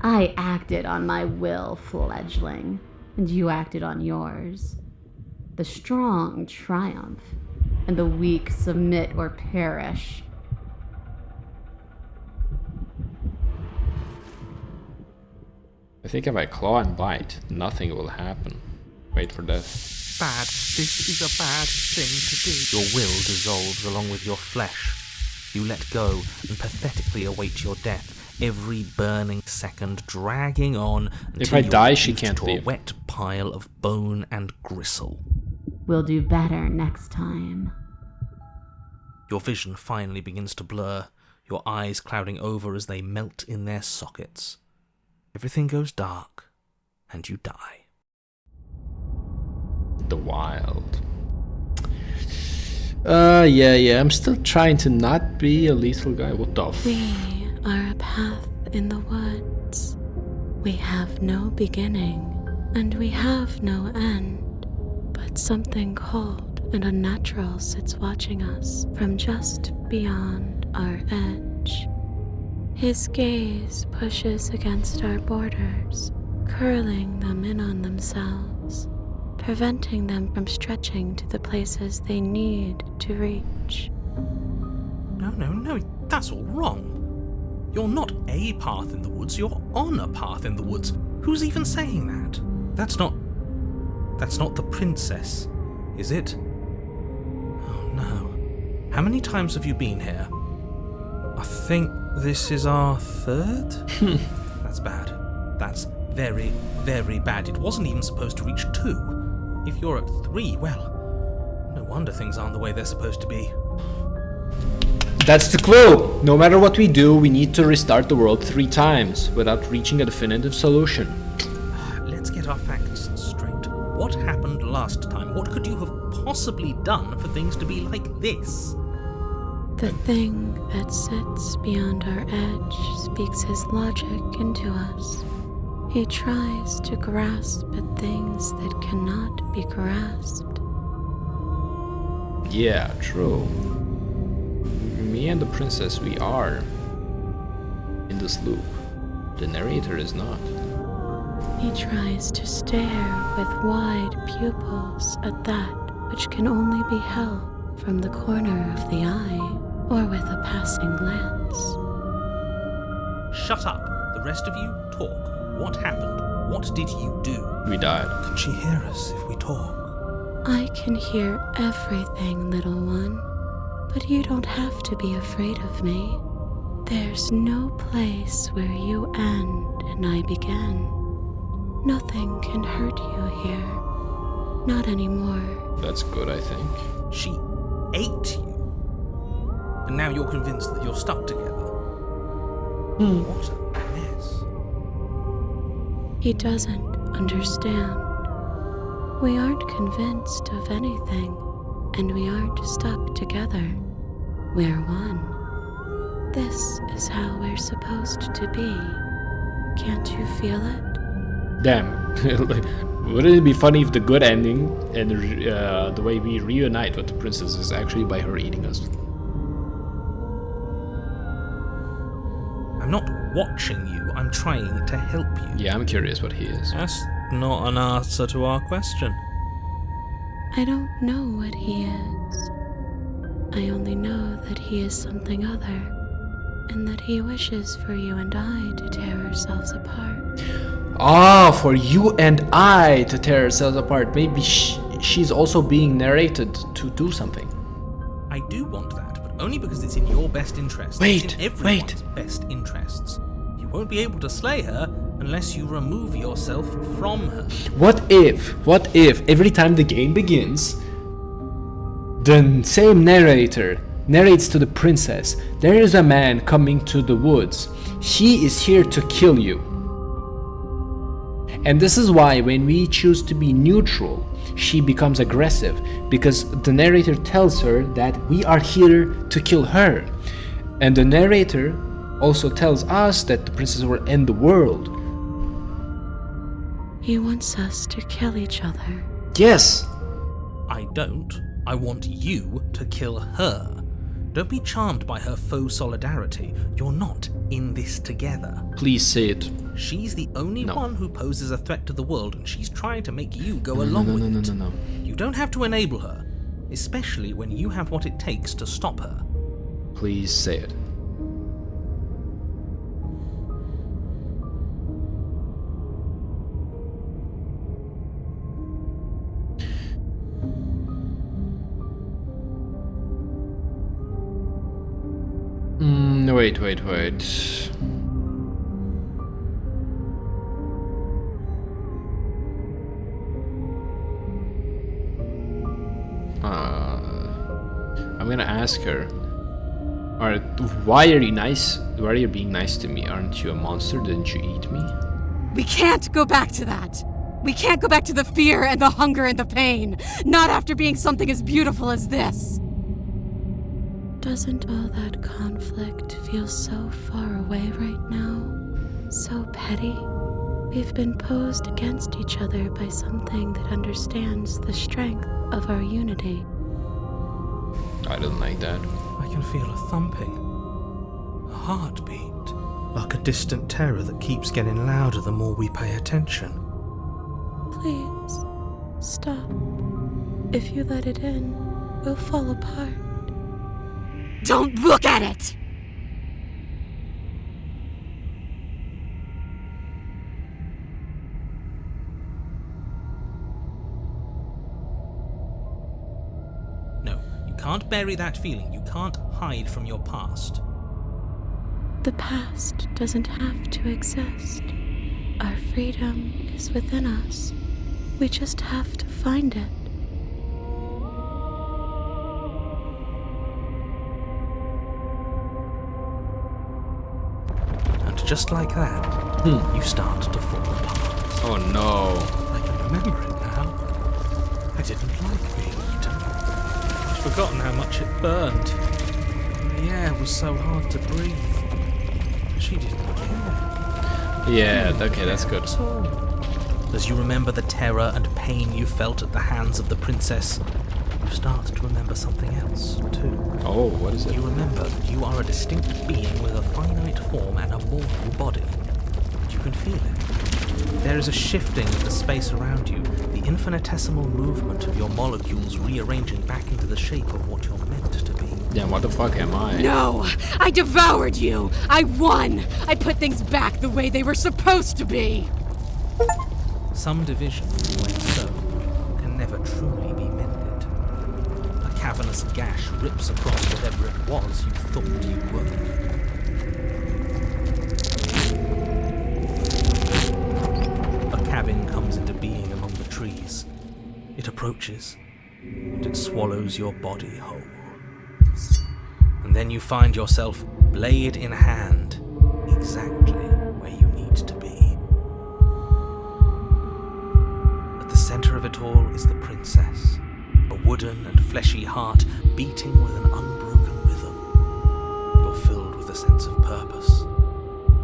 I acted on my will, fledgling, and you acted on yours. The strong triumph, and the weak submit or perish. I think if I claw and bite, nothing will happen. Wait for death. Bad. This is a bad thing to do. Your will dissolves along with your flesh. You let go and pathetically await your death, every burning second dragging on until if I die, she reduced can't to leave. a wet pile of bone and gristle. We'll do better next time. Your vision finally begins to blur, your eyes clouding over as they melt in their sockets. Everything goes dark, and you die. The wild. Yeah, I'm still trying to not be a lethal guy. What the f- We are a path in the woods. We have no beginning, and we have no end. But something cold and unnatural sits watching us from just beyond our edge. His gaze pushes against our borders, curling them in on themselves, preventing them from stretching to the places they need to reach. No, that's all wrong. You're not a path in the woods, you're on a path in the woods. Who's even saying that? That's not the princess, is it? Oh no. How many times have you been here? I think this is our third? That's bad. That's very, very bad. It wasn't even supposed to reach 2. If you're at 3, well, no wonder things aren't the way they're supposed to be. That's the clue! No matter what we do, we need to restart the world 3 times without reaching a definitive solution. Let's get our facts straight. What happened last time? What could you have possibly done for things to be like this? The thing that sits beyond our edge speaks his logic into us. He tries to grasp at things that cannot be grasped. Yeah, true. Me and the princess, we are in this loop. The narrator is not. He tries to stare with wide pupils at that which can only be held from the corner of the eye or with a passing glance. Shut up. The rest of you, talk. What happened? What did you do? We died. Can she hear us if we talk? I can hear everything, little one, but you don't have to be afraid of me. There's no place where you end and I begin. Nothing can hurt you here. Not anymore. That's good, I think. She ate you. And now you're convinced that you're stuck together. What a mess. He doesn't understand. We aren't convinced of anything, and we aren't stuck together. We're one. This is how we're supposed to be. Can't you feel it? Damn. Wouldn't it be funny if the good ending and the way we reunite with the princess is actually by her eating us? I'm not watching you, I'm trying to help you. Yeah, I'm curious what he is. That's not an answer to our question. I don't know what he is. I only know that he is something other, and that he wishes for you and I to tear ourselves apart. Ah, for you and I to tear ourselves apart. Maybe she's also being narrated to do something. I do want that, but only because it's in your best interests. It's in everyone's best interests. You won't be able to slay her unless you remove yourself from her. What if every time the game begins, the same narrator narrates to the princess, there is a man coming to the woods. He is here to kill you. And this is why when we choose to be neutral, she becomes aggressive, because the narrator tells her that we are here to kill her. And the narrator also tells us that the princess will end the world. He wants us to kill each other. Yes. I don't. I want you to kill her. Don't be charmed by her faux solidarity. You're not in this together. Please say it. She's the only one who poses a threat to the world, and she's trying to make you go along with it. No. You don't have to enable her, especially when you have what it takes to stop her. Please say it. Wait. I'm gonna ask her. Alright, why are you nice? Why are you being nice to me? Aren't you a monster? Didn't you eat me? We can't go back to that. We can't go back to the fear and the hunger and the pain. Not after being something as beautiful as this. Doesn't all that conflict feel so far away right now? So petty? We've been posed against each other by something that understands the strength of our unity. I don't like that. I can feel a thumping, a heartbeat, like a distant terror that keeps getting louder the more we pay attention. Please, stop. If you let it in, we'll fall apart. Don't look at it! No, you can't bury that feeling. You can't hide from your past. The past doesn't have to exist. Our freedom is within us. We just have to find it. Just like that, you start to fall apart. Oh no. I can remember it now. I didn't like being eaten. I'd forgotten how much it burned. The air was so hard to breathe. She didn't care. Yeah, okay, that's good. At all. As you remember the terror and pain you felt at the hands of the princess, you start to remember something else, too. Oh, what is it? You remember that you are a distinct being with a finite form and a mortal body. You can feel it. There is a shifting of the space around you, the infinitesimal movement of your molecules rearranging back into the shape of what you're meant to be. Yeah, what the fuck am I? No! I devoured you! I won! I put things back the way they were supposed to be! Some division, when so, can never truly be mended. A cavernous gash rips across whatever it was you thought you were. A cabin comes into being among the trees. It approaches, and it swallows your body whole. And then you find yourself, blade in hand, exactly where you need to be. At the center of it all is the princess, a wooden and fleshy heart beating with an unbroken rhythm. You're filled with a sense of purpose.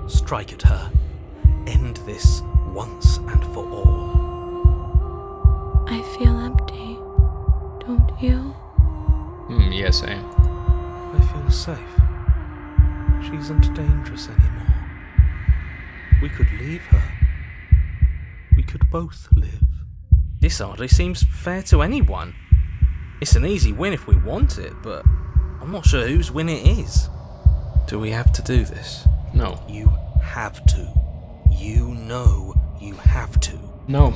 Strike at her. End this once and for all. I feel empty, don't you? Yes, I am. I feel safe. She isn't dangerous anymore. We could leave her. We could both live. This hardly seems fair to anyone. It's an easy win if we want it, but I'm not sure whose win it is. Do we have to do this? No. You have to. You know you have to. No.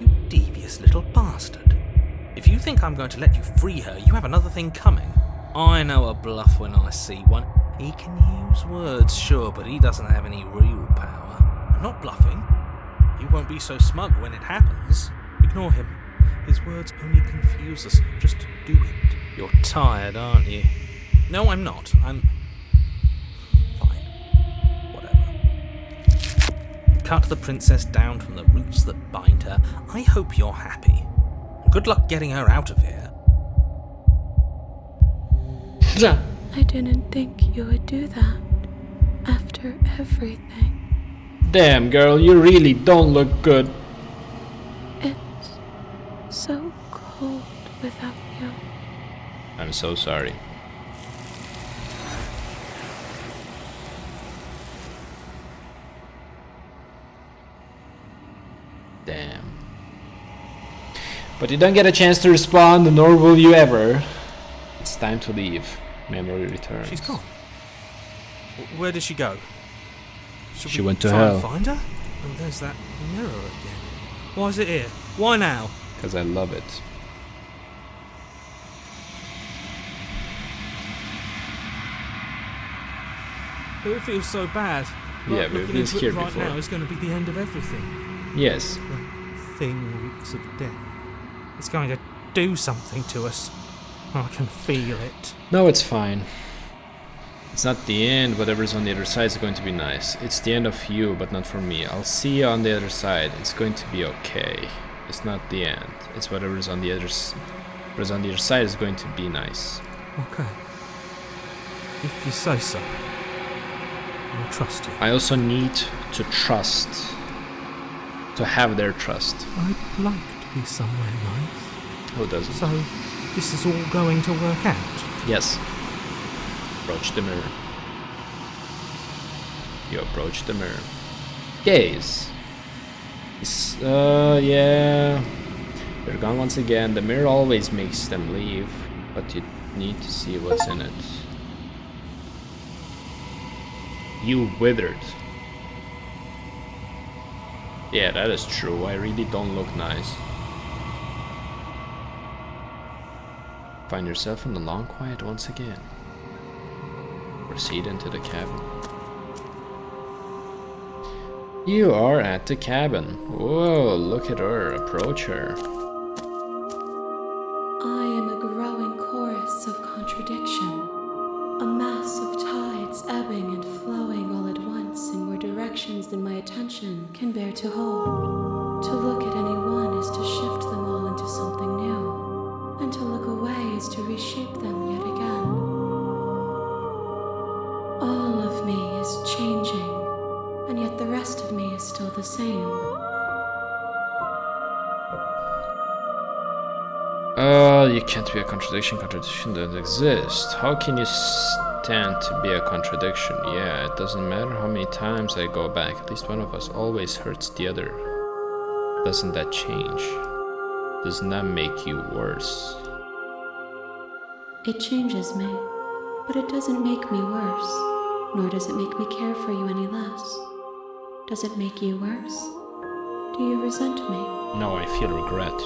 You devious little bastard. If you think I'm going to let you free her, you have another thing coming. I know a bluff when I see one. He can use words, sure, but he doesn't have any real power. I'm not bluffing. You won't be so smug when it happens. Ignore him. His words only confuse us. Just do it. You're tired, aren't you? No, I'm not. I'm... fine. Whatever. Cut the princess down from the roots that bind her. I hope you're happy. Good luck getting her out of here. I didn't think you would do that. After everything. Damn, girl, you really don't look good. It's so cold without you. I'm so sorry. Damn. But you don't get a chance to respond, nor will you ever. It's time to leave. Memory returns. She's gone. Where did she go? Should She we went to try hell. and find her? Oh, there's that mirror again. Why is it here? Why now? Because I love it. It feels so bad. Yeah, Like, but looking it's into here it right before. now is going to be the end of everything. Yes. The thing reeks of death. It's going to do something to us. I can feel it. No, it's fine. It's not the end. Whatever's on the other side is going to be nice. It's the end of you, but not for me. I'll see you on the other side. It's going to be okay. It's not the end. It's whatever's on the other whatever's on the other side is going to be nice. Okay. If you say so. I'll trust you. I also need to trust. To have their trust. I'd like to be somewhere nice. Who doesn't? So, this is all going to work out? Yes. Approach the mirror. You approach the mirror. Gaze. Yeah. They're gone once again. The mirror always makes them leave, but you need to see what's in it. You withered. Yeah, that is true. I really don't look nice. Find yourself in the long quiet once again. Proceed into the cabin. You are at the cabin. Whoa, look at her. Approach her. I am a growing chorus of contradiction. A mass of tides ebbing and flowing all at once in more directions than my attention can bear to hold. To look at any one is to shift them all into something new, and to look away is to reshape them yet again. All of me is changing, and yet the rest of me is still the same. You can't be a contradiction. Contradiction doesn't exist. How can you stand to be a contradiction? Yeah, it doesn't matter how many times I go back. At least one of us always hurts the other. Doesn't that change? Doesn't that make you worse? It changes me, but it doesn't make me worse, nor does it make me care for you any less. Does it make you worse? Do you resent me? No, I feel regret.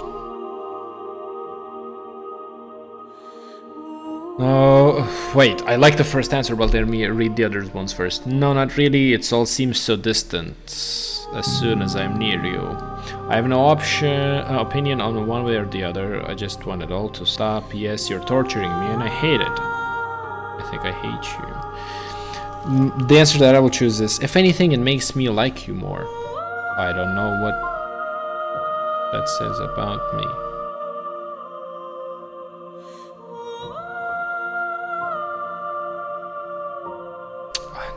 Oh, wait, I like the first answer, but let me read the other ones first. No, not really, it all seems so distant as soon as I'm near you. I have no opinion on one way or the other, I just want it all to stop. Yes, you're torturing me and I hate it. I think I hate you. The answer that I will choose is, if anything, it makes me like you more. I don't know what that says about me.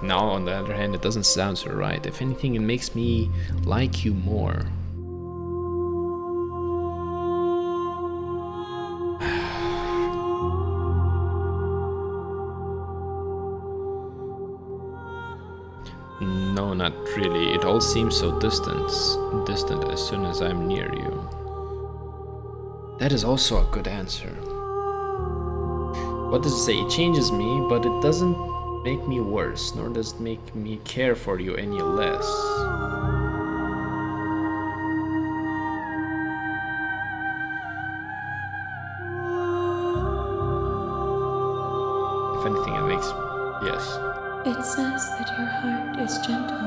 Now, on the other hand, it doesn't sound so right. If anything, it makes me like you more. No, not really. It all seems so distant as soon as I'm near you. That is also a good answer. What does it say? It changes me, but it doesn't make me worse, nor does it make me care for you any less. If anything, it makes... yes. It says that your heart is gentle,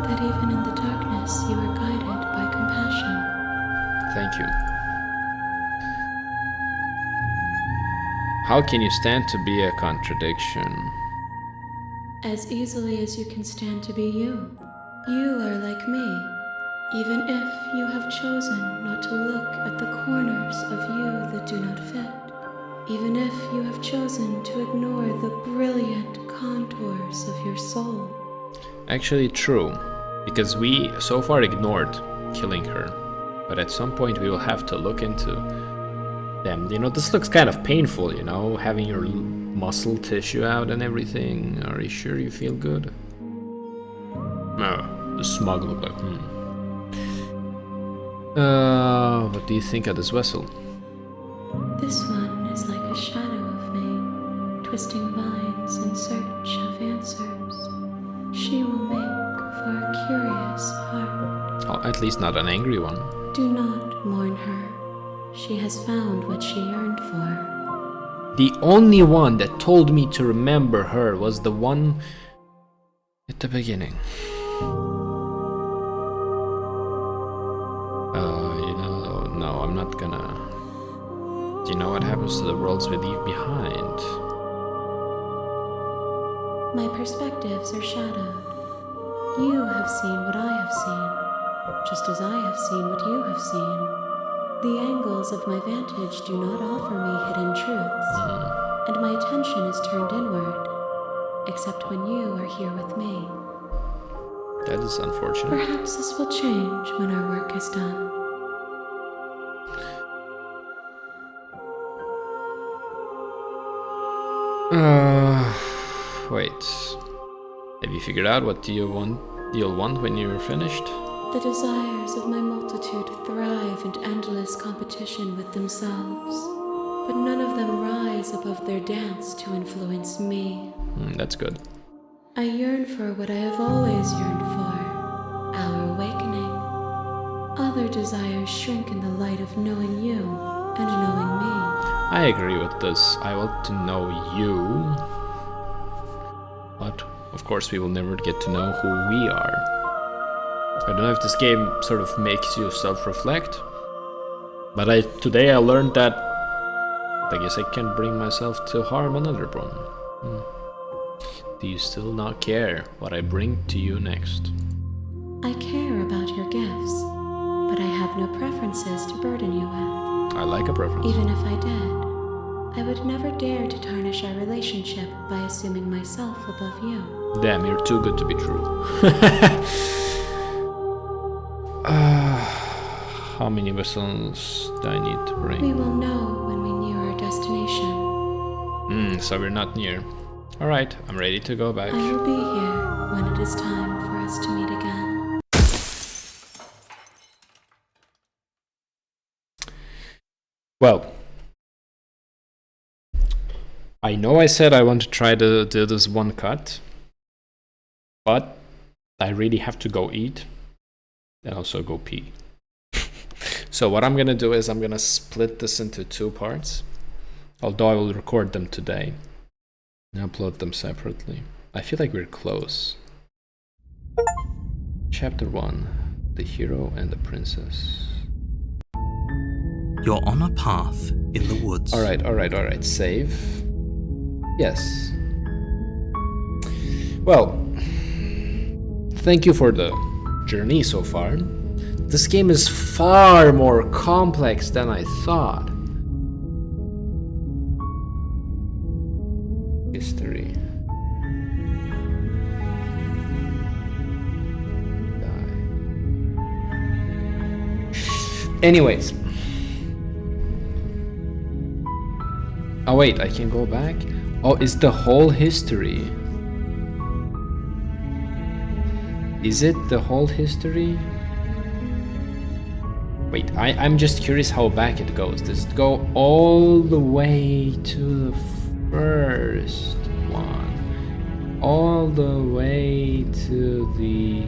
that even in the darkness you are guided by compassion. Thank you. How can you stand to be a contradiction? As easily as you can stand to be you. You are like me, even if you have chosen not to look at the corners of you that do not fit. Even if you have chosen to ignore the brilliant contours of your soul. Actually true, because we so far ignored killing her, but at some point we will have to look into them. You know, this looks kind of painful, you know, having your muscle tissue out and everything. Are you sure you feel good? No, the smug look like, what do you think of this vessel? This one is like a shadow of me, twisting vines in search of answers. She will make for a curious heart. Oh, at least not an angry one. Do not mourn her. She has found what she yearned for. The only one that told me to remember her was the one at the beginning. You know, no, I'm not gonna... Do you know what happens to the worlds we leave behind? My perspectives are shadowed. You have seen what I have seen, just as I have seen what you have seen. The angles of my vantage do not offer me hidden truths, and my attention is turned inward, except when you are here with me. That is unfortunate. Perhaps this will change when our work is done. Wait. Have you figured out what you'll want when you're finished? The desires of my multitude thrive in endless competition with themselves, but none of them rise above their dance to influence me. That's good. I yearn for what I have always yearned for, our awakening. Other desires shrink in the light of knowing you and knowing me. I agree with this. I want to know you. But, of course, we will never get to know who we are. I don't know if this game sort of makes you self-reflect, but today I learned that I guess I can bring myself to harm another one. Do you still not care what I bring to you next? I care about your gifts, but I have no preferences to burden you with. I like a preference. Even if I did, I would never dare to tarnish our relationship by assuming myself above you. Damn, you're too good to be true. How many whistles do I need to bring? We will know when we near our destination. So we're not near. Alright, I'm ready to go back. I will be here when it is time for us to meet again. Well, I know I said I want to try to do this one cut, but I really have to go eat and also go pee. So what I'm gonna do is I'm gonna split this into two parts. Although I will record them today and upload them separately. I feel like we're close. Chapter 1. The Hero and the Princess. You're on a path in the woods. Alright. Save. Yes. Well, thank you for the journey so far. This game is far more complex than I thought. History. Anyways. Oh wait, I can go back? Oh, it's the whole history. Is it the whole history? Wait, I'm just curious how back it goes. Does it go all the way to the first one? All the way to the...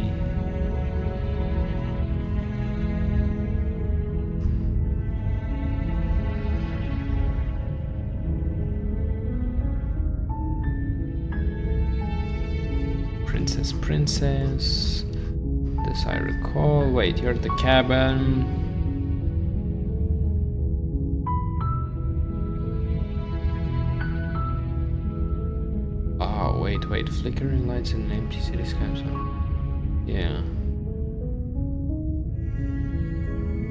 Princess. This I recall. Wait, you're at the cabin. Oh, wait. Flickering lights in an empty city sky. Yeah.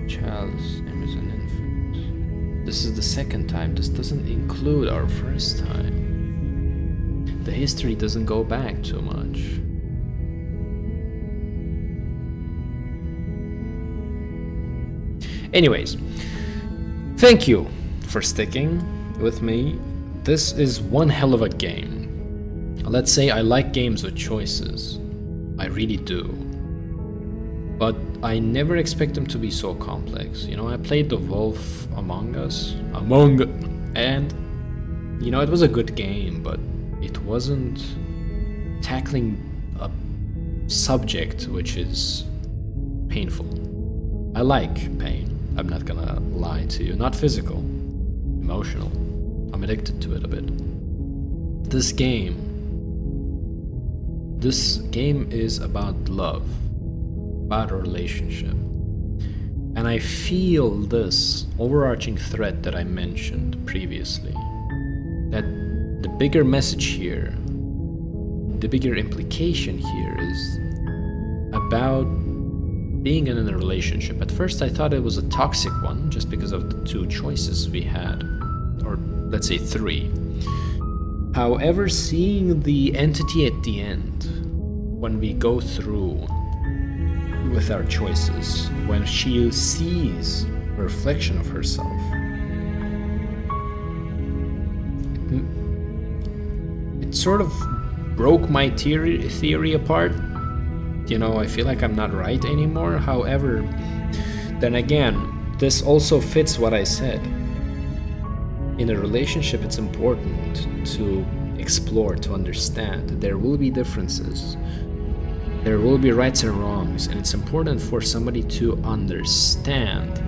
Child's name is an infant. This is the second time. This doesn't include our first time. The history doesn't go back too much. Anyways, thank you for sticking with me. This is one hell of a game. Let's say I like games with choices. I really do. But I never expect them to be so complex. You know, I played The Wolf Among Us. And, you know, it was a good game, but it wasn't tackling a subject which is painful. I like pain. I'm not gonna lie to you. Not physical, emotional. I'm addicted to it a bit. This game is about love, about a relationship. And I feel this overarching thread that I mentioned previously, that the bigger message here, the bigger implication here is about being in a relationship. At first I thought it was a toxic one just because of the two choices we had, or let's say three. However, seeing the entity at the end, when we go through with our choices, when she sees a reflection of herself, it sort of broke my theory apart. You know, I feel like I'm not right anymore. However, then again, this also fits what I said. In a relationship, it's important to explore, to understand. There will be differences. There will be rights and wrongs, and it's important for somebody to understand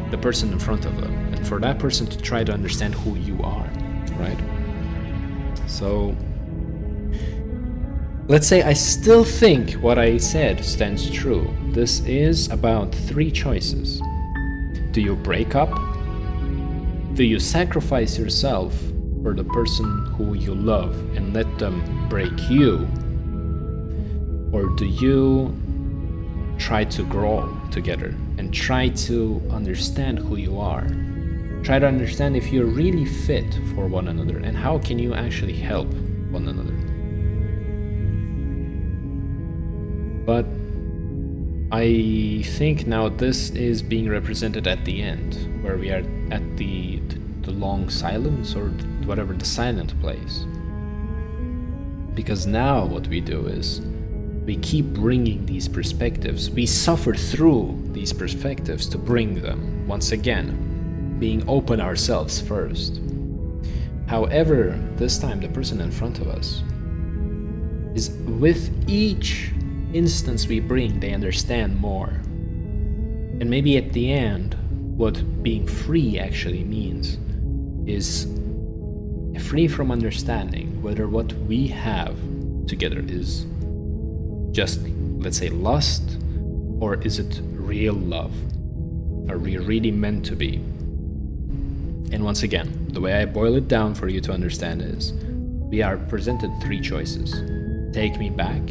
the person in front of them, and for that person to try to understand who you are, right? So, let's say I still think what I said stands true. This is about three choices. Do you break up? Do you sacrifice yourself for the person who you love and let them break you? Or do you try to grow together and try to understand who you are? Try to understand if you're really fit for one another and how can you actually help one another. But I think now this is being represented at the end, where we are at the long silence, or whatever, the silent place. Because now what we do is we keep bringing these perspectives. We suffer through these perspectives to bring them, once again, being open ourselves first. However, this time the person in front of us is, with each instance we bring, they understand more. And maybe at the end, what being free actually means is free from understanding whether what we have together is just, let's say, lust, or is it real love? Are we really meant to be? And once again, the way I boil it down for you to understand is, we are presented three choices. Take me back,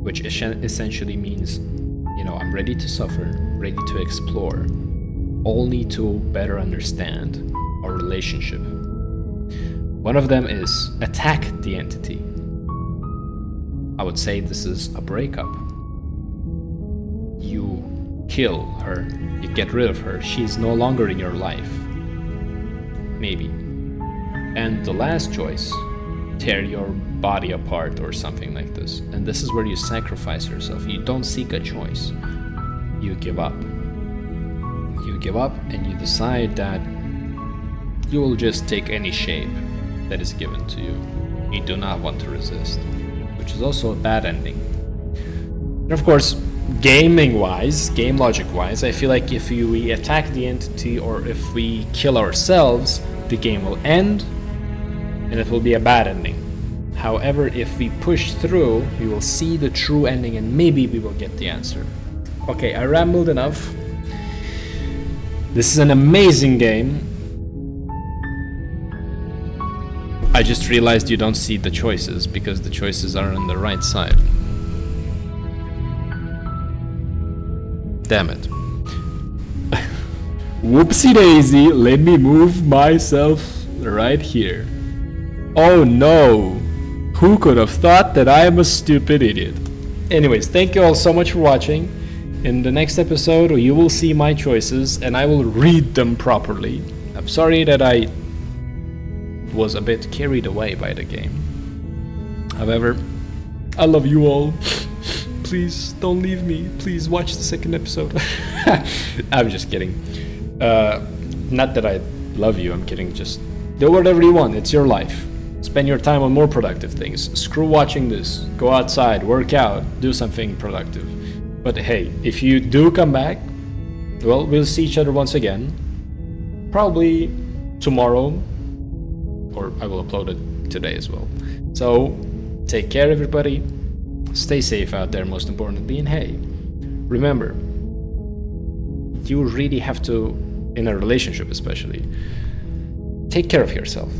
which essentially means, I'm ready to suffer, ready to explore, only to better understand our relationship. One of them is attack the entity. I would say this is a breakup. You kill her, you get rid of her, she's no longer in your life. Maybe. And the last choice, tear your body apart or something like this. And this is where you sacrifice yourself. You don't seek a choice. You give up. You give up and you decide that you will just take any shape that is given to you. You do not want to resist, which is also a bad ending. And of course, gaming-wise, game logic-wise, I feel like if we attack the entity or if we kill ourselves, the game will end and it will be a bad ending. However, if we push through, we will see the true ending and maybe we will get the answer. Okay, I rambled enough. This is an amazing game. I just realized you don't see the choices because the choices are on the right side. Damn it. Whoopsie daisy, let me move myself right here. Oh no! Who could have thought that I am a stupid idiot? Anyways, thank you all so much for watching. In the next episode, you will see my choices and I will read them properly. I'm sorry that I was a bit carried away by the game. However, I love you all. Please don't leave me. Please watch the second episode. I'm just kidding. Not that I love you, I'm kidding. Just do whatever you want. It's your life. Spend your time on more productive things. Screw watching this. Go outside, work out, do something productive. But hey, if you do come back, well, we'll see each other once again. Probably tomorrow. Or I will upload it today as well. So, take care everybody. Stay safe out there, most importantly. And hey, remember, you really have to, in a relationship especially, take care of yourself,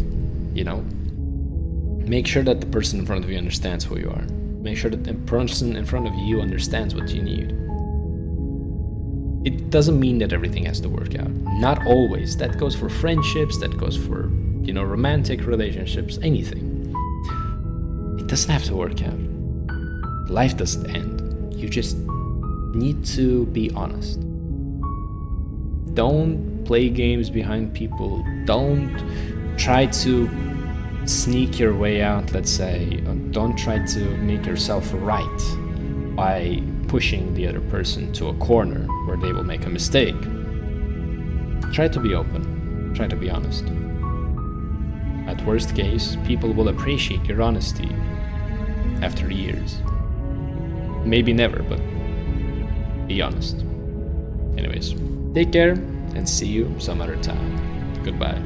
Make sure that the person in front of you understands who you are. Make sure that the person in front of you understands what you need. It doesn't mean that everything has to work out. Not always. That goes for friendships, that goes for, romantic relationships, anything. It doesn't have to work out. Life doesn't end. You just need to be honest. Don't play games behind people. Don't try to sneak your way out, let's say. Don't try to make yourself right by pushing the other person to a corner where they will make a mistake. Try to be open. Try to be honest. At worst case, people will appreciate your honesty after years. Maybe never, but be honest. Anyways, take care and see you some other time. Goodbye.